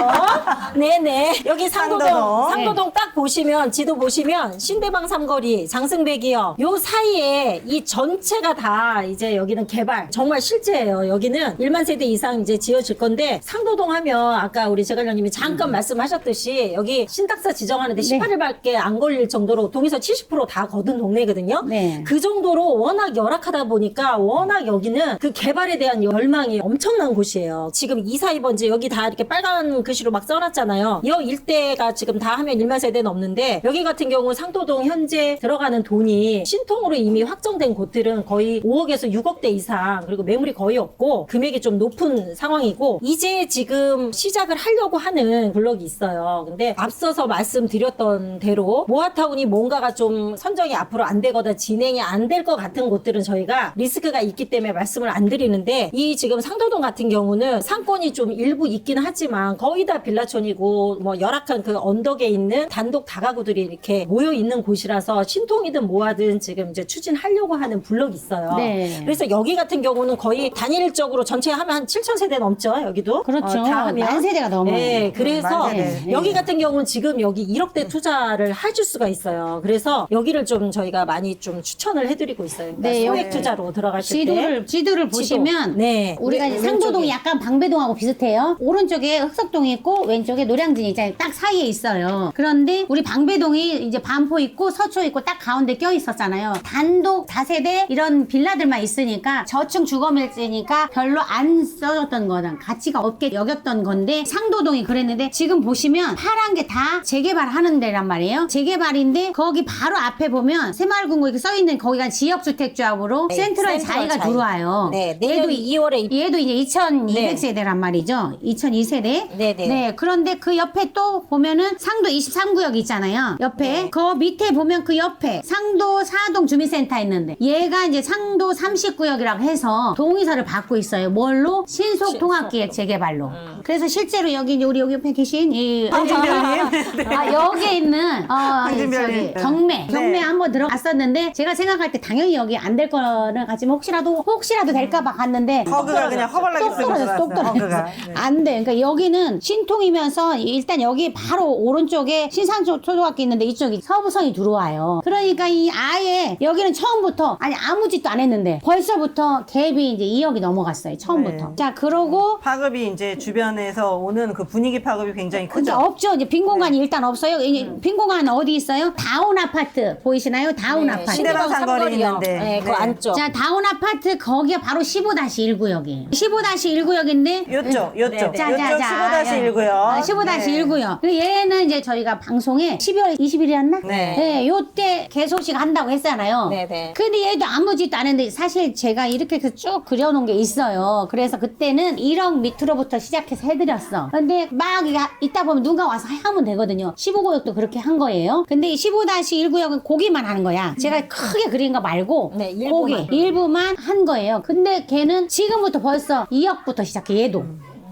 네네. 여기 상도동 딱 보시면, 지도 보시면, 신대방 삼거리, 장승배기역, 요 사이에 이 전체가 다 이제 여기는 개발, 정말 실제예요. 여기는 1만 세대 이상 이제 지어질 건데, 상도동 하면 아까 우리 제갈량님이 잠깐 말씀하셨듯이, 여기 신탁사 지정하는데 18일밖에 안 걸릴 정도로 동의서 70% 다 거둔 동네거든요. 네. 그 정도로 워낙 열악하다 보니까 워낙 여기는 그 개발에 대한 열망이 엄청난 곳이에요. 지금 242번지 여기 다 이렇게 빨간 글씨로 막 써놨잖아요. 이 일대가 지금 다 하면 1만 세대 넘는데 여기 같은 경우 상도동 현재 들어가는 돈이 신통으로 이미 확정된 곳들은 거의 5억에서 6억대 이상, 그리고 매물이 거의 없고 금액이 좀 높은 상황이고, 이제 지금 시작을 하려고 하는 블록이 있어요. 근데 앞서서 말씀드렸던 대로 모아타운이 뭔가가 좀 선정이 앞으로 안 되거나 진행이 안 될 것 같은 곳들은 저희가 리스크가 있기 때문에 말씀을 안 드리는데, 이 지금 상도동 같은 경우는 상권이 좀 일부 있긴 하지만 거의 다 빌라촌이고 뭐 열악한 그 언덕에 있는 단독 다가구들이 이렇게 모여 있는 곳이라서 신통이든 뭐하든 지금 이제 추진하려고 하는 블록이 있어요. 네. 그래서 여기 같은 경우는 거의 단일적으로 전체 하면 한 7,000세대 넘죠. 여기도. 그렇죠. 다 하면. 만 세대가 넘어요. 네, 그래서 만 세대. 여기 같은 경우는 지금 여기 1억대 투자를 해줄 수가 있어요. 그래서 여기를 좀 저희가 많이 좀 추천을 해드리고 있어요. 그러니까 네, 소액 여기 투자로 들어가실 때. 지도를 보시면 네. 우리가 이제 상도동이 약간 방배동하고 비슷해요. 오른쪽에 흑석동이 있고 왼쪽에 노량진이 있잖아요. 딱 사이에 있어요. 그런데 우리 방배동이 이제 반포 있고 서초 있고 딱 가운데 껴 있었잖아요. 단독 다세대 이런 빌라들만 있으니까 저층 주거밀지니까 별로 안 써졌던 거는 가치가 없게 여겼던 건데, 상도동이 그랬는데 지금 보시면 파란 게 다 재개발하는 데란 말이에요. 재개발인데 거기 바로 앞에 보면 새마을금고 이렇게 써있는 거기가 지역주택조합으로 네, 센트럴 센트럴 자이가 자이. 들어와요. 네, 내년 2월에 얘도 이제 2200세대란 말이죠. 2002세대. 네네. 그런데 그 옆에 또 보면은 상도 23구역 있잖아요. 옆에. 그 밑에 보면 그 옆에 상도 4동 주민센터 있는데, 얘가 이제 상도 30구역이라고 해서 동의서를 받고 있어요. 뭘로? 신속통합기획 재개발로. 그래서 실제로 여기 이제 우리 여기 옆에 계신 이 황진별님. 여기에 있는 황진별님. 경매 네. 한번 들어갔었는데, 제가 생각할 때 당연히 여기 안 될 거는 같지만 혹시라도 될까봐 갔는데 허그가 그냥 허벌나게 똑 쓰고 떨어졌어. 똑 들어갔어요. 떨어졌어. 허그가. 네. 안 돼. 그러니까 여기는 신통이면서 일단 여기 바로 오른쪽에 신산초등학교 있는데 이쪽이 서부성이 들어와요. 그러니까 이 아예 여기는 처음부터 아무 짓도 안 했는데 벌써부터 갭이 이제 2억이 넘어갔어요. 처음부터. 네. 자, 그러고 파급이 이제 주변에서 오는 그 분위기 파급이 굉장히 이제 크죠. 없죠. 이제 빈 공간이 일단 없어요. 이제 빈 공간은 어디 있어요? 다운 아파트 보이시나요? 다운 아파트. 신대방 상거리 있는데. 네, 그 네. 안쪽. 자, 다운 아파트 거기가 바로 15-1구역이에요. 15-1구역인데 요쪽. 요쪽 자, 자, 자. 15-1구요. 15-1구요. 얘는 이제 저희가 방송에 12월 20일이었나? 네. 요때 개소식 한다고 했잖아요. 네네. 근데 얘도 아무 짓도 안 했는데, 사실 제가 이렇게 해서 쭉 그려놓은 게 있어요. 그래서 그때는 1억 밑으로부터 시작해서 해드렸어. 근데 막 있다 보면 누가 와서 하면 되거든요. 15구역도 그렇게 한 거예요. 근데 이 15-1구역은 고기만 하는 거야. 제가 크게 그린 거 말고 네, 일부만. 일부만 한 거예요. 근데 걔는 지금부터 벌써 2억부터 시작해. 얘도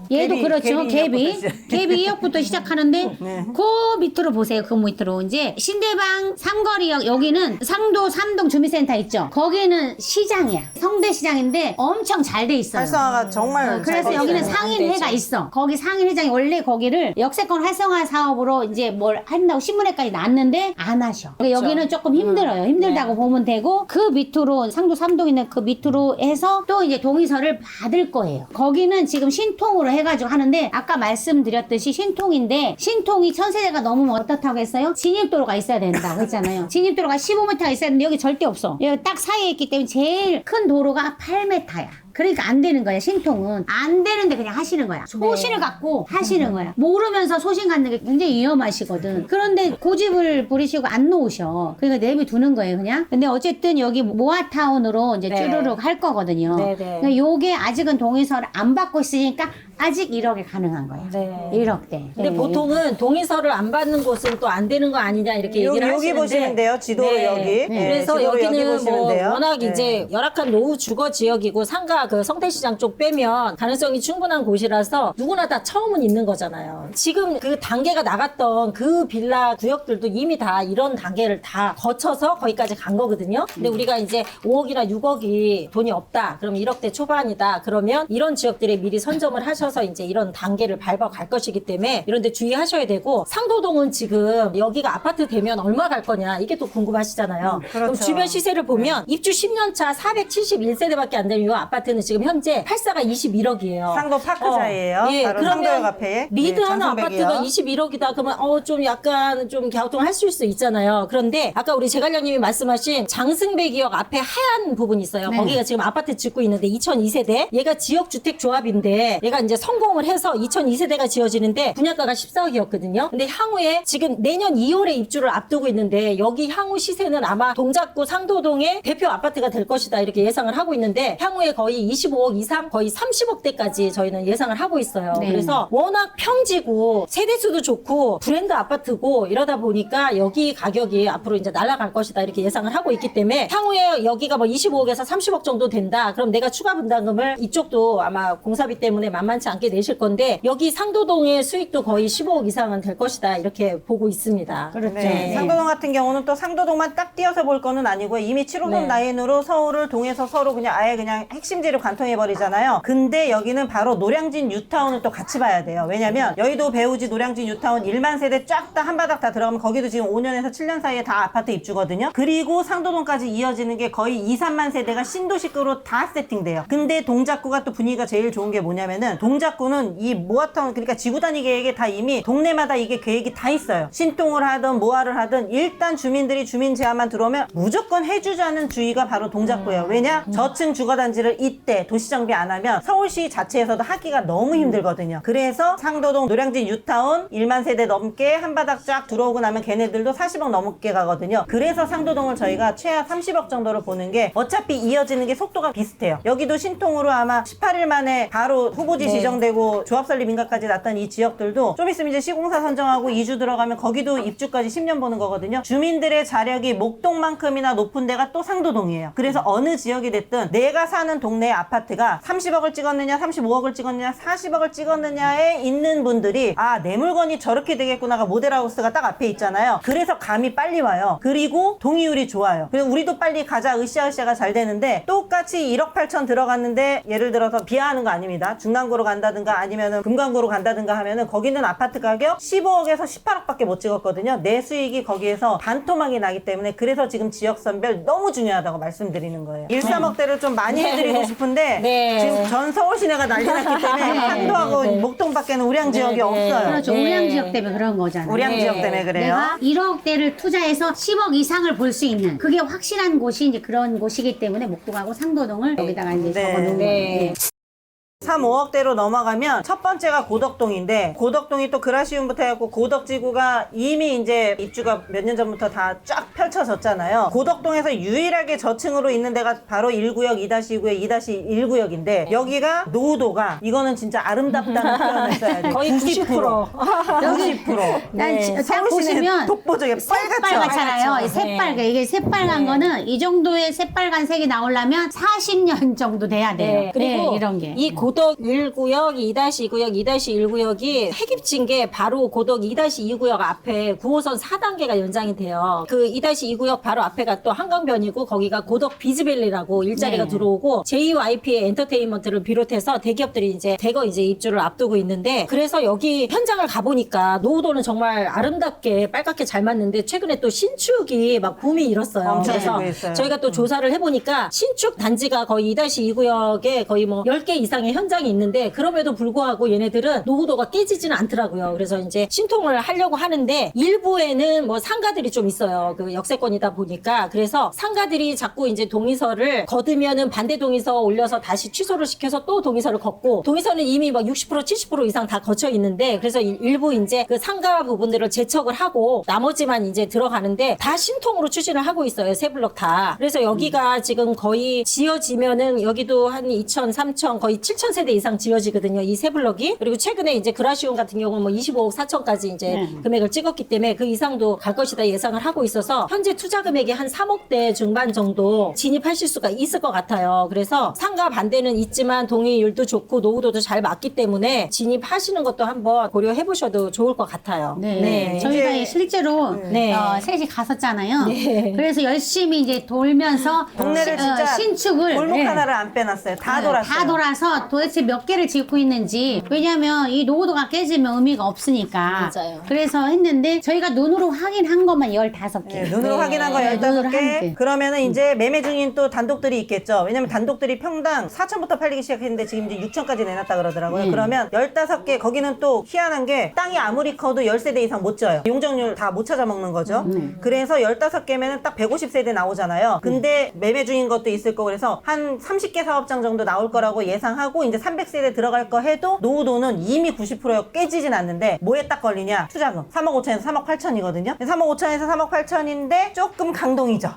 갭이, 그렇죠. 갭이 갭이 2억부터 시작하는데 네. 그 밑으로 보세요. 그 밑으로 이제 신대방 삼거리역, 여기는 상도 3동 주민센터 있죠. 거기는 시장이야. 성대시장인데 엄청 잘 돼 있어요. 활성화가 정말 그래서 잘 여기는 됐어요. 상인회가 있어. 거기 상인회장이 원래 거기를 역세권 활성화 사업으로 이제 뭘 한다고 신문에까지 났는데 안 하셔. 그러니까 여기는 조금 힘들어요. 힘들다고 보면 되고, 그 밑으로 상도 3동 있는 그 밑으로 해서 또 이제 동의서를 받을 거예요. 거기는 지금 신통으로 해가지고 하는데, 아까 말씀드렸듯이 신통인데, 신통이 1000세대가 넘으면 어떻다고 했어요? 진입도로가 있어야 된다고 했잖아요. 진입도로가 15m가 있어야 되는데 여기 절대 없어. 여기 딱 사이에 있기 때문에 제일 큰 도로가 8m야. 그러니까 안 되는 거야. 신통은 안 되는데 그냥 하시는 거야. 소신을 갖고 하시는 거야. 모르면서 소신 갖는 게 굉장히 위험하시거든. 그런데 고집을 부리시고 안 놓으셔. 그러니까 내비두는 거예요, 그냥. 근데 어쨌든 여기 모아타운으로 이제 네. 쭈르륵 할 거거든요. 네네. 그러니까 요게 아직은 동의서를 안 받고 있으니까 아직 1억에 가능한 거야. 네. 1억대. 근데 보통은 동의서를 안 받는 곳은 또 안 되는 거 아니냐 이렇게 얘기를 여기 하시는데, 보시면 돼요. 지도로 여기. 네, 그래서 지도로 여기 여기는 보시면 뭐 돼요. 워낙 네. 이제 열악한 노후 주거 지역이고 상가 그 성태시장 쪽 빼면 가능성이 충분한 곳이라서 누구나 다 처음은 있는 거잖아요. 지금 그 단계가 나갔던 그 빌라 구역들도 이미 다 이런 단계를 다 거쳐서 거기까지 간 거거든요. 근데 우리가 이제 5억이나 6억이 돈이 없다. 그럼 1억대 초반이다. 그러면 이런 지역들에 미리 선점을 하셔서 이제 이런 단계를 밟아갈 것이기 때문에 이런 데 주의하셔야 되고, 상도동은 지금 여기가 아파트 되면 얼마 갈 거냐 이게 또 궁금하시잖아요. 그럼 그렇죠. 주변 시세를 보면 입주 10년 차 471세대밖에 안 되는 이 아파트는 지금 현재 팔사가 21억이에요. 상도 파크자예요. 예, 바로 상도역 그러면 앞에. 리드 네, 하나 장성백이요. 아파트가 21억이다 그러면 좀 약간 좀 갸우뚱하실 수 있잖아요. 그런데 아까 우리 제갈량님이 말씀하신 장승백이역 앞에 하얀 부분이 있어요. 네. 거기가 지금 아파트 짓고 있는데 2002세대. 얘가 지역주택조합인데 얘가 이제 성공을 해서 2002세대가 지어지는데 분양가가 14억이었거든요. 근데 향후에 지금 내년 2월에 입주를 앞두고 있는데 여기 향후 시세는 아마 동작구 상도동의 대표 아파트가 될 것이다 이렇게 예상을 하고 있는데 향후에 거의 25억 이상 거의 30억대까지 저희는 예상을 하고 있어요. 네. 그래서 워낙 평지고 세대수도 좋고 브랜드 아파트고 이러다 보니까 여기 가격이 앞으로 이제 날아갈 것이다 이렇게 예상을 하고 있기 때문에 향후에 여기가 뭐 25억에서 30억 정도 된다. 그럼 내가 추가 분담금을 이쪽도 아마 공사비 때문에 만만치 않게 내실 건데 여기 상도동의 수익도 거의 15억 이상은 될 것이다 이렇게 보고 있습니다. 그렇죠. 네. 상도동 같은 경우는 또 상도동만 딱 띄어서 볼 거는 아니고요. 이미 7호선 네. 라인으로 서울을 동해서 서로 그냥 아예 그냥 핵심지를 관통해 버리잖아요. 근데 여기는 바로 노량진 뉴타운을 또 같이 봐야 돼요. 왜냐면 여의도 배우지 노량진 뉴타운 1만 세대 쫙 다 한 바닥 다 들어가면 거기도 지금 5년에서 7년 사이에 다 아파트 입주거든요. 그리고 상도동까지 이어지는 게 거의 2, 3만 세대가 신도시급으로 다 세팅돼요. 근데 동작구가 또 분위기가 제일 좋은 게 뭐냐면은 동작구는 이 모아타운 그러니까 지구단위 계획에 다 이미 동네마다 이게 계획이 다 있어요. 신통을 하든 모아를 하든 일단 주민들이 주민 제한만 들어오면 무조건 해주자는 주의가 바로 동작구예요. 왜냐? 저층 주거단지를 이때 도시정비 안 하면 서울시 자체에서도 하기가 너무 힘들거든요. 그래서 상도동 노량진 뉴타운 1만 세대 넘게 한 바닥 쫙 들어오고 나면 걔네들도 40억 넘게 가거든요. 그래서 상도동을 저희가 최하 30억 정도로 보는 게 어차피 이어지는 게 속도가 비슷해요. 여기도 신통으로 아마 18일 만에 바로 후보지 네. 지정되고 조합 설립 인가까지 났던 이 지역들도 좀 있으면 이제 시공사 선정하고 이주 들어가면 거기도 입주까지 10년 보는 거거든요. 주민들의 자력이 목동만큼이나 높은 데가 또 상도동이에요. 그래서 어느 지역이 됐든 내가 사는 동네 아파트가 30억을 찍었느냐 35억을 찍었느냐 40억을 찍었느냐에 있는 분들이 아 내 물건이 저렇게 되겠구나가 모델하우스가 딱 앞에 있잖아요. 그래서 감이 빨리 와요. 그리고 동의율이 좋아요. 그리고 우리도 빨리 가자 으쌰으쌰가 잘 되는데 똑같이 1억 8천 들어갔는데 예를 들어서 비하하는 거 아닙니다. 중랑구로 간다든가 아니면은 금강구로 간다든가 하면은 거기는 아파트 가격 15억에서 18억밖에 못 찍었거든요. 내 수익이 거기에서 반토막이 나기 때문에 그래서 지금 지역선별 너무 중요하다고 말씀드리는 거예요. 1, 3억대를 좀 많이 해드리고 싶은데 네. 지금 전 서울 시내가 난리 났기 때문에 상도하고 네. 목동밖에는 우량 지역이 네. 없어요. 그렇죠. 네. 우량 지역 때문에 그런 거잖아요. 우량 네. 지역 때문에 그래요. 내가 1억대를 투자해서 10억 이상을 볼 수 있는 그게 확실한 곳이 이제 그런 곳이기 때문에 목동하고 상도동을 여기다가 이제 네. 적어놓은 네. 거예요. 3, 5억대로 넘어가면 첫 번째가 고덕동인데 고덕동이 또 그라시움부터 해갖고 고덕지구가 이미 이제 입주가 몇 년 전부터 다 쫙 펼쳐졌잖아요. 고덕동에서 유일하게 저층으로 있는 데가 바로 1구역, 2-2구역, 2-1구역인데 여기가 노후도가 이거는 진짜 아름답다는 표현을 써야 돼요. 거의 90%. 90%. 딱 서울시내 보시면 독보적에 빨갛죠. 새빨갛잖아요. 빨갛죠. 새빨개. 이게 새빨간 거는 이 정도의 새빨간 색이 나오려면 40년 정도 돼야 돼요. 네. 그리고 이런 게. 이 고덕 1구역, 2-2구역, 2-1구역이 핵입진 게 바로 고덕 2-2구역 앞에 9호선 4단계가 연장이 돼요. 그 2-2구역 바로 앞에가 또 한강변이고 거기가 고덕 비즈밸리라고 일자리가 네. 들어오고 JYP의 엔터테인먼트를 비롯해서 대기업들이 이제 대거 이제 입주를 앞두고 있는데 그래서 여기 현장을 가보니까 노후도는 정말 아름답게 빨갛게 잘 맞는데 최근에 또 신축이 막 붐이 일었어요. 엄청 그래서 되고 있어요. 저희가 또 조사를 해보니까 신축 단지가 거의 2-2구역에 거의 뭐 10개 이상의 현장이 있는데 그럼에도 불구하고 얘네들은 노후도가 깨지지는 않더라고요. 그래서 이제 신통을 하려고 하는데 일부에는 뭐 상가들이 좀 있어요. 그 역세권이다 보니까 그래서 상가들이 자꾸 이제 동의서를 거두면은 반대 동의서 올려서 다시 취소를 시켜서 또 동의서를 걷고 동의서는 이미 막 60% 70% 이상 다 거쳐 있는데 그래서 일부 이제 그 상가 부분들을 제척을 하고 나머지만 이제 들어가는데 다 신통으로 추진을 하고 있어요. 세 블럭 다. 그래서 여기가 지금 거의 지어지면은 여기도 한 2천, 3천 거의 7천 3,000세대 이상 지어지거든요. 이 세 블럭이. 그리고 최근에 이제 그라시온 같은 경우는 뭐 25억 4천까지 이제 금액을 찍었기 때문에 그 이상도 갈 것이다 예상을 하고 있어서 현재 투자 금액이 한 3억대 중반 정도 진입하실 수가 있을 것 같아요. 그래서 상가 반대는 있지만 동의율도 좋고 노후도도 잘 맞기 때문에 진입하시는 것도 한번 고려해 보셔도 좋을 것 같아요. 네. 저희가 이제- 실제로 네. 셋이 갔었잖아요. 네. 그래서 열심히 이제 돌면서 동네를 진짜 신축을 골목 네. 하나를 안 빼놨어요. 다 돌았어요. 다 돌아서 도대체 몇 개를 짓고 있는지. 왜냐면 이 노후도가 깨지면 의미가 없으니까. 맞아요. 그래서 했는데 저희가 눈으로 확인한 것만 15개. 네, 눈으로 확인한 거 네, 눈으로 15개. 한 개. 그러면은 이제 매매 중인 또 단독들이 있겠죠. 왜냐면 단독들이 평당 4천부터 팔리기 시작했는데 지금 이제 6천까지 내놨다 그러더라고요. 그러면 15개, 거기는 또 희한한 게 땅이 아무리 커도 10세대 이상 못 져요. 용적률 다 못 찾아먹는 거죠. 그래서 15개면은 딱 150세대 나오잖아요. 근데 매매 중인 것도 있을 거고 그래서 한 30개 사업장 정도 나올 거라고 예상하고 이제 300세대 들어갈 거 해도 노후도는 이미 90% 깨지진 않는데 뭐에 딱 걸리냐? 투자금. 3억 5천에서 3억 8천이거든요. 3억 5천에서 3억 8천인데 조금 강동이죠.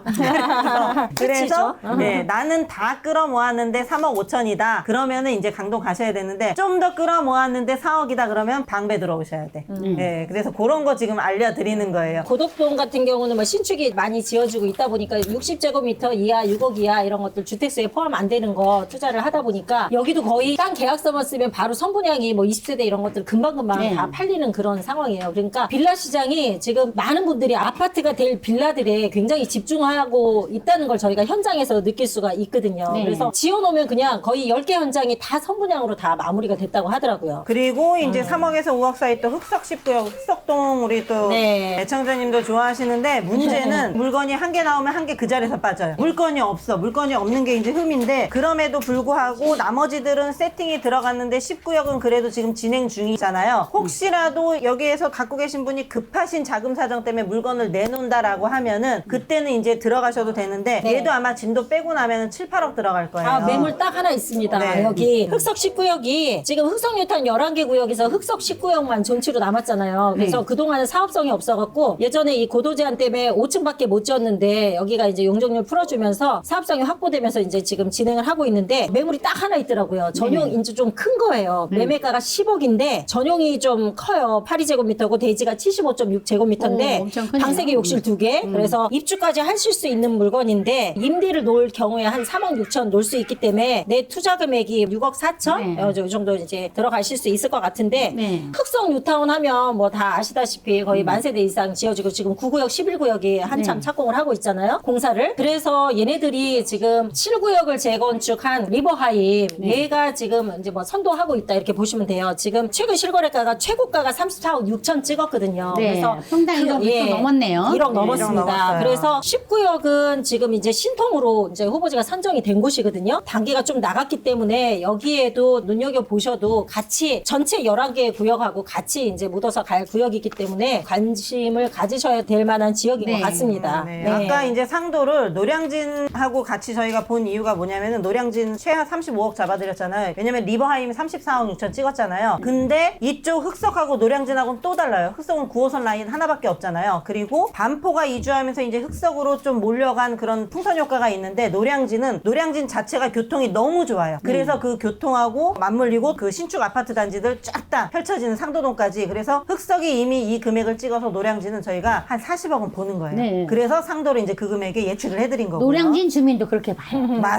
그래서 네, 나는 다 끌어모았는데 3억 5천이다. 그러면은 이제 강동 가셔야 되는데 좀 더 끌어모았는데 4억이다 그러면 방배 들어오셔야 돼. 네, 그래서 그런 거 지금 알려드리는 거예요. 고덕동 같은 경우는 뭐 신축이 많이 지어지고 있다 보니까 60제곱미터 이하, 6억 이하 이런 것들 주택수에 포함 안 되는 거 투자를 하다 보니까 여기도 거의 땅 계약서만 쓰면 바로 선분양이 뭐 20세대 이런 것들 금방금방 네. 다 팔리는 그런 상황이에요. 그러니까 빌라 시장이 지금 많은 분들이 아파트가 될 빌라들에 굉장히 집중하고 있다는 걸 저희가 현장에서 느낄 수가 있거든요. 네. 그래서 지어놓으면 그냥 거의 10개 현장이 다 선분양으로 다 마무리가 됐다고 하더라고요. 그리고 이제 3억에서 5억 사이 또 흑석 10구역, 흑석동 우리 또 네. 애청자님도 좋아하시는데 문제는 물건이 한 개 나오면 한 개 그 자리에서 빠져요. 물건이 없어. 물건이 없는 게 이제 흠인데 그럼에도 불구하고 나머지들은 세팅이 들어갔는데 19역은 그래도 지금 진행 중이잖아요. 혹시라도 여기에서 갖고 계신 분이 급하신 자금 사정 때문에 물건을 내놓는다라고 하면은 그때는 이제 들어가셔도 되는데 네. 얘도 아마 진도 빼고 나면은 7, 8억 들어갈 거예요. 아, 매물 딱 하나 있습니다. 네. 여기 흑석 10구역이 지금 흑석뉴턴 11개 구역에서 흑석 10구역만 존치로 남았잖아요. 그래서 그동안은 사업성이 없어갖고 예전에 이 고도 제한 때문에 5층밖에 못 지었는데 여기가 이제 용적률 풀어주면서 사업성이 확보되면서 이제 지금 진행을 하고 있는데 매물이 딱 하나 있더라고요. 전용 이제 좀 큰 거예요. 매매가가 10억인데 전용이 좀 커요. 82제곱미터고 대지가 75.6제곱미터인데 오, 엄청 크네요. 방세기 욕실 2개. 그래서 입주까지 하실 수 있는 물건인데 임대를 놓을 경우에 한 3억 6천 놓을 수 있기 때문에 내 투자 금액이 6억 4천 네. 이 정도 이제 들어가실 수 있을 것 같은데 네. 흑석 뉴타운 하면 뭐 다 아시다시피 거의 만세대 이상 지어지고 지금 9구역 11구역이 한참 네. 착공을 하고 있잖아요. 공사를. 그래서 얘네들이 지금 7구역을 재건축한 리버하임 얘가 지금 이제 뭐 선도하고 있다 이렇게 보시면 돼요. 지금 최근 실거래가가 최고가가 34억 6천 찍었거든요. 네. 그래서 평당 1억 넘었네요. 1억 네, 넘었습니다. 1억 넘었어요. 그래서 19역은 지금 이제 신통으로 이제 후보지가 선정이 된 곳이거든요. 단계가 좀 나갔기 때문에 여기에도 눈여겨보셔도 같이 전체 11개의 구역하고 같이 이제 묻어서 갈 구역이기 때문에 관심을 가지셔야 될 만한 지역인 네. 것 같습니다. 네. 네. 아까 이제 상도를 노량진하고 같이 저희가 본 이유가 뭐냐면은 노량진 최하 35억 잡아드렸잖아요. 왜냐면 리버하임이 34억 6천 찍었잖아요. 근데 이쪽 흑석하고 노량진하고는 또 달라요. 흑석은 9호선 라인 하나밖에 없잖아요. 그리고 반포가 이주하면서 이제 흑석으로 좀 몰려간 그런 풍선 효과가 있는데 노량진 자체가 교통이 너무 좋아요. 그래서 그 교통하고 맞물리고 그 신축 아파트 단지들 쫙 다 펼쳐지는 상도동까지. 그래서 흑석이 이미 이 금액을 찍어서 노량진은 저희가 한 40억은 보는 거예요. 네. 그래서 상도를 이제 그 금액에 예측을 해드린 거고요. 노량진 주민도 그렇게 봐요. 맞습니다.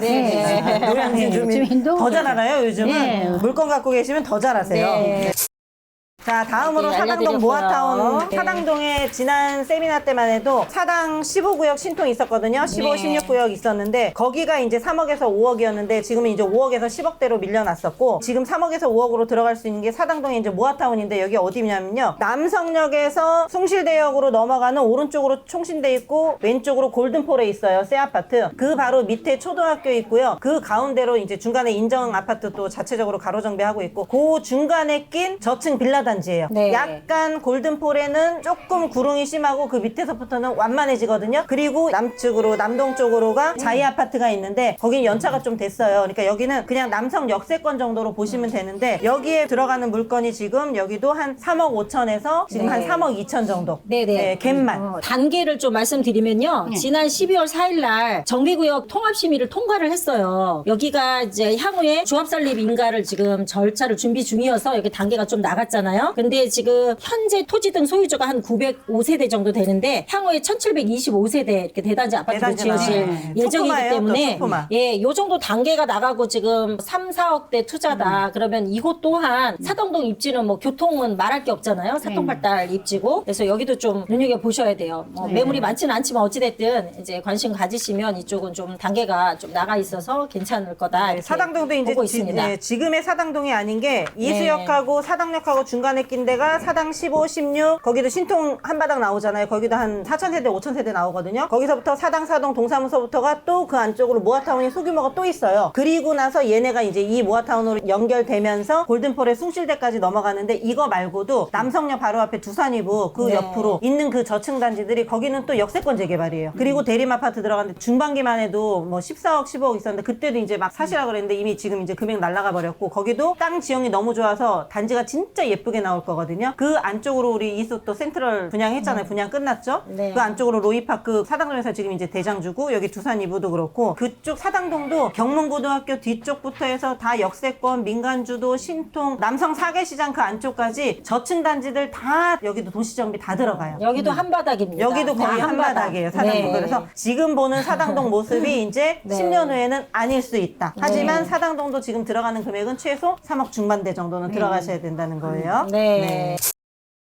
네. 노량진 주민 주민도 더 잘 알아요. 요즘은 네. 물건 갖고 계시면 더 잘 아세요. 네. 자, 다음으로 네, 사당동 알려드렸고요. 모아타운 네. 사당동에 지난 세미나 때만 해도 사당 15구역 신통 있었거든요. 15, 네. 16구역 있었는데 거기가 이제 3억에서 5억이었는데 지금은 이제 5억에서 10억대로 밀려났었고 지금 3억에서 5억으로 들어갈 수 있는 게 사당동에 이제 모아타운인데 여기 어디냐면요. 남성역에서 숭실대역으로 넘어가는 오른쪽으로 총신대 있고 왼쪽으로 골든폴에 있어요. 새 아파트. 그 바로 밑에 초등학교 있고요. 그 가운데로 이제 중간에 인정 아파트 또 자체적으로 가로 정비하고 있고 그 중간에 낀 저층 빌라 단지 단지예요. 네. 약간 골든폴에는 조금 구릉이 심하고 그 밑에서부터는 완만해지거든요. 그리고 남측으로 남동 쪽으로가 자이 아파트가 있는데 거긴 연차가 좀 됐어요. 그러니까 여기는 그냥 남성 역세권 정도로 보시면 되는데 여기에 들어가는 물건이 지금 여기도 한 3억 5천에서 지금 한 3억 2천 정도. 네네. 네, 갭만. 단계를 좀 말씀드리면요. 지난 12월 4일 날 정비구역 통합심의를 통과를 했어요. 여기가 이제 향후에 조합설립 인가를 지금 절차를 준비 중이어서 여기 단계가 좀 나갔잖아요. 근데 지금 현재 토지 등 소유주가 한 905세대 정도 되는데 향후에 1725세대 이렇게 대단지 아파트를 대단지 지어질 나와요. 예정이기 초토마예요, 또 때문에 초토마. 예, 요 정도 단계가 나가고 지금 3, 4억대 투자다. 그러면 이곳 또한 사당동 입지는 뭐 교통은 말할 게 없잖아요. 사통팔달 입지고. 그래서 여기도 좀 눈여겨 보셔야 돼요. 뭐 매물이 많지는 않지만 어찌됐든 이제 관심 가지시면 이쪽은 좀 단계가 좀 나가 있어서 괜찮을 거다. 이렇게 사당동도 이제 보고 있습니다. 네, 지금의 사당동이 아닌 게 이수역하고 사당역하고 중간에 낀 데가 사당 15, 16 거기도 신통 한바닥 나오잖아요. 거기도 한 4,000세대, 5,000세대 나오거든요. 거기서부터 사당, 사동, 동사무소부터가 또 그 안쪽으로 모아타운이 소규모가 또 있어요. 그리고 나서 얘네가 이제 이 모아타운으로 연결되면서 골든폴의 숭실대까지 넘어가는데 이거 말고도 남성역 바로 앞에 두산이부 그 네. 옆으로 있는 그 저층 단지들이 거기는 또 역세권 재개발이에요. 그리고 대림아파트 들어갔는데 중반기만 해도 뭐 14억, 15억 있었는데 그때도 이제 막 사시라 그랬는데 이미 지금 이제 금액 날라가 버렸고 거기도 땅 지형이 너무 좋아서 단지가 진짜 예쁘게 나올 거거든요. 그 안쪽으로 우리 이수 또 센트럴 분양했잖아요. 분양 끝났죠? 네. 그 안쪽으로 로이파크 사당동에서 지금 이제 대장주고 여기 두산 이부도 그렇고 그쪽 사당동도 경문고등학교 뒤쪽부터 해서 다 역세권, 민간주도, 신통, 남성 사계시장 그 안쪽까지 저층 단지들 다 여기도 도시정비 다 들어가요. 여기도 한바닥입니다. 여기도 거의 네, 한바닥이에요, 사당동. 네. 그래서 지금 보는 사당동 모습이 이제 네. 10년 후에는 아닐 수 있다. 하지만 사당동도 지금 들어가는 금액은 최소 3억 중반대 정도는 들어가셔야 된다는 거예요. 네.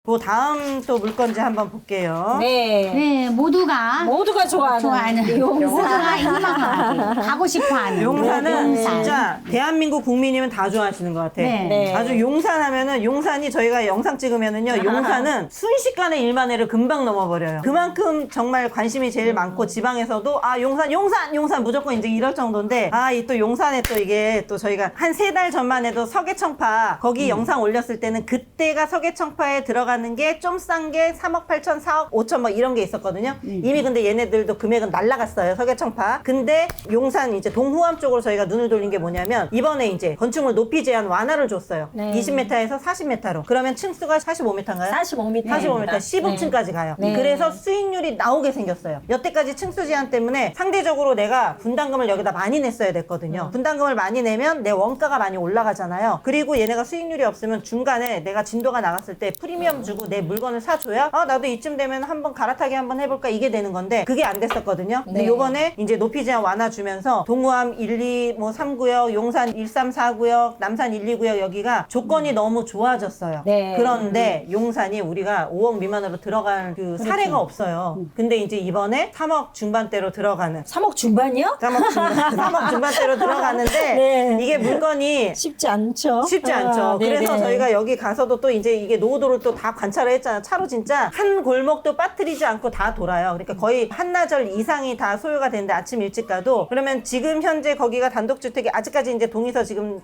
그 다음 또 물건지 한번 볼게요. 네. 네, 모두가 좋아하는 모두가 용산. 희망하게 가고 싶어하는 용산은 용산. 진짜 대한민국 국민이면 다 좋아하시는 것 같아. 네. 네. 아주 용산 하면은 용산이 저희가 영상 찍으면은요 용산은 순식간에 1만 회를 금방 넘어버려요. 그만큼 정말 관심이 제일 많고 지방에서도 아 용산 무조건 이제 이럴 정도인데 아 이 또 용산에 또 이게 또 저희가 한 3달 전만 해도 서계청파 거기 영상 올렸을 때는 그때가 서계청파에 들어가는 게 좀 싼 게 3억 8천 4억 5천 뭐 이런 게 있었거든요. 이미 근데 얘네들도 금액은 날라갔어요. 서계청파. 근데 용산 이제 동후암 쪽으로 저희가 눈을 돌린 게 뭐냐면 이번에 이제 건축물 높이 제한 완화를 줬어요. 네. 20m에서 40m로. 그러면 층수가 45m인가요? 45m. 45m, 15층까지 가요. 네. 그래서 수익률이 나오게 생겼어요. 여태까지 층수 제한 때문에 상대적으로 내가 분담금을 여기다 많이 냈어야 됐거든요. 분담금을 많이 내면 내 원가가 많이 올라가잖아요. 그리고 얘네가 수익률이 없으면 중간에 내가 진도가 나갔을 때 프리미엄 주고 내 물건을 사줘야 나도 이쯤 되면 한번 갈아타기 한번 해볼까 이게 되는 건데 그게 안 됐었거든요. 근데 네. 요번에 이제 높이 제한 완화 주면서 동호암 1, 2, 뭐 3구역, 용산 1, 3, 4구역, 남산 1, 2구역 여기가 조건이 너무 좋아졌어요. 네. 그런데 용산이 우리가 5억 미만으로 들어간 그 사례가 없어요. 근데 이제 이번에 3억 중반대로 들어가는 3억 중반이요? 3억 중반대로 들어가는데 네. 이게 물건이 쉽지 않죠. 쉽지 않죠. 네네. 그래서 저희가 여기 가서도 또 이제 이게 노후도를 또 다 관찰을 했잖아요. 차로 진짜 한 골목도 빠뜨리지 않고 다 돌아요. 그러니까 거의 한나절 이상이 다 소요가 되는데 아침 일찍 가도 그러면 지금 현재 거기가 단독주택이 아직까지 이제 동에서 지금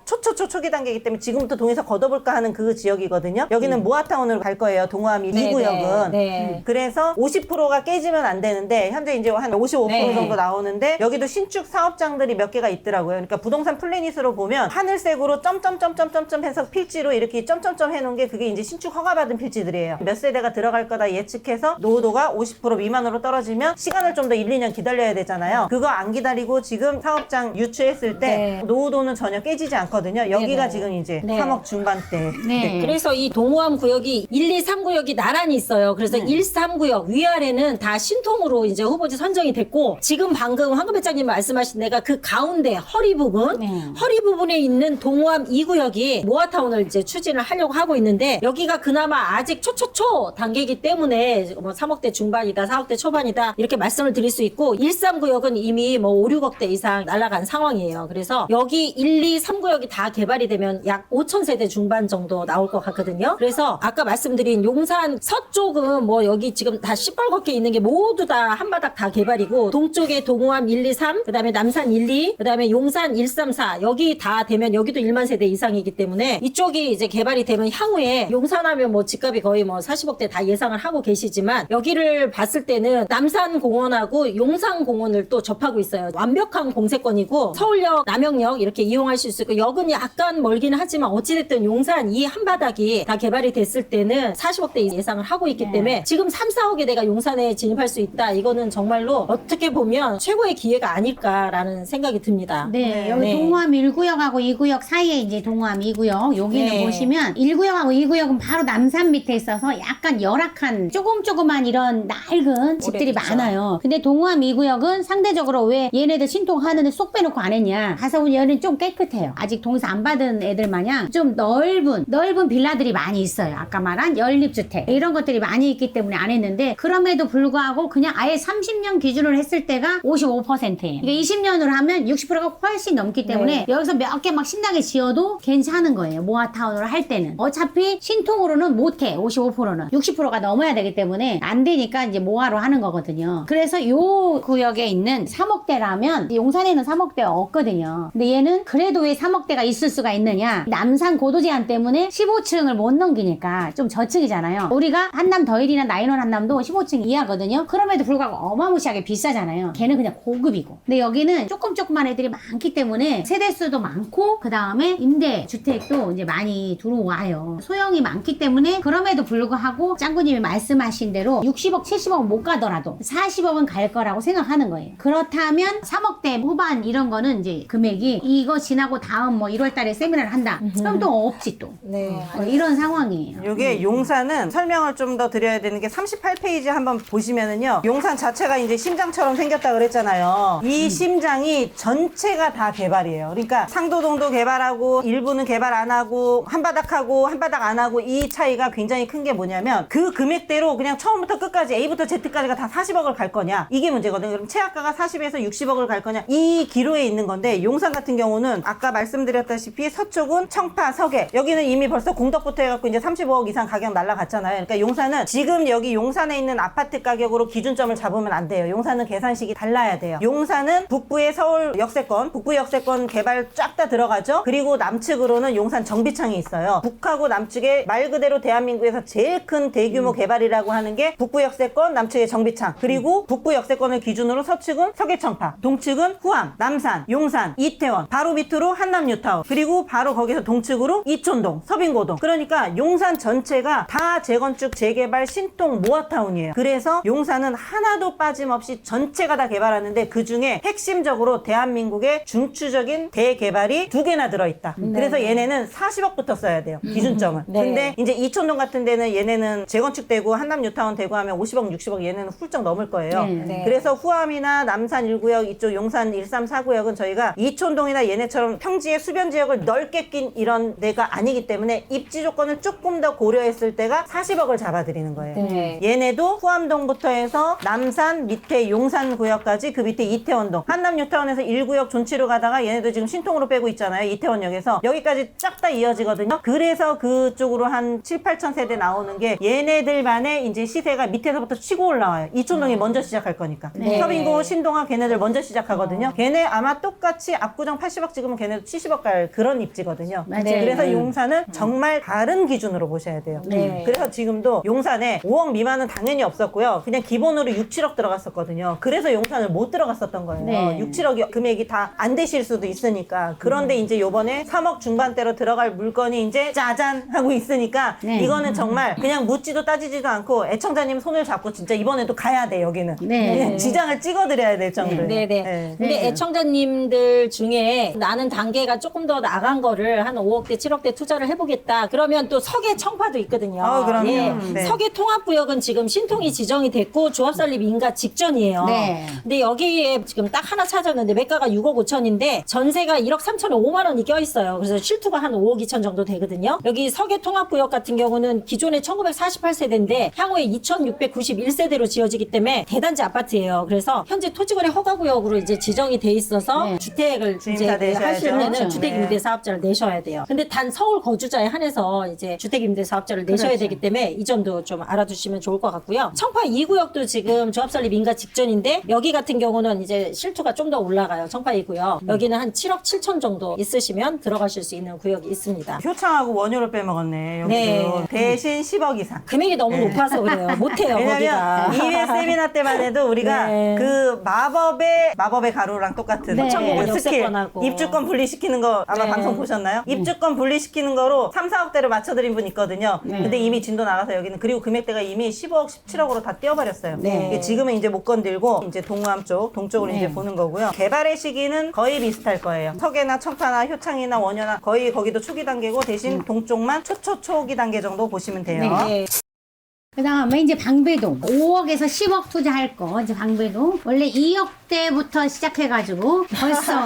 초기 단계이기 때문에 지금부터 동에서 걷어볼까 하는 그 지역이거든요. 여기는 모아타운으로 갈 거예요. 동호암 2구역은. 네. 그래서 50%가 깨지면 안 되는데 현재 이제 한 55% 네. 정도 나오는데 여기도 신축 사업장들이 몇 개가 있더라고요. 그러니까 부동산 플래닛으로 보면 하늘색으로 점점점점점 해서 필지로 이렇게 점점점 해놓은 게 그게 이제 신축 허가받은 필지들이에요. 몇 세대가 들어갈 거다 예측해서 노후도가 50% 미만으로 떨어지면 시간을 좀 더 1, 2년 기다려야 되잖아요. 그거 안 기다리고 지금 사업장 유치했을 때 네. 노후도는 전혀 깨지지 않거든요. 여기가 네네. 지금 이제 네. 3억 중반대. 네. 그래서 이 동호암 구역이 1, 2, 3구역이 나란히 있어요. 그래서 1, 3구역 위아래는 다 신통으로 이제 후보지 선정이 됐고 지금 방금 황금 회장님 말씀하신 데가 그 가운데 허리 부분 네. 허리 부분에 있는 동호암 2구역이 모아타운을 이제 추진을 하려고 하고 있는데 여기가 그나마 아직 초초초 단계이기 때문에 뭐 3억대 중반이다, 4억대 초반이다 이렇게 말씀을 드릴 수 있고 1, 3구역은 이미 뭐 5, 6억대 이상 날아간 상황이에요. 그래서 여기 1, 2, 3구역이 다 개발이 되면 약 5천 세대 중반 정도 나올 것 같거든요. 그래서 아까 말씀드린 용산 서쪽은 뭐 여기 지금 다 시뻘겋게 있는 게 모두 다 한바닥 다 개발이고 동쪽에 동호암 1, 2, 3, 그다음에 남산 1, 2, 그다음에 용산 1, 3, 4 여기 다 되면 여기도 1만 세대 이상이기 때문에 이쪽이 이제 개발이 되면 향후에 용산하면 뭐 집값이 거의 뭐 40억대 다 예상을 하고 계시지만 여기를 봤을 때는 남산공원하고 용산공원을 또 접하고 있어요. 완벽한 공세권이고 서울역, 남영역 이렇게 이용할 수 있고 역은 약간 멀긴 하지만 어찌됐든 용산 이 한바닥이 다 개발이 됐을 때는 40억대 예상을 하고 있기 때문에 지금 3, 4억에 내가 용산에 진입할 수 있다. 이거는 정말로 어떻게 보면 최고의 기회가 아닐까라는 생각이 듭니다. 네, 여기 동호암 1구역하고 2구역 사이에 이제 동호암 2구역 여기는 네. 보시면 1구역하고 2구역은 바로 남산 밑에 있어서 약간 열악한 조그만 이런 낡은 집들이 오래됐죠. 많아요. 근데 동호암 2구역은 상대적으로 왜 얘네들 신통하는데 쏙 빼놓고 안 했냐. 가서 보니 얘는 좀 깨끗해요. 아직 동사 안 받은 애들 마냥 좀 넓은 빌라들이 많이 있어요. 아까 말한 연립주택 이런 것들이 많이 있기 때문에 안 했는데 그럼에도 불구하고 그냥 아예 30년 기준으로 했을 때가 55%예요. 이게 20년으로 하면 60%가 훨씬 넘기 때문에 여기서 몇 개 막 신나게 지어도 괜찮은 거예요. 모아타운으로 할 때는. 어차피 신통으로는 못해. 55%는. 60%가 넘어야 되기 때문에 안 되니까 이제 모아로 하는 거거든요. 그래서 요 구역에 있는 3억대라면 용산에는 3억대 없거든요. 근데 얘는 그래도 왜 3억대가 있을 수가 있느냐. 남산 고도 제한 때문에 15층을 못 넘기니까 좀 저층이잖아요. 우리가 한남 더일이나 나인원 한남도 15층 이하거든요. 그럼에도 불구하고 어마무시하게 비싸잖아요. 걔는 그냥 고급이고. 근데 여기는 조그만 애들이 많기 때문에 세대수도 많고 그 다음에 임대주택도 이제 많이 들어와요. 소형이 많기 때문에 그럼에도 불구하고 짱구님이 말씀하신 대로 60억, 70억은 못 가더라도 40억은 갈 거라고 생각하는 거예요. 그렇다면 3억대 후반 이런 거는 이제 금액이 이거 지나고 다음 뭐 1월 달에 세미나를 한다. 그럼 또 없지 또. 네. 이런 상황이에요. 요게 용산은 설명을 좀 더 드려야 되는 게 38페이지 한번 보시면은요. 용산 자체가 이제 심장처럼 생겼다 그랬잖아요. 이 심장이 전체가 다 개발이에요. 그러니까 상도동도 개발하고 일부는 개발 안 하고 한바닥 하고 한바닥 안 하고 이 차이가 굉장히 큰 게 뭐냐면 그 금액대로 그냥 처음부터 끝까지 A부터 Z까지가 다 40억을 갈 거냐 이게 문제거든요. 그럼 최하가가 40에서 60억을 갈 거냐 이 기로에 있는 건데 용산 같은 경우는 아까 말씀드렸다시피 서쪽은 청파, 서계 여기는 이미 벌써 공덕부터 해갖고 이제 35억 이상 가격 날라갔잖아요. 그러니까 용산은 지금 여기 용산에 있는 아파트 가격으로 기준점을 잡으면 안 돼요. 용산은 계산식이 달라야 돼요. 용산은 북부의 서울 역세권, 북부 역세권 개발 쫙 다 들어가죠. 그리고 남측으로는 용산 정비창이 있어요. 북하고 남측에 말 그대로 대한민국에서 제일 큰 대규모 개발이라고 하는 게 북부 역세권, 남측의 정비창. 그리고 북부 역세권을 기준으로 서측은 서계청파, 동측은 후암, 남산, 용산, 이태원, 바로 밑으로 한남 뉴타운, 그리고 바로 거기서 동측으로 이촌동, 서빙고동. 그러니까 용산 전체가 다 재건축, 재개발, 신통, 모아타운이에요. 그래서 용산은 하나도 빠짐없이 전체가 다 개발하는데 그 중에 핵심적으로 대한민국의 중추적인 대개발이 2개나 들어있다. 그래서 얘네는 40억부터 써야 돼요. 기준점은. 네. 근데 이제 이촌동 같은 데는 얘네는 재건축되고 한남 뉴타운 되고 하면 50억, 60억 얘네는 훌쩍 넘을 거예요. 네. 그래서 후암이나 남산 1구역 이쪽 용산 1, 3, 4구역은 저희가 이촌동이나 얘네처럼 평지의 수변 지역을 넓게 낀 이런 데가 아니기 때문에 입지 조건을 조금 더 고려했을 때가 40억을 잡아드리는 거예요. 네. 얘네도 후암동부터 해서 남산 밑에 용산 구역까지 그 밑에 이태원동 한남 뉴타운에서 1구역 존치로 가다가 얘네도 지금 신통으로 빼고 있잖아요. 이태원역에서 여기까지 쫙 다 이어지거든요. 그래서 그쪽으로 한 7, 8천 세대 나오는 게 얘네들만의 이제 시세가 밑에서부터 치고 올라와요. 이촌동이 먼저 시작할 거니까. 네. 서빙고, 신동아 걔네들 먼저 시작하거든요. 걔네 아마 똑같이 압구정 80억 찍으면 걔네도 70억 갈 그런 입지거든요. 맞아요. 그래서 용산은 정말 다른 기준으로 보셔야 돼요. 네. 그래서 지금도 용산에 5억 미만은 당연히 없었고요. 그냥 기본으로 6, 7억 들어갔었거든요. 그래서 용산을 못 들어갔었던 거예요. 네. 6, 7억 금액이 다 안 되실 수도 있으니까. 그런데 이제 요번에 3억 중반대로 들어갈 물건이 이제 짜잔 하고 있으니까 네. 이거는 정말 그냥 묻지도 따지지도 않고 애청자님 손을 잡고 진짜 이번에도 가야 돼 여기는. 네. 그냥 지장을 찍어드려야 될 정도로. 네네. 네. 근데 네. 애청자님들 중에 나는 단계가 조금 더 나간 거를 한 5억대, 7억대 투자를 해보겠다. 그러면 또 서계 청파도 있거든요. 그럼요. 예. 네. 서계 통합구역은 지금 신통이 지정이 됐고 조합설립 인가 직전이에요. 네. 근데 여기에 지금 딱 하나 찾았는데 매가가 6억 5천인데 전세가 1억 3천에 5만 원이 껴있어요. 그래서 실투가 한 5억 2천 정도 되거든요. 여기 서계 통합구역 같은 경우는 아파트는 기존에 1948세대인데 향후에 2691세대로 지어지기 때문에 대단지 아파트예요. 그래서 현재 토지거래 허가구역으로 이제 지정이 돼 있어서 네. 주택을 주임사 이제 내셔야죠. 하시려면 그렇죠. 주택임대사업자를 내셔야 돼요. 근데 단 서울 거주자에 한해서 이제 주택임대사업자를 내셔야 그렇죠. 되기 때문에 이 점도 좀 알아두시면 좋을 것 같고요. 청파 2구역도 지금 조합 설립 인가 직전인데 여기 같은 경우는 이제 실투가 좀 더 올라가요. 청파 2구역. 여기는 한 7억 7천 정도 있으시면 들어가실 수 있는 구역이 있습니다. 효창하고 원효를 빼먹었네. 여기도. 네. 대신 10억 이상. 금액이 너무 높아서 그래요. 못해요, 왜냐면 거기가. 2회 세미나 때만 해도 우리가 네. 그 마법의 가루랑 똑같은 네. 청구권 그 스킬 역세권하고. 입주권 분리시키는 거 아마 네. 방송 보셨나요? 입주권 분리시키는 거로 3, 4억대로 맞춰드린 분 있거든요. 근데 이미 진도 나가서 여기는 그리고 금액대가 이미 15억, 17억으로 다 띄워버렸어요. 네. 지금은 이제 못 건들고 이제 동암 쪽, 동쪽으로 이제 보는 거고요. 개발의 시기는 거의 비슷할 거예요. 석해나 청파나 효창이나 원효나 거의 거기도 초기 단계고 대신 동쪽만 초기 단계 정도 보시면 돼요. 네. 그 다음에 이제 방배동 5억에서 10억 투자할 거 이제 방배동 원래 2억대부터 시작해가지고 벌써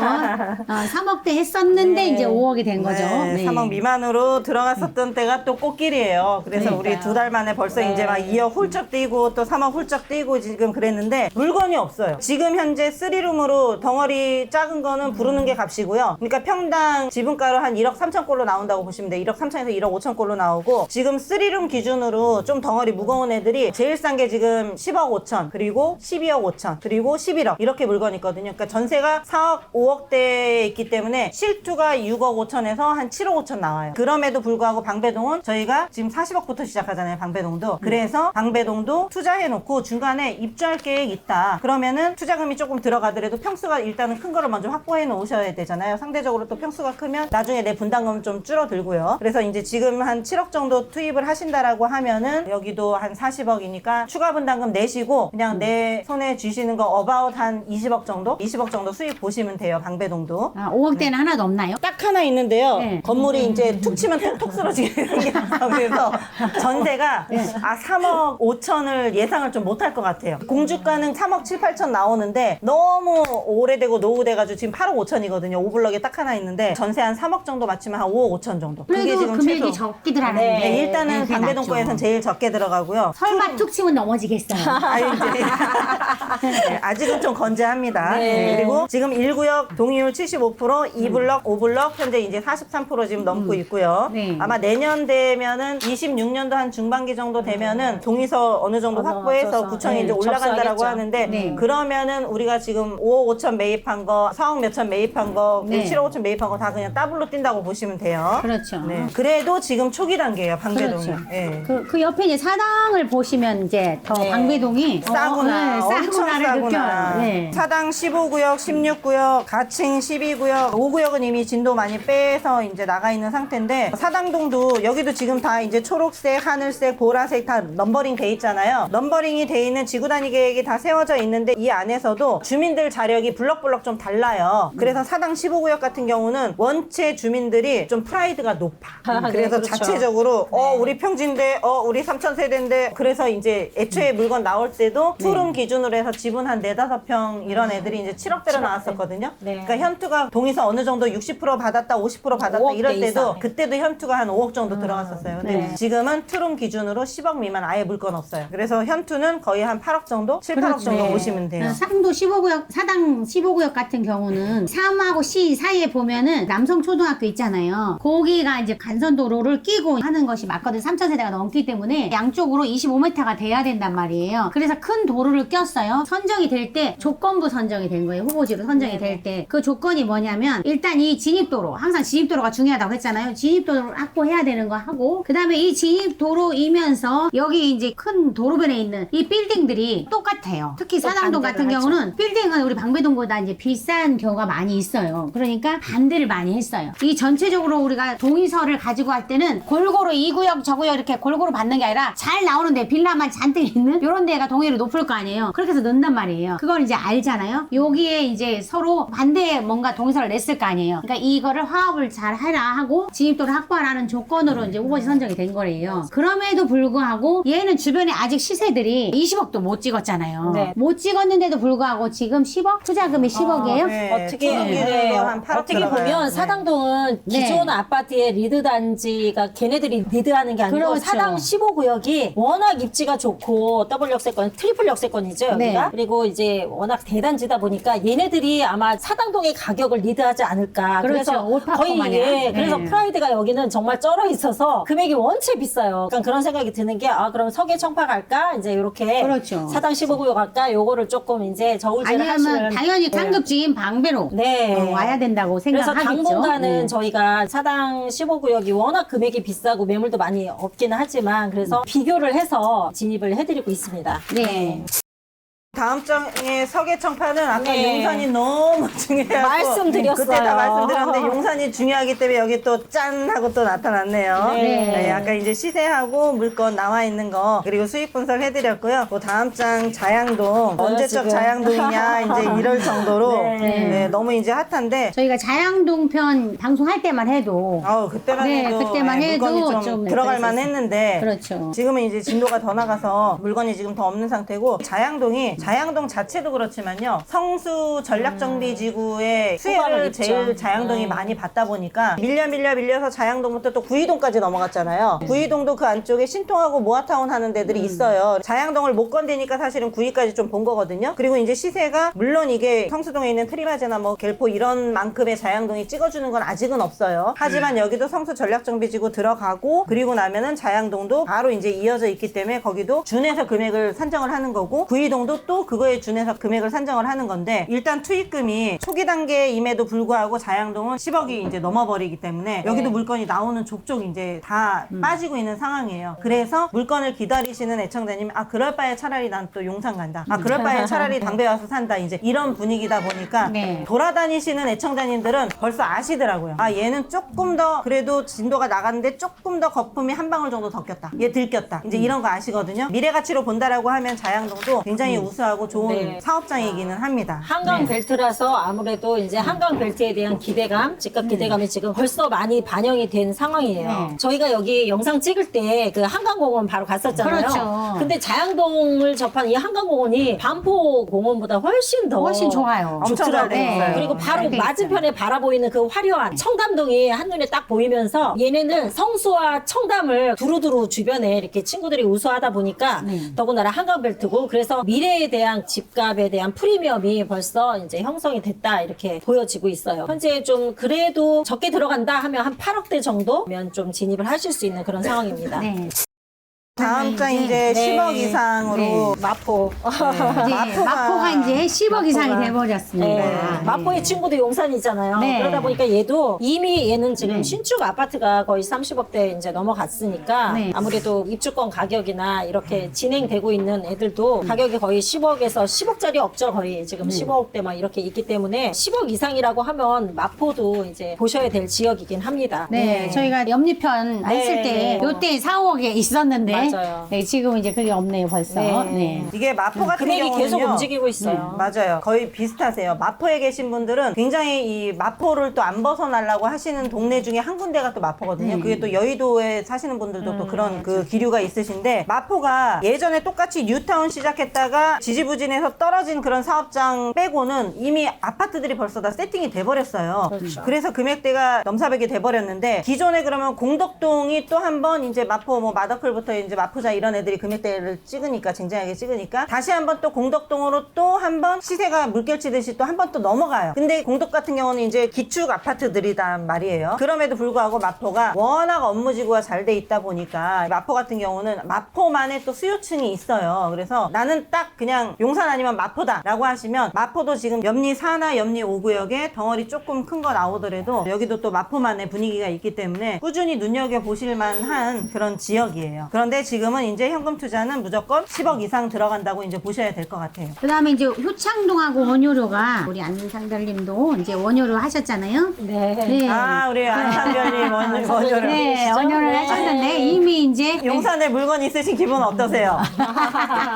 3억대 했었는데 네. 이제 5억이 된 거죠. 네, 3억 미만으로 들어갔었던 때가 또 꽃길이에요. 그래서 우리 그러니까요. 2달 만에 벌써 이제 막 2억 훌쩍 뛰고 또 3억 훌쩍 뛰고 지금 그랬는데 물건이 없어요. 지금 현재 3룸으로 덩어리 작은 거는 부르는 게 값이고요. 그러니까 평당 지분가로 한 1억 3천꼴로 나온다고 보시면 돼요. 1억 3천에서 1억 5천꼴로 나오고 지금 3룸 기준으로 좀 덩어리 무거운 애들이 제일 싼 게 지금 10억 5천 그리고 12억 5천 그리고 11억 이렇게 물건이 있거든요. 그러니까 전세가 4억 5억대에 있기 때문에 실투가 6억 5천에서 한 7억 5천 나와요. 그럼에도 불구하고 방배동은 저희가 지금 40억부터 시작하잖아요. 방배동도. 그래서 방배동도 투자해놓고 중간에 입주할 계획 있다. 그러면은 투자금이 조금 들어가더라도 평수가 일단은 큰 거를 먼저 확보해 놓으셔야 되잖아요. 상대적으로 또 평수가 크면 나중에 내 분담금 좀 줄어들고요. 그래서 이제 지금 한 7억 정도 투입을 하신다라고 하면은 여기도 한 40억이니까 추가 분담금 내시고 그냥 내 손에 쥐시는 거 어바웃 한 20억 정도? 20억 정도 수익 보시면 돼요. 방배동도. 5억대는 하나도 없나요? 딱 하나 있는데요. 네. 건물이 이제 툭 치면 톡톡 쓰러지게 생겼어요. 그래서 전세가 3억 5천을 예상을 좀 못할 것 같아요. 공주가는 3억 7, 8천 나오는데 너무 오래되고 노후돼가지고 지금 8억 5천이거든요. 오블럭에 딱 하나 있는데 전세 한 3억 정도 맞추면 한 5억 5천 정도. 그래도 금액이 적기들 하는데 네, 일단은 방배동거에서는 제일 적게 들어가고요. 설마 툭 치면 넘어지겠어요. 아유, 이제. 네, 아직은 좀 건재합니다. 네. 그리고 지금 1구역 동의율 75%, 2블럭, 5블럭 현재 이제 43% 지금 넘고 있고요. 네. 아마 내년 되면은 26년도 한 중반기 정도 되면은 동의서 어느 정도 확보해서 맞춰서. 구청이 네, 이제 올라간다라고 접수하겠죠. 하는데 네. 그러면은 우리가 지금 5억 5천 매입한 거, 4억 몇천 매입한 거, 네. 7억 5천 매입한 거 다 그냥 더블로 뛴다고 보시면 돼요. 그렇죠. 네. 그래도 지금 초기 단계예요, 방배동이. 그렇죠. 예. 그 옆에 이제 사당을 보시면 이제 더 네. 방배동이 싸구나. 엄청 싸구나를 싸구나. 느껴요. 네. 사당 15구역, 16구역, 가칭 12구역, 5구역은 이미 진도 많이 빼서 이제 나가 있는 상태인데 사당동도 여기도 지금 다 이제 초록색, 하늘색, 보라색 다 넘버링 돼 있잖아요. 넘버링이 돼 있는 지구 단위 계획이 다 세워져 있는데 이 안에서도 주민들 자력이 블럭블럭 좀 달라요. 그래서 사당 15구역 같은 경우는 원체 주민들이 좀 프라이드가 높아. 네, 그래서 그렇죠. 자체적으로 우리 평지인데 우리 3천 세대인데 그래서 이제 애초에 물건 나올 때도 투룸 기준으로 해서 지분 한 4-5평 이런 애들이 이제 7억대로 나왔었거든요. 네. 그러니까 현투가 동의서 어느 정도 60% 받았다, 50% 받았다 5억대 이럴 때도 이상. 그때도 현투가 한 5억 정도 들어갔었어요. 근데 네. 지금은 투룸 기준으로 10억 미만 아예 물건 없어요. 그래서 현투는 거의 한 8억 정도, 7, 8억 그렇죠. 정도 네. 보시면 돼요. 상도 15구역, 사당 15구역 같은 경우는 3하고 C 사이에 보면은 남성초등학교 있잖아요. 거기가 이제 간선도로를 끼고 하는 것이 맞거든. 3,000세대가 넘기 때문에 양쪽으로 25m가 돼야 된단 말이에요. 그래서 큰 도로를 꼈어요. 선정이 될 때 조건부 선정이 된 거예요. 후보지로 선정이 될 때. 그 조건이 뭐냐면 일단 이 진입도로, 항상 진입도로가 중요하다고 했잖아요. 진입도로를 확보해야 되는 거 하고 그 다음에 이 진입도로이면서 여기 이제 큰 도로변에 있는 이 빌딩들이 똑같아요. 특히 사당동 같은 반대를 경우는 빌딩은 우리 방배동보다 이제 비싼 경우가 많이 있어요. 그러니까 반대를 많이 했어요. 이 전체적으로 우리가 동의서를 가지고 할 때는 골고루 이 구역 저 구역 이렇게 골고루 받는 게 아니라 잘 잘 나오는데 빌라만 잔뜩 있는 이런 데가 동의율이 높을 거 아니에요. 그렇게 해서 넣는단 말이에요. 그걸 이제 알잖아요. 여기에 이제 서로 반대에 뭔가 동의서를 냈을 거 아니에요. 그러니까 이거를 화합을 잘 해라 하고 진입도를 확보하라는 조건으로 이제 후보지 선정이 된 거래요. 그럼에도 불구하고 얘는 주변에 아직 시세들이 20억도 못 찍었잖아요. 네. 못 찍었는데도 불구하고 지금 10억? 투자금이 10억이에요? 네, 어떻게 초기로 한 8억 어떻게 들어가요. 보면 사당동은 네. 기존 아파트의 리드 단지가 걔네들이 리드하는 게 아니고 그렇죠. 사당 15구역이 워낙 입지가 좋고 더블 역세권, 트리플 역세권이죠 여기가. 네. 그리고 이제 워낙 대단지다 보니까 얘네들이 아마 사당동의 가격을 리드하지 않을까. 그렇죠. 그래서 올파커 거의 마냥. 예, 그래서 네. 프라이드가 여기는 정말 쩔어 있어서 금액이 원체 비싸요. 그러니까 그런 생각이 드는 게 그럼 서계 청파 갈까? 이제 이렇게 그렇죠. 사당 15구역 갈까? 요거를 조금 이제 저울질을 아니면 하시는. 당연히 네. 상급주인 방배로 네. 와야 된다고 그래서 생각하겠죠. 당분간은 네. 저희가 사당 15구역이 워낙 금액이 비싸고 매물도 많이 없기는 하지만 그래서 비교를 해서 진입을 해드리고 있습니다. 네. 다음 장의 서계청파는 아까 네. 용산이 너무 중요하고 말씀드렸어요. 그때 다 말씀드렸는데 용산이 중요하기 때문에 여기 또 짠 하고 또 나타났네요. 네. 아까 이제 시세하고 물건 나와 있는 거 그리고 수익 분석 해드렸고요. 또 다음 장 자양동 언제적 지금. 자양동이냐 이제 이럴 정도로 네. 네, 너무 이제 핫한데 저희가 자양동 편 방송할 때만 해도 그때만 네, 해도 그때만 물건이 해도 좀 좀 들어갈 그랬었어요. 만했는데 그렇죠. 지금은 이제 진도가 더 나가서 물건이 지금 더 없는 상태고 자양동 자체도 그렇지만요 성수 전략정비지구의 수혜를 있죠. 제일 자양동이 많이 받다 보니까 밀려서 자양동부터 또 구이동까지 넘어갔잖아요. 구이동도 그 안쪽에 신통하고 모아타운 하는 데들이 있어요. 자양동을 못 건드니까 사실은 구이까지 좀 본 거거든요. 그리고 이제 시세가 물론 이게 성수동에 있는 트리마제나 뭐 겔포 이런 만큼의 자양동이 찍어주는 건 아직은 없어요. 하지만 여기도 성수 전략정비지구 들어가고 그리고 나면은 자양동도 바로 이제 이어져 있기 때문에 거기도 준해서 금액을 산정을 하는 거고 구이동도 또 그거에 준해서 금액을 산정을 하는 건데 일단 투입금이 초기 단계임에도 불구하고 자양동은 10억이 이제 넘어버리기 때문에 여기도 물건이 나오는 족족 이제 다 빠지고 있는 상황이에요. 그래서 물건을 기다리시는 애청자님 그럴 바에 차라리 난 또 용산 간다. 그럴 바에 차라리 당배 와서 산다. 이제 이런 분위기다 보니까 네. 돌아다니시는 애청자님들은 벌써 아시더라고요. 얘는 조금 더 그래도 진도가 나갔는데 조금 더 거품이 한 방울 정도 더 꼈다. 얘 들꼈다. 이제 이런 거 아시거든요. 미래 가치로 본다라고 하면 자양동도 굉장히 우수하고 좋은 네. 사업장이기는 합니다. 한강 벨트라서 아무래도 이제 한강 벨트에 대한 기대감, 집값 기대감이 지금 벌써 많이 반영이 된 상황이에요. 네. 저희가 여기 영상 찍을 때 그 한강공원 바로 갔었잖아요. 그렇죠. 근데 자양동을 접한 이 한강공원이 반포공원보다 훨씬 좋아요. 엄청 잘 돼 네. 있어요. 그리고 바로 잘 돼 맞은편에 바라보이는 그 화려한 청담동이 한눈에 딱 보이면서 얘네는 성수와 청담을 두루두루 주변에 이렇게 친구들이 우수하다 보니까 더군다나 한강벨트고 그래서 미래에 대한 집값에 대한 프리미엄이 벌써 이제 형성이 됐다 이렇게 보여지고 있어요. 현재 좀 그래도 적게 들어간다 하면 한 8억대 정도면 좀 진입을 하실 수 있는 그런 상황입니다. 네. 다음 장 이제 네. 10억 이상으로 마포. 이제 마포가 이제 10억 이상이 돼버렸습니다. 네. 마포의 친구도 용산이잖아요. 네. 그러다 보니까 얘도 이미 얘는 지금 네. 신축 아파트가 거의 30억대 이제 넘어갔으니까 네. 아무래도 입주권 가격이나 이렇게 진행되고 있는 애들도 가격이 거의 10억에서 10억짜리 없죠. 거의 지금 15억대 막 이렇게 있기 때문에 10억 이상이라고 하면 마포도 이제 보셔야 될 지역이긴 합니다. 네, 저희가 염리편 했을 네. 때 요때 4억에 있었는데 맞아요. 네, 지금 이제 그게 없네요 벌써. 네. 네. 이게 마포 같은 금액이 경우는요. 계속 움직이고 있어요. 맞아요. 거의 비슷하세요. 마포에 계신 분들은 굉장히 이 마포를 또 안 벗어나려고 하시는 동네 중에 한 군데가 또 마포거든요. 그게 또 여의도에 사시는 분들도 또 그런 그 기류가 있으신데 마포가 예전에 똑같이 뉴타운 시작했다가 지지부진해서 떨어진 그런 사업장 빼고는 이미 아파트들이 벌써 다 세팅이 돼버렸어요. 그렇죠. 그래서 금액대가 넘사벽이 돼버렸는데 기존에 그러면 공덕동이 또 한 번 이제 마포 뭐 마더클부터 이제 마포자 이런 애들이 금액대를 찍으니까 쟁쟁하게 찍으니까 다시 한번 또 공덕동으로 또 한 번 시세가 물결 치듯이 또 한 번 또 넘어가요. 근데 공덕 같은 경우는 이제 기축 아파트들이단 말이에요. 그럼에도 불구하고 마포가 워낙 업무지구가 잘 돼 있다 보니까 마포 같은 경우는 마포만의 또 수요층이 있어요. 그래서 나는 딱 그냥 용산 아니면 마포다 라고 하시면 마포도 지금 염리 4나 염리 5구역에 덩어리 조금 큰 거 나오더라도 여기도 또 마포만의 분위기가 있기 때문에 꾸준히 눈여겨보실 만한 그런 지역이에요. 그런데 지금은 이제 현금 투자는 무조건 10억 이상 들어간다고 이제 보셔야 될 것 같아요. 그다음에 이제 효창동하고 원효로가 우리 안상별님도 이제 원효로 하셨잖아요. 네. 아, 우리 안상별님 원효를. 네, 원효를 하셨는데 이미 이제 용산에 물건 있으신 기분 어떠세요?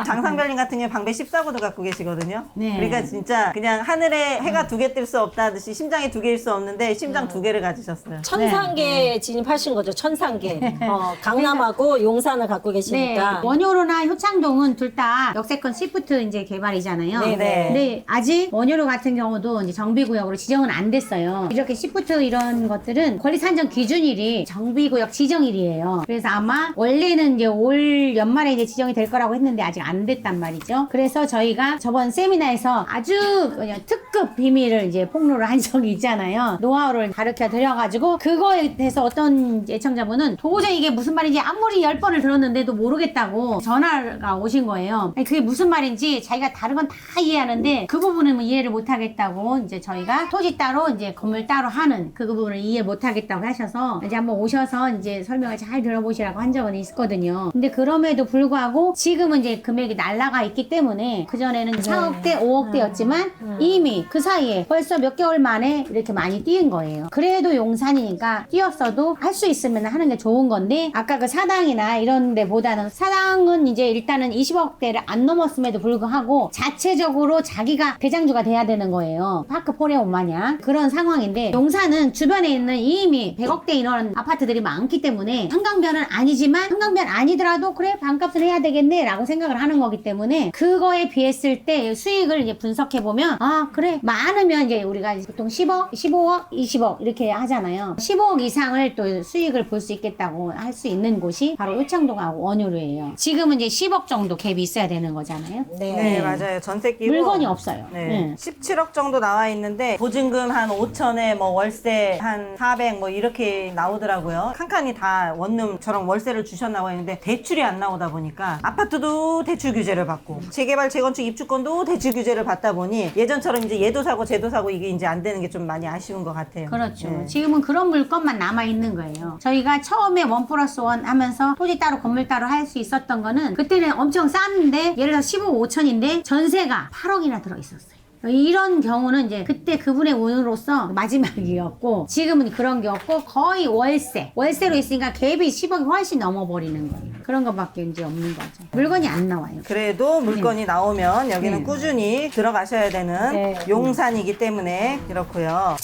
장상별님 같은 경우 방배 14구도 갖고 계시거든요. 네. 그러니까 진짜 그냥 하늘에 해가 두 개 뜰 수 없다듯이 심장이 두 개일 수 없는데 심장 두 개를 가지셨어요. 천상계 진입하신 거죠. 천상계. 강남하고 용산을 갖고 네, 계시니까. 원효로나 효창동은 둘 다 역세권 시프트 이제 개발이잖아요. 네, 네. 근데 아직 원효로 같은 경우도 이제 정비구역으로 지정은 안 됐어요. 이렇게 시프트 이런 것들은 권리 산정 기준일이 정비구역 지정일이에요. 그래서 아마 원래는 이제 올 연말에 이제 지정이 될 거라고 했는데 아직 안 됐단 말이죠. 그래서 저희가 저번 세미나에서 아주 그냥 특급 비밀을 이제 폭로를 한 적이 있잖아요. 노하우를 가르쳐 드려가지고 그거에 대해서 어떤 애청자분은 도저히 이게 무슨 말인지 아무리 10번을 들었는데도 모르겠다고 전화가 오신 거예요. 아니, 그게 무슨 말인지 자기가 다른 건 다 이해하는데 그 부분은 뭐 이해를 못 하겠다고 이제 저희가 토지 따로 이제 건물 따로 하는 그 부분을 이해 못 하겠다고 하셔서 이제 한번 오셔서 이제 설명을 잘 들어보시라고 한 적은 있었거든요. 근데 그럼에도 불구하고 지금은 이제 금액이 날라가 있기 때문에 그전에는 4억대, 5억대였지만 이미 그 사이에 벌써 몇 개월 만에 이렇게 많이 뛰은 거예요. 그래도 용산이니까 뛰었어도 할 수 있으면 하는 게 좋은 건데 아까 그 사당이나 이런 데보다는 사당은 이제 일단은 20억대를 안 넘었음에도 불구하고 자체적으로 자기가 대장주가 돼야 되는 거예요. 파크 포레온 마냥 그런 상황인데 용산은 주변에 있는 이미 100억대 이런 아파트들이 많기 때문에 한강변은 아니지만 한강변 아니더라도 그래 반값을 해야 되겠네 라고 생각을 하는 거기 때문에 그거에 비했을 때 수익을 이제 분석해 보면 아 그래 많으면 이제 우리가 보통 10억, 15억, 20억 이렇게 하잖아요. 15억 이상을 또 수익을 볼 수 있겠다고 할 수 있는 곳이 바로 효창동하고 원효로예요. 지금은 이제 10억 정도 갭이 있어야 되는 거잖아요. 네, 맞아요. 전세 끼고 물건이 없어요. 네. 17억 정도 나와 있는데 보증금 한 5천에 뭐 월세 한 400 뭐 이렇게 나오더라고요. 칸칸이 다 원룸처럼 월세를 주셨나 봐요. 근데 대출이 안 나오다 보니까 아파트도 대출 규제를 받고 재개발 재건축 입주권도 대출 규제를 받다 보니 예전처럼 이제 얘도 사고 쟤도 사고 이게 이제 안 되는 게 좀 많이 아쉬운 것 같아요. 그렇죠. 네. 지금은 그런 물건만 남아 있는 거예요. 저희가 처음에 1+1 하면서 토지 따로 건물 따로 할 수 있었던 거는 그때는 엄청 쌌는데 예를 들어 15억 5천인데 전세가 8억이나 들어 있었어요. 이런 경우는 이제 그때 그분의 운으로서 마지막이었고 지금은 그런 게 없고 거의 월세로 있으니까 갭이 10억이 훨씬 넘어버리는 거예요. 그런 것밖에 이제 없는 거죠. 물건이 안 나와요. 그래도 물건이 나오면 여기는 네. 꾸준히 들어가셔야 되는 네. 용산이기 때문에 그렇고요.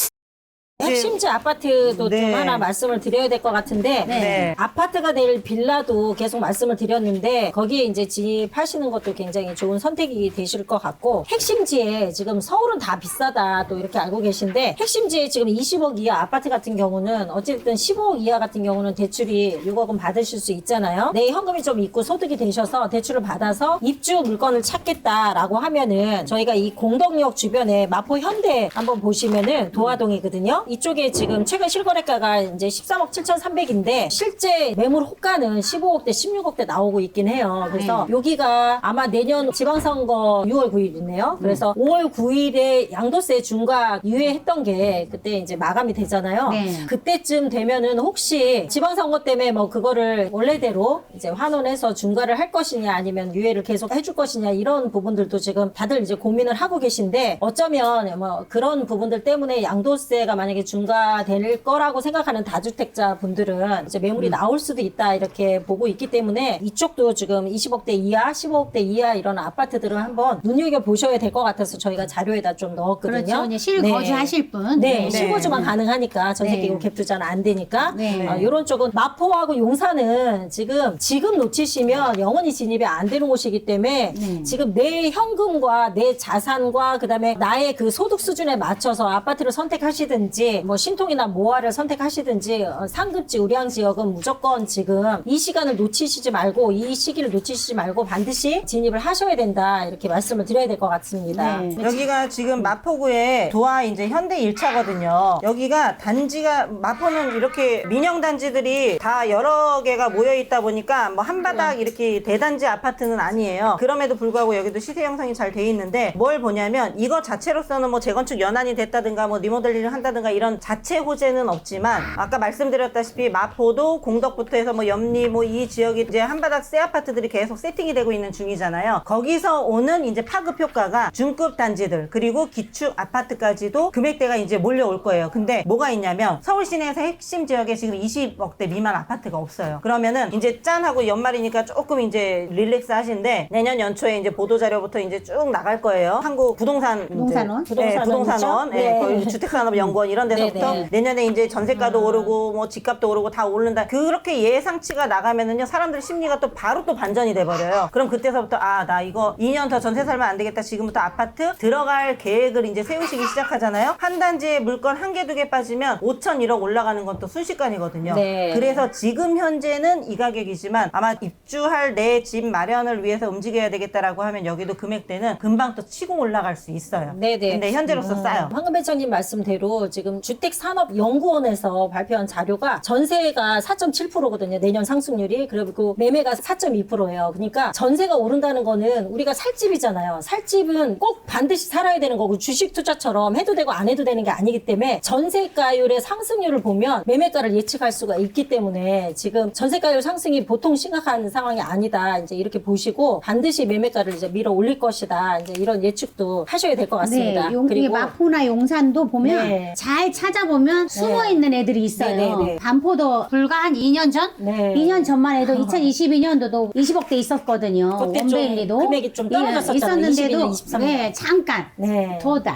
핵심지 아파트도 네. 좀 하나 말씀을 드려야 될 것 같은데 네. 아파트가 될 빌라도 계속 말씀을 드렸는데 거기에 이제 진입하시는 것도 굉장히 좋은 선택이 되실 것 같고 핵심지에 지금 서울은 다 비싸다 또 이렇게 알고 계신데 핵심지에 지금 20억 이하 아파트 같은 경우는 어쨌든 15억 이하 같은 경우는 대출이 6억은 받으실 수 있잖아요. 내 현금이 좀 있고 소득이 되셔서 대출을 받아서 입주 물건을 찾겠다라고 하면은 저희가 이 공덕역 주변에 마포 현대 한번 보시면은 도화동이거든요. 이쪽에 지금 최근 실거래가가 이제 13억 7,300인데 실제 매물 호가는 15억대, 16억대 나오고 있긴 해요. 그래서 여기가 아마 내년 지방선거 6월 9일이네요. 그래서 5월 9일에 양도세 중과 유예했던 게 그때 이제 마감이 되잖아요. 네. 그때쯤 되면은 혹시 지방선거 때문에 뭐 그거를 원래대로 이제 환원해서 중과를 할 것이냐 아니면 유예를 계속 해줄 것이냐 이런 부분들도 지금 다들 이제 고민을 하고 계신데 어쩌면 뭐 그런 부분들 때문에 양도세가 만약에 중과될 거라고 생각하는 다주택자 분들은 이제 매물이 나올 수도 있다 이렇게 보고 있기 때문에 이쪽도 지금 20억대 이하, 15억대 이하 이런 아파트들을 한번 눈여겨 보셔야 될 것 같아서 저희가 자료에다 좀 넣었거든요. 그렇죠. 이제 실거주하실 분. 네, 실거주만 가능하니까 전세 끼고 갭 투자는 안 되니까 네. 이런 쪽은 마포하고 용산은 지금 놓치시면 영원히 진입이 안 되는 곳이기 때문에 지금 내 현금과 내 자산과 그다음에 나의 그 소득 수준에 맞춰서 아파트를 선택하시든지 뭐 신통이나 모아를 선택하시든지 상급지 우량 지역은 무조건 지금 이 시간을 놓치시지 말고 이 시기를 놓치시지 말고 반드시 진입을 하셔야 된다 이렇게 말씀을 드려야 될 것 같습니다. 네. 여기가 지금 마포구에 도화 이제 현대 1차거든요. 여기가 단지가 마포는 이렇게 민영 단지들이 다 여러 개가 모여 있다 보니까 뭐 한 바닥 이렇게 대단지 아파트는 아니에요. 그럼에도 불구하고 여기도 시세 형성이 잘 돼 있는데 뭘 보냐면 이거 자체로서는 뭐 재건축 연한이 됐다든가 뭐 리모델링을 한다든가 이런 이런 자체 호재는 없지만 아까 말씀드렸다시피 마포도 공덕부터 해서 뭐 염리 뭐 이 지역이 이제 한바닥 새 아파트들이 계속 세팅이 되고 있는 중이잖아요. 거기서 오는 이제 파급 효과가 중급 단지들 그리고 기축 아파트까지도 금액대가 이제 몰려올 거예요. 근데 뭐가 있냐면 서울 시내에서 핵심 지역에 지금 20억대 미만 아파트가 없어요. 그러면은 이제 짠하고 연말이니까 조금 이제 릴렉스 하신데 내년 연초에 이제 보도자료부터 이제 쭉 나갈 거예요. 한국 부동산 부동산원? 네, 부동산원, 네. 네, 거의 주택산업연구원 이런 데서부터 네, 네. 내년에 이제 전세가도 오르고 뭐 집값도 오르고 다 오른다. 그렇게 예상치가 나가면은요 사람들 심리가 또 바로 또 반전이 돼버려요. 그럼 그때서부터 아 나 이거 2년 더 전세 살면 안 되겠다. 지금부터 아파트 들어갈 계획을 이제 세우시기 시작하잖아요. 한 단지에 물건 한 개 두 개 빠지면 5천 1억 올라가는 건 또 순식간이거든요. 네. 그래서 지금 현재는 이 가격이지만 아마 입주할 내 집 마련을 위해서 움직여야 되겠다라고 하면 여기도 금액대는 금방 또 치고 올라갈 수 있어요. 네네. 근데 현재로서 싸요. 황금 회장님 말씀대로 지금 주택산업연구원에서 발표한 자료가 전세가 4.7%거든요. 내년 상승률이. 그리고 매매가 4.2%예요. 그러니까 전세가 오른다는 거는 우리가 살 집이잖아요. 살 집은 꼭 반드시 살아야 되는 거고 주식 투자처럼 해도 되고 안 해도 되는 게 아니기 때문에 전세가율의 상승률을 보면 매매가를 예측할 수가 있기 때문에 지금 전세가율 상승이 보통 심각한 상황이 아니다. 이제 이렇게 보시고 반드시 매매가를 이제 밀어 올릴 것이다. 이제 이런 예측도 하셔야 될 것 같습니다. 네, 이게 마포나 용산도 보면 네. 잘 찾아보면 숨어 있는 애들이 있어요. 네, 네, 네. 반포도 불과 한 2년 전? 네. 2년 전만 해도 2022년도도 20억대 있었거든요. 그때 좀 원베일리도 금액이 좀 떨어졌었잖아요. 있었는데도 22년, 23년. 네, 잠깐 네. 두 달.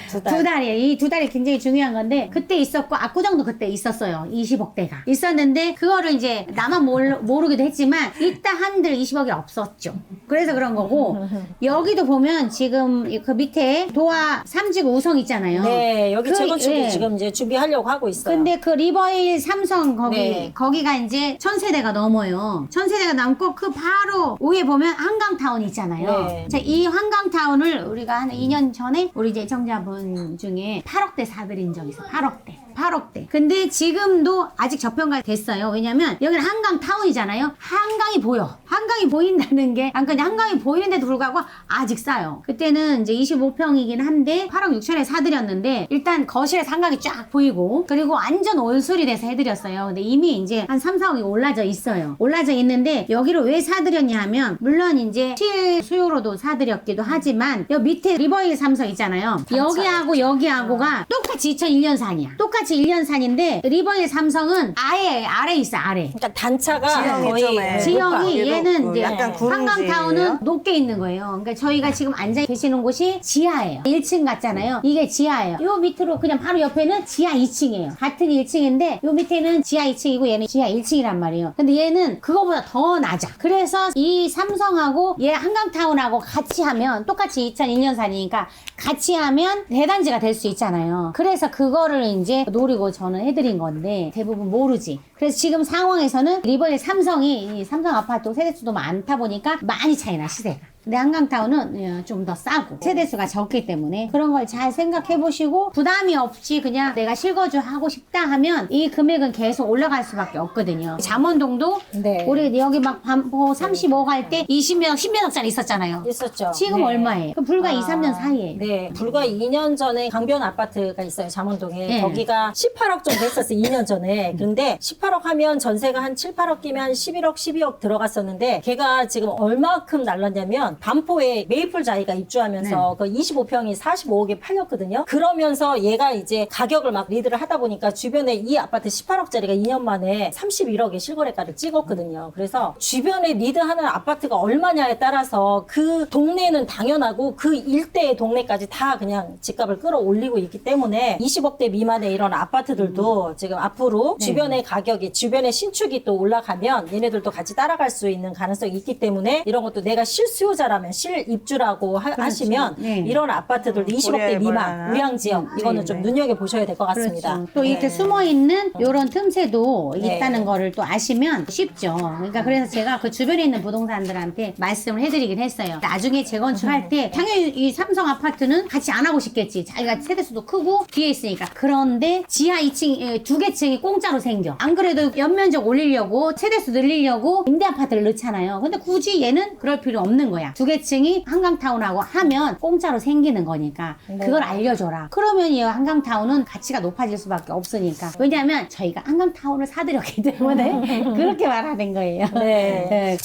두 달. 두 달이에요. 이 두 달이 굉장히 중요한 건데 그때 있었고 압구정도 그때 있었어요. 20억대가 있었는데 그거를 이제 나만 모르기도 했지만 있다 한들 20억이 없었죠. 그래서 그런 거고 여기도 보면 지금 그 밑에 도화 3지구 우성 있잖아요. 네, 여기 그, 재건축이 예. 지금 이제 준비하려고 하고 있어요. 근데 그 리버힐 삼성 네. 거기가 이제 1000세대가 넘어요. 1000세대가 넘고 그 바로 위에 보면 한강타운 있잖아요. 네. 자, 이 한강타운을 우리가 한 2년 전에 우리 이제 청자분 중에 8억대 사드린 적 있어. 8억대. 근데 지금도 아직 저평가 됐어요. 왜냐면 여기는 한강타운이잖아요. 한강이 보여. 한강이 보인다는 게, 그러니까 한강이 보이는데도 불구하고 아직 싸요. 그때는 이제 25평이긴 한데 8억 6천에 사드렸는데 일단 거실에 한강이 쫙 보이고 그리고 완전 올수리 돼서 해드렸어요. 근데 이미 이제 한 3, 4억이 올라져 있어요. 올라져 있는데 여기로 왜 사드렸냐 하면 물론 이제 실수요로도 사드렸기도 하지만 여기 밑에 리버힐 삼성 있잖아요. 여기하고 여기하고가 똑같이 2001년산이야. 똑같이 1년산인데 리버힐 삼성은 아래 있어. 아래. 그러니까 단차가 지형이 거의 좀, 예. 지형이 얘도 얘는 그 이제 약간 구릉지예요? 한강타운은 높게 있는 거예요. 그러니까 저희가 지금 앉아 계시는 곳이 지하예요. 1층 같잖아요. 이게 지하예요. 요 밑으로 그냥 바로 옆에는 지하 2층이에요. 같은 1층인데 요 밑에는 지하 2층이고 얘는 지하 1층이란 말이에요. 근데 얘는 그거보다 더 낮아. 그래서 이 삼성하고 얘 한강타운하고 같이 하면 똑같이 2001년산이니까 같이 하면 대단지가 될 수 있잖아요. 그래서 그거를 이제 노리고 저는 해드린 건데 대부분 모르지. 그래서 지금 상황에서는 리버힐 삼성이 이 삼성 아파트 세대수도 많다 보니까 많이 차이나 시세가. 근데 한강타운은 좀 더 싸고 세대수가 적기 때문에 그런 걸 잘 생각해 보시고 부담이 없이 그냥 내가 실거주 하고 싶다 하면 이 금액은 계속 올라갈 수밖에 없거든요. 잠원동도 네. 우리 여기 막 반포 35억 할 때 20몇 10몇억짜리 있었잖아요. 있었죠. 지금 네. 얼마예요? 그 불과 2, 3년 사이에. 네, 불과 2년 전에 강변 아파트가 있어요, 잠원동에. 네. 거기가 18억 정도 했었어요, 2년 전에. 그런데 18억 하면 전세가 한 7, 8억 끼면 한 11억, 12억 들어갔었는데 걔가 지금 얼마큼 날랐냐면 반포에 메이플 자이가 입주하면서 그 25평이 45억에 팔렸거든요. 그러면서 얘가 이제 가격을 막 리드를 하다 보니까 주변에 이 아파트 18억짜리가 2년 만에 31억의 실거래가를 찍었거든요. 그래서 주변에 리드하는 아파트가 얼마냐에 따라서 그 동네는 당연하고 그 일대의 동네까지 다 그냥 집값을 끌어올리고 있기 때문에 20억대 미만의 이런 아파트들도 지금 앞으로 주변의 가격이 주변의 신축이 또 올라가면 얘네들도 같이 따라갈 수 있는 가능성이 있기 때문에 이런 것도 내가 실수요자라면 실입주라고 하시면 네. 이런 아파트들도 20억대 고려해볼 미만 만한. 우량지역 이거는 좀 눈여겨보셔야 될 것 같습니다. 그렇죠. 또 이렇게 숨어있는 이런 틈새도 네. 있다는 거를 또 아시면 쉽죠. 그러니까 그래서 제가 그 주변에 있는 부동산들한테 말씀을 해드리긴 했어요. 나중에 재건축할 때 당연히 이 삼성 아파트는 같이 안 하고 싶겠지. 자기가 세대수도 크고 뒤에 있으니까. 그런데 지하 2층, 2개 층이 공짜로 생겨. 안 그래도 연면적 올리려고 세대수 늘리려고 임대 아파트를 넣잖아요. 근데 굳이 얘는 그럴 필요 없는 거야. 두 개 층이 한강타운하고 하면 공짜로 생기는 거니까 그걸 알려줘라. 그러면 이 한강타운은 가치가 높아질 수밖에 없으니까. 왜냐하면 저희가 한강타운을 사드렸기 때문에 그렇게 말하는 거예요. 네. 네.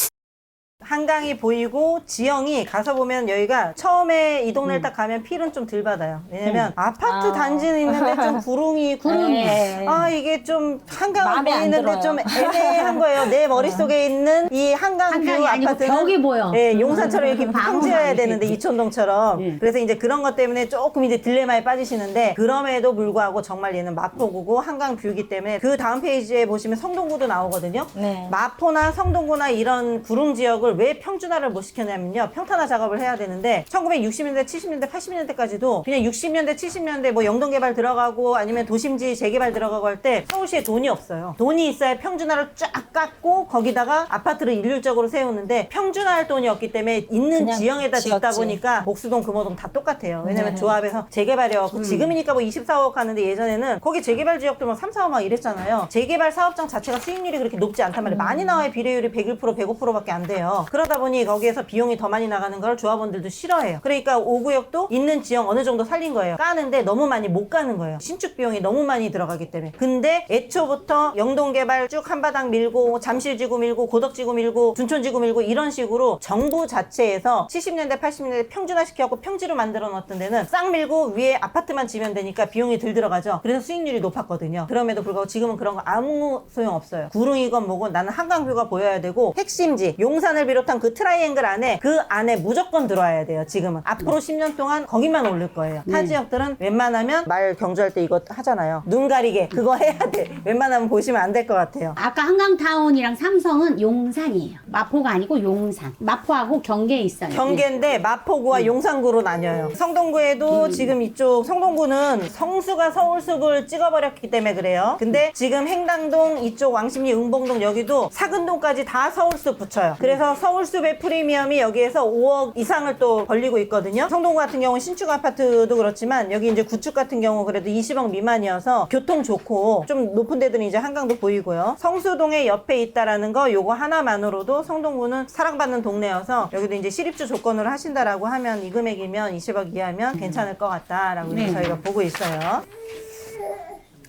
한강이 보이고 지형이 가서 보면 여기가 처음에 이 동네를 딱 가면 필은 좀 덜 받아요. 왜냐면 아파트 단지는 있는데 좀 구릉이 네. 아 이게 좀 한강을 마음에 안 보이는데 들어요. 좀 애매한 거예요. 내 머릿속에 있는 이 한강뷰 한강이 아니고 아파트는 벽이 보여. 예, 용산처럼 이렇게 방어망이 평지여야 이렇게 되는데 있지. 이촌동처럼 그래서 이제 그런 것 때문에 조금 이제 딜레마에 빠지시는데 그럼에도 불구하고 정말 얘는 마포구고 한강뷰이기 때문에 그 다음 페이지에 보시면 성동구도 나오거든요. 네. 마포나 성동구나 이런 구릉 지역을 왜 평준화를 못 시켰냐면요. 평탄화 작업을 해야 되는데 1960년대, 70년대, 80년대까지도 그냥 60년대, 70년대 뭐 영동개발 들어가고 아니면 도심지 재개발 들어가고 할 때 서울시에 돈이 없어요. 돈이 있어야 평준화를 쫙 깎고 거기다가 아파트를 일률적으로 세우는데 평준화할 돈이 없기 때문에 있는 그냥 지형에다 짓다 지었지. 보니까 목수동, 금호동 다 똑같아요. 왜냐면 네. 조합에서 재개발이어갖고 지금이니까 뭐 24억 하는데 예전에는 거기 재개발 지역도 막 3, 4억 막 이랬잖아요. 재개발 사업장 자체가 수익률이 그렇게 높지 않단 말이에요. 많이 나와야 비례율이 101%, 105%밖에 안 돼요. 그러다 보니 거기에서 비용이 더 많이 나가는 걸 조합원들도 싫어해요. 그러니까 5구역도 있는 지형 어느 정도 살린 거예요. 까는데 너무 많이 못 가는 거예요. 신축 비용이 너무 많이 들어가기 때문에. 근데 애초부터 영동개발 쭉 한바닥 밀고 잠실지구 밀고 고덕지구 밀고 둔촌지구 밀고 이런 식으로 정부 자체에서 70년대 80년대 평준화 시켜갖고 평지로 만들어 놨던 데는 싹 밀고 위에 아파트만 지면 되니까 비용이 덜 들어가죠. 그래서 수익률이 높았거든요. 그럼에도 불구하고 지금은 그런 거 아무 소용 없어요. 구릉이건 뭐건 나는 한강뷰가 보여야 되고 핵심지 용산을 비롯한 그 트라이앵글 안에 그 안에 무조건 들어와야 돼요. 지금은 앞으로 10년 동안 거기만 오를 거예요. 타 지역들은 웬만하면 말 경주할 때 이거 하잖아요. 눈 가리게 그거 해야 돼. 웬만하면 보시면 안 될 것 같아요. 아까 한강타운이랑 삼성은 용산이에요. 마포가 아니고 용산. 마포하고 경계에 있어요. 경계인데 마포구와 용산구로 나뉘어요. 성동구에도 지금 이쪽 성동구는 성수가 서울숲을 찍어버렸기 때문에 그래요. 근데 지금 행당동 이쪽 왕십리 응봉동 여기도 사근동까지 다 서울숲 붙여요. 그래서 서울숲의 프리미엄이 여기에서 5억 이상을 또 벌리고 있거든요. 성동구 같은 경우는 신축 아파트도 그렇지만 여기 이제 구축 같은 경우 그래도 20억 미만이어서 교통 좋고 좀 높은 데들은 이제 한강도 보이고요. 성수동에 옆에 있다라는 거 요거 하나만으로도 성동구는 사랑받는 동네여서 여기도 이제 실입주 조건으로 하신다라고 하면 이 금액이면 20억 이하면 괜찮을 것 같다라고 이제 저희가 보고 있어요.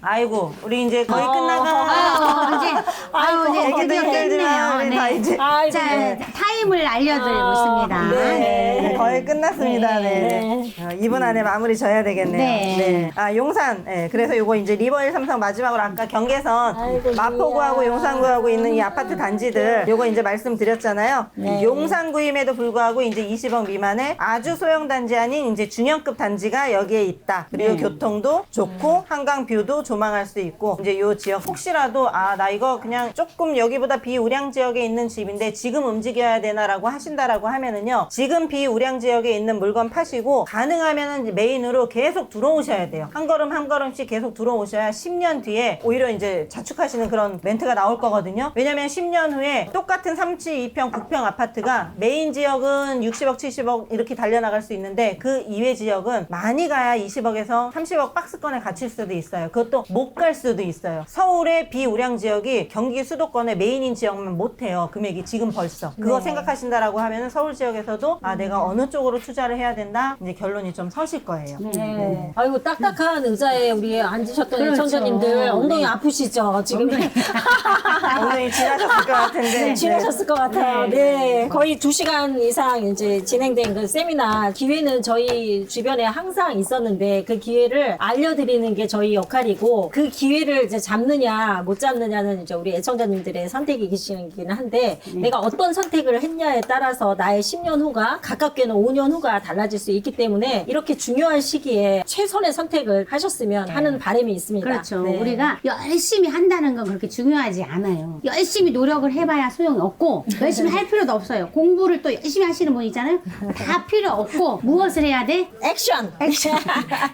아이고 우리 이제 거의 끝나가. 이제 얘기 드디어 들들지만 깼네요. 우리 다 이제 아이고. 자, 타임을 알려드리고 있습니다. 네, 거의 끝났습니다. 네. 2분 안에 마무리 져야 되겠네요. 네. 네. 아, 용산. 네, 그래서 요거 이제 리버힐 삼성 마지막으로 아까 경계선 아이고, 마포구하고 이야. 용산구하고 있는 이 아파트 단지들 요거 이제 말씀드렸잖아요. 네. 용산구임에도 불구하고 이제 20억 미만의 아주 소형 단지 아닌 이제 중형급 단지가 여기에 있다. 그리고 교통도 좋고 한강 뷰도 조망할 수 있고 이제 요 지역 혹시라도 아, 나 이거 그냥 조금 여기보다 비우량 지역에 있는 집인데 지금 움직여야 되나라고 하신다라고 하면은요. 지금 비우량 지역에 있는 물건 파시고 가능하면은 메인으로 계속 들어오셔야 돼요. 한 걸음 한 걸음씩 계속 들어오셔야 10년 뒤에 오히려 이제 자축하시는 그런 멘트가 나올 거거든요. 왜냐면 10년 후에 똑같은 3치 2평 국평 아파트가 메인 지역은 60억 70억 이렇게 달려나갈 수 있는데 그 이외 지역은 많이 가야 20억에서 30억 박스권에 갇힐 수도 있어요. 그것도 못 갈 수도 있어요. 서울의 비우량 지역이 경기 수도권의 메인인 지역만 못해요. 금액이 지금 벌써. 그거 생각하신다라고 하면 서울 지역에서도 아 내가 어느 쪽으로 투자를 해야 된다. 이제 결론이 좀 서실 거예요. 네. 아이고 딱딱한 의자에 우리 앉으셨던 그렇죠. 청자님들 엉덩이 네. 아프시죠? 지금 엉덩이 지나셨을 것 같은데. 지나셨을 것 같아요. 네. 거의 2시간 이상 이제 진행된 그 세미나 기회는 저희 주변에 항상 있었는데 그 기회를 알려드리는 게 저희 역할이고 그 기회를 이제 잡느냐 못 잡느냐는 이제 우리 애청자님들의 선택이시긴 한데 내가 어떤 선택을 했냐에 따라서 나의 10년 후가 가깝게는 5년 후가 달라질 수 있기 때문에 이렇게 중요한 시기에 최선의 선택을 하셨으면 하는 바람이 있습니다. 그렇죠. 네. 우리가 열심히 한다는 건 그렇게 중요하지 않아요. 열심히 노력을 해봐야 소용이 없고 열심히 할 필요도 없어요. 공부를 또 열심히 하시는 분 있잖아요. 다 필요 없고 무엇을 해야 돼? 액션!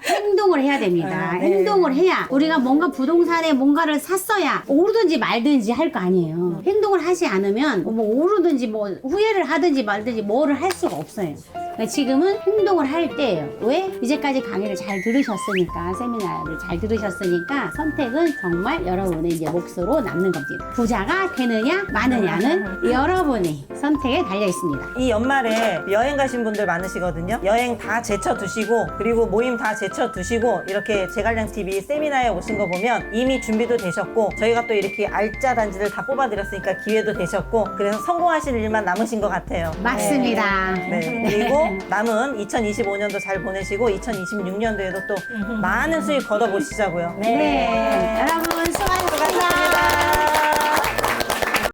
행동을 해야 됩니다. 네. 행동을 해야 우리가 뭔가 부동산에 뭔가를 샀어야 오르든지 말든지 할 거 아니에요. 행동을 하지 않으면 뭐 오르든지 뭐 후회를 하든지 말든지 뭐를 할 수가 없어요. 지금은 행동을 할 때예요. 왜? 이제까지 강의를 잘 들으셨으니까, 세미나를 잘 들으셨으니까 선택은 정말 여러분의 이제 몫으로 남는 겁니다. 부자가 되느냐 마느냐는 여러분의 선택에 달려 있습니다. 이 연말에 여행 가신 분들 많으시거든요. 여행 다 제쳐두시고 그리고 모임 다 제쳐두시고 이렇게 제갈량TV 세미나에 오신 거 보면 이미 준비도 되셨고 저희가 또 이렇게 알짜 단지를 다 뽑아드렸으니까 기회도 되셨고 그래서 성공하실 일만 남으신 것 같아요. 맞습니다. 네. 그리고 남은 2025년도 잘 보내시고 2026년도에도 또 많은 수익 걷어보시자고요. 네. 여러분 수고하셨습니다. 수고하셨습니다.